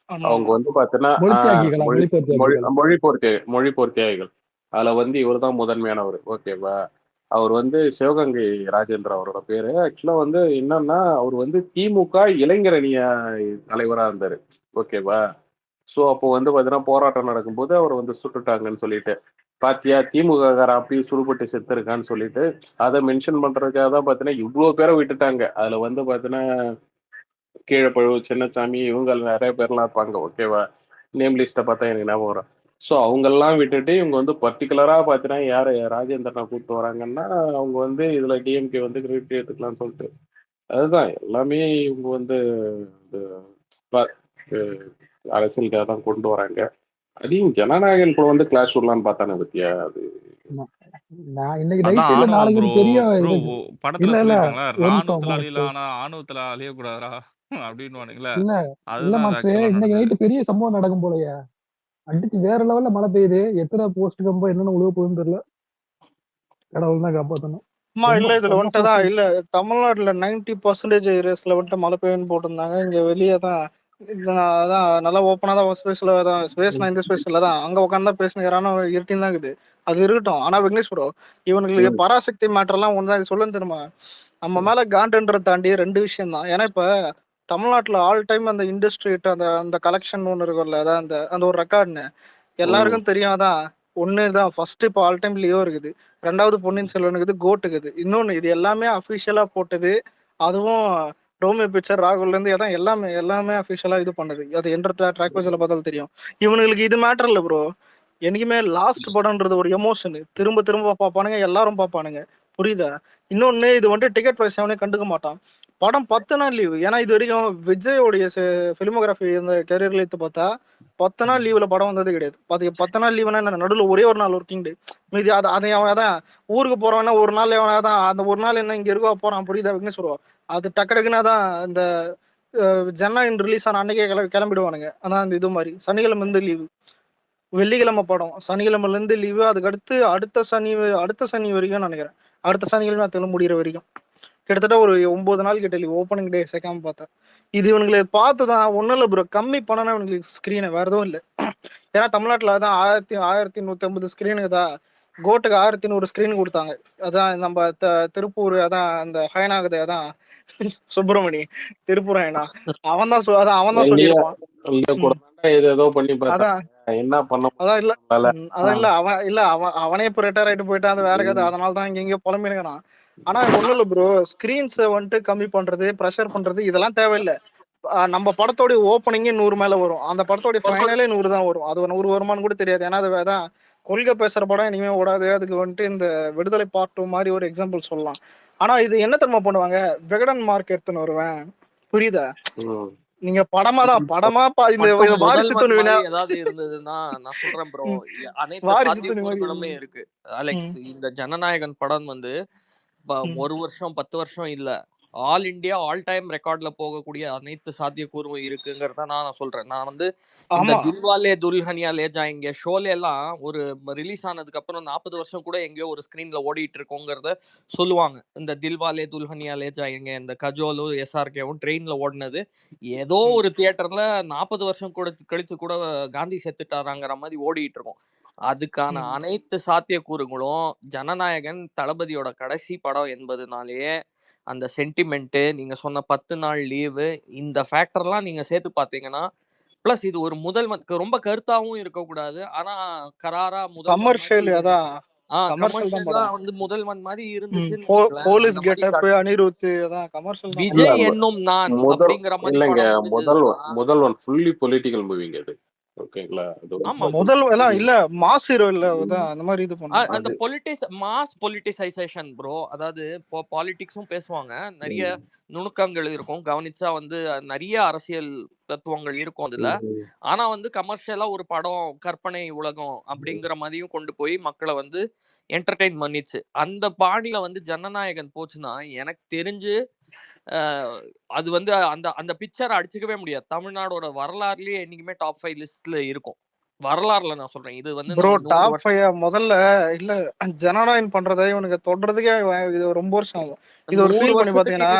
அவங்க வந்து பாத்தீங்கன்னா மொழிபோர் தியாகிகள். அதுல வந்து இவர் தான் முதன்மையானவர் ஓகேவா? அவர் வந்து சிவகங்கை ராஜேந்திரன் அவரோட பேரு. ஆக்சுவலா வந்து என்னன்னா, அவர் வந்து திமுக இளைஞரணிய தலைவரா இருந்தாரு ஓகேவா? ஸோ அப்போ வந்து பார்த்தீங்கன்னா போராட்டம் நடக்கும்போது அவர் வந்து சுட்டுட்டாங்கன்னு சொல்லிட்டு பாத்தியா திமுக அப்பயும் சுடுபட்டு செத்துருக்கான்னு சொல்லிட்டு அதை மென்ஷன் பண்றதுக்காக தான் பார்த்தீங்கன்னா இவ்வளோ பேரை விட்டுட்டாங்க. அதுல வந்து பார்த்தீங்கன்னா கீழப்பழு சின்னசாமி இவங்க நிறைய பேர்லாம் இருப்பாங்க ஓகேவா? நேம் லிஸ்ட்டை பார்த்தா எனக்கு ஞாபகம் வரும். ஸோ அவங்கெல்லாம் விட்டுட்டு இவங்க வந்து பர்டிகுலரா பார்த்தீங்கன்னா யாரை ராஜேந்திரனை கூப்பிட்டு வராங்கன்னா அவங்க வந்து இதுல டிஎம்கே வந்து கிரெடிட் எடுத்துக்கலாம்னு சொல்லிட்டு அதுதான் எல்லாமே இவங்க வந்து அரசியலுக்காக தான் கொண்டு வராங்க. அதையும் ஜனநாயகன் கூட வந்து கிளாஷ் விடலான்னு பார்த்தானே பத்தியா? அது நான் இன்னைக்கு நைட் இல்ல நாளைக்கு பெரிய படத்துல சொல்லிருக்காங்களா ராணுவத்துல அழியலாம் ஆணவத்துல அழியக்கூடாதா அப்படின்னு இல்ல மாஸ்டர் இன்னைக்கு நைட்டு பெரிய சம்பவம் நடக்கும் போலயா? அடிச்சு வேற லெவல்ல மழை பெய்யுது. எத்தனை போஸ்ட் கம்பம் என்னென்ன உழுவ போகுதுன்னு தெரியல. கடவுள் தான் காப்பாற்றணும். இல்ல இதுல வந்துட்டுதான் இல்ல தமிழ்நாட்டுல 90% ஏரியாஸ்ல வந்துட்டு மழை பெய்யுன்னு போட்டிருந்தாங்க. இங்க வெளியே தான் அதான் நல்லா ஓப்பனா தான் ஸ்பேஸ்ல தான் ஸ்பேஸ்னா இந்த ஸ்பேஸ்ல தான் அங்க உட்காந்து தான் பேசுகிறான இருட்டின்னு தான் இருக்குது. அது இருக்கட்டும். ஆனா விக்னேஷ் ப்ரோ இவனுங்களுக்கு பராசக்தி மேட்டர்லாம் ஒன்றா இது சொல்லுன்னு தெரியுமா? நம்ம மேல காண்டுன்றதை தாண்டி ரெண்டு விஷயம் தான். ஏன்னா இப்ப தமிழ்நாட்டுல ஆல் டைம் அந்த இண்டஸ்ட்ரி அந்த அந்த கலெக்ஷன் ஒன்று இருக்கும்ல, அதான் அந்த அந்த ஒரு ரெக்கார்டுன்னு எல்லாருக்கும் தெரியும். அதான் ஒன்று தான் ஃபர்ஸ்ட் இப்போ ஆல் டைம் லியோ இருக்குது, ரெண்டாவது பொன்னியின் செல்வன் இருக்குது, கோட் இருக்குது, இன்னொன்று இது எல்லாமே அஃபிஷியலா போட்டது. அதுவும் ரோமியோ பிக்சர் ராகுல்ல இருந்து அதான் எல்லாமே எல்லாமே அஃபிஷியலா இது பண்ணது. அது என்ற ட்ராக் பேஜ்ல பார்த்தாலும் தெரியும். இவனுங்களுக்கு இது மேட்டர் இல்லை ப்ரோ. என்னைக்குமே லாஸ்ட் படம்ன்றது ஒரு எமோஷன். திரும்ப திரும்ப பார்ப்பானுங்க, எல்லாரும் பார்ப்பானுங்க. புரியுதா? இன்னொன்னு இது வந்துட்டு டிக்கெட் ப்ரைஸ் அவனே கண்டுக்க மாட்டான். படம் 10 நாள் லீவு. ஏன்னா இது வரைக்கும் விஜயோடைய ஃபிலிமோகிராஃபி இந்த கெரியர்ல எடுத்து பார்த்தா 10 நாள் லீவ்ல படம் வந்தது கிடையாது. 10 நாள் லீவுனா என்ன, நடுவில் ஒரே ஒரு நாள் ஒர்க்கிங் டே. மீதி அதை அவன் அதான் ஊருக்கு போறவனா ஒரு நாள் அவன் தான் அந்த ஒரு நாள் என்ன இங்க இருக்கோ போறான். புரியுதா விக்னேஷ் ப்ரோ? அது டக்கு டக்குன்னா தான் இந்த ஜனநாயகன் ரிலீஸ் ஆன அன்னைக்கே கிளம்பிடுவானுங்க. அதான் அந்த இது மாதிரி சனிக்கிழமை இருந்து லீவு, வெள்ளிக்கிழமை படம், சனிக்கிழமைல இருந்து லீவு, அதுக்கடுத்து அடுத்த சனி வரைக்கும் நினைக்கிறேன். அடுத்த சனிக்கிழமை தெலுங்கு முடிகிற வரைக்கும் கிட்டத்தட்ட ஒரு 9 நாள் கிட்ட லீவ். ஓப்பனிங் டே சேர்க்காம பார்த்தேன். இது இவனுங்களை பார்த்துதான் ஒன்றும் இல்லை ப்ரோ, கம்மி பண்ணனா இவனுங்களுக்கு ஸ்க்ரீனை வேற எதுவும் இல்லை. ஏன்னா தமிழ்நாட்டில் அதான் 1150 ஸ்க்ரீனுக்கு தான், கோட்டுக்கு 1100 ஸ்க்ரீன் கொடுத்தாங்க. அதான் நம்ம திருப்பூர், அதான் அந்த ஹயனாகுது, அதான் சுப்பிரமணி திருப்பூர் ஹயனா, அவன் தான் சொல்லியிருப்பான். ஏதோ பண்ணி அதான் என்ன பண்ண அதான் இல்ல அதான் இல்ல அவன் இல்ல அவனே இப்போ ரிட்டையர் ஆயிட்டு போயிட்டான். அது வேற கதை. அதனால தான் இங்க புலம்பினுக்கிறான். ஆனா ஒண்ணும் இல்ல ப்ரோ, ஸ்கிரீன்ஸை வந்துட்டு கம்மி பண்றது, ப்ரெஷர் பண்றது இதெல்லாம் தேவையில்லை. நம்ம படத்தோடைய ஓப்பனிங்கே 100 மேல வரும், அந்த படத்தோடைய ஃபைனலே 100 தான் வரும். அது 100 வருமானு கூட தெரியாது. ஏன்னா அது தான் கொள்கை பேசுற படம் இனிமே ஓடாது. அதுக்கு வந்துட்டு இந்த விடுதலை பார்ட் 2 மாதிரி ஒரு எக்ஸாம்பிள் சொல்லலாம். ஆனா இது என்ன தெரியுமா பண்ணுவாங்க, விகடன் மார்க் எடுத்துன்னு வருவேன். புரியுதா? நீங்க படமா இந்த வாரிசு துணிவினா ஏதாவது இருந்ததுன்னா நான் சொல்றேன் ப்ரோ, அனைத்து சாத்தியக்கூறுகளுமே இருக்கு. அலெக்ஸ், இந்த ஜனநாயகன் படம் வந்து ஒரு வருஷம் 10 வருஷம் இல்ல, ஆல் இண்டியா ஆல் டைம் ரெக்கார்ட்ல போகக்கூடிய அனைத்து சாத்தியக்கூறும் இருக்குங்கிறத நான் சொல்றேன். நான் வந்து இந்த தில்வாலே துல்ஹனியா லே ஜாயேங்கே ஷோல எல்லாம் ஒரு ரிலீஸ் ஆனதுக்கு அப்புறம் 40 வருஷம் கூட எங்கேயோ ஒரு ஸ்கிரீன்ல ஓடிட்டு இருக்கோங்கிறத சொல்லுவாங்க. இந்த தில்வாலே துல்ஹனியா லே ஜாயேங்கே, இந்த கஜோலும் எஸ்ஆர்கேவும் ட்ரெயின்ல ஓடினது ஏதோ ஒரு தியேட்டர்ல 40 வருஷம் கூட கழிச்சு கூட காந்தி செத்துட்டாராங்கிற மாதிரி ஓடிட்டு இருக்கும். அதுக்கான அனைத்து சாத்தியக்கூறுகளும் ஜனநாயகன் தளபதியோட கடைசி படம் என்பதுனாலேயே அந்த சென்டிமெண்ட், நீங்க சொன்ன 10 நாள் லீவு, இந்த ஃபேக்டர்லாம் நீங்க சேர்த்து பாத்தீங்கன்னா, பிளஸ் இது ஒரு முதல்வன் ரொம்ப கருத்தாவும் இருக்கக்கூடாது. ஆனா கராரா கமர்ஷியல், அதான் கமர்ஷியலா வந்து முதல்வன் மாதிரி இருந்துச்சு. போலீஸ் கெட்டப் அனிருத், அதான் கமர்ஷியல். விஜய் என்னும் நான் அப்படிங்கிற மாதிரி இல்லங்க, முதல்வன் ஃபுல்லி பொலிட்டிக்கல் மூவிங்க அது. ஓகேங்களா? முதல்வன் இல்ல மாஸ் ஹீரோ இல்ல, அந்த மாதிரி இது பண்ணுவாங்க. அந்த மாஸ் பொலிட்டிசைசேஷன் ப்ரோ. அதாவது பாலிடிக்ஸும் பேசுவாங்க, நிறைய நுணுக்கங்கள் இருக்கும், கவனிச்சா வந்து நிறைய அரசியல் தத்துவங்கள் இருக்கும் அதுல. ஆனா வந்து கமர்ஷியலா ஒரு படம் கற்பனை உலகம் அப்படிங்கிற மாதிரியும் கொண்டு போய் மக்களை வந்து என்டர்டெயின் பண்ணிச்சு. அந்த பாணியில வந்து ஜனநாயகன் போச்சுன்னா எனக்கு தெரிஞ்சு அது வந்து அந்த அந்த பிக்சர் அடிச்சுக்கவே முடியாது. தமிழ்நாடோட வரலாறுலயே என்னைக்குமே டாப் 5 லிஸ்ட்ல இருக்கும். வரலாறுல நான் சொல்றேன். இது வந்து ப்ரோ டாப் 5 முதல்ல இல்ல, ஜனநாயகன் பண்றதை இவனுக்கு தொடறதுக்கே இது ரொம்ப வருஷம் ஆகும். இது ஒரு ஃபீல் பண்ணி பாத்தீங்கன்னா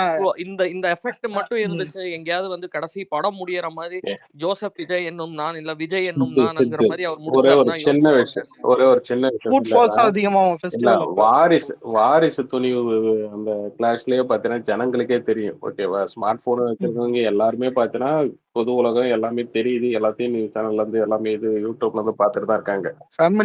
இந்த எஃபெக்ட் மட்டும் இருந்துச்சு. எங்கயாவது வந்து கடைசி படம் முடியற மாதிரி ஜோசப் விஜய் என்னும் நான் இல்ல விஜய் என்னும் நான்ங்கிற மாதிரி அவர் முடிச்சாருன்னா ஒரே ஒரு சின்ன ஃபுட் ஃபால்ஸ் அதிகமாகும் ஃபெஸ்டிவல். வாரிசு துணிவு அந்த கிளாஸ்லயே பாத்தீங்கன்னா ஜனங்களுக்கே தெரியும். ஓகேவா? ஸ்மார்ட் போன் வச்சிருக்கவங்க எல்லாருமே பாத்தீங்கன்னா பொது உலகம் எல்லாமே தெரியுது. எல்லாத்தையும் நியூஸ் சேனல்ல இருந்து எல்லாமே இது யூடியூப்ல இருந்து பாத்துட்டு தான் இருக்காங்க.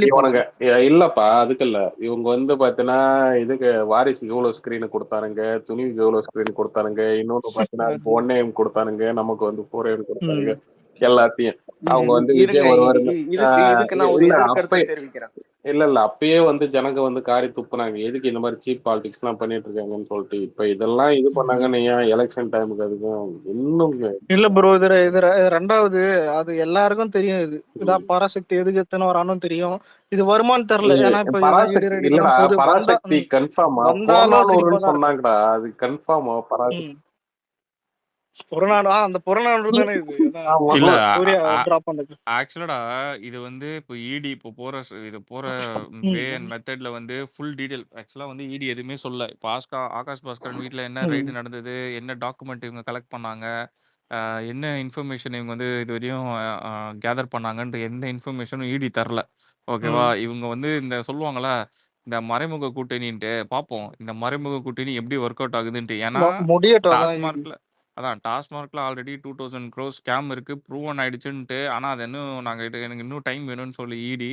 இவனுங்க இல்லப்பா அதுக்கு இல்ல, இவங்க வந்து பாத்தீங்கன்னா இதுக்கு வாரிசுக்கு இவ்வளவு ஸ்கிரீன் கொடுத்தானுங்க, துணிவுக்கு எவ்வளவு ஸ்கிரீன் கொடுத்தானுங்க, இன்னொன்னு பாத்தீங்கன்னா 1AM கொடுத்தானுங்க, நமக்கு வந்து 4AM கொடுத்தானுங்க, எல்லாத்தையும் அவங்க வந்து விஜய் ஒருவர் இல்ல அப்பயே வந்து ஜனங்க வந்து காரி துப்புனாங்க, எதுக்கு இந்த மாதிரி சீப் பாலிடிக்ஸ் எல்லாம் பண்ணிட்டு இருக்காங்கன்னு சொல்லிட்டு. இப்ப இதெல்லாம் இது பண்ணாங்கன்னு எலெக்ஷன் டைமுக்கு அதுக்கும் இன்னும் இல்ல ப்ரோ. இது ரெண்டாவது அது எல்லாருக்கும் தெரியும். இதான் பராசக்தி எதுக்கு எத்தனை வரானும் தெரியும். இது வருமானு தெரியல. ஏன்னா இப்ப பராசக்தி கன்ஃபார்மா சொன்னாங்கடா, அது கன்ஃபார்மா பராசக்தி ஆக்சுவலடா இது வந்து இப்போ இடி இப்போ போற வே அண்ட் மெத்தட்ல வந்து ஃபுல் டீடைல் ஆக்சுவலா வந்து இடி எதுவுமே சொல்ல. இப்போ ஆகாஷ் பாஸ்கரன் வீட்டுல என்ன ரைடு நடந்தது, என்ன டாக்குமெண்ட் இவங்க கலெக்ட் பண்ணாங்க, என்ன இன்ஃபர்மேஷன் இவங்க வந்து இதுவரையும் கேதர் பண்ணாங்கன்ற எந்த இன்ஃபர்மேஷனும் இடி தரல. ஓகேவா? இவங்க வந்து இந்த சொல்லுவாங்கல்ல, இந்த மறைமுக கூட்டணின்ட்டு பார்ப்போம். இந்த மறைமுக கூட்டணி எப்படி ஒர்க் அவுட் ஆகுதுன்ட்டு. ஏன்னா முடியட்டும் அதான் இடி. டாஸ்மார்க்ல ஆல்ரெடி 2000 crores ஸ்கேம் இருக்கு. ப்ரூவன் ஆயிடுச்சுன்ட்டு. ஆனா அது இன்னும் எனக்கு இன்னும் டைம் வேணும்னு சொல்லி இடி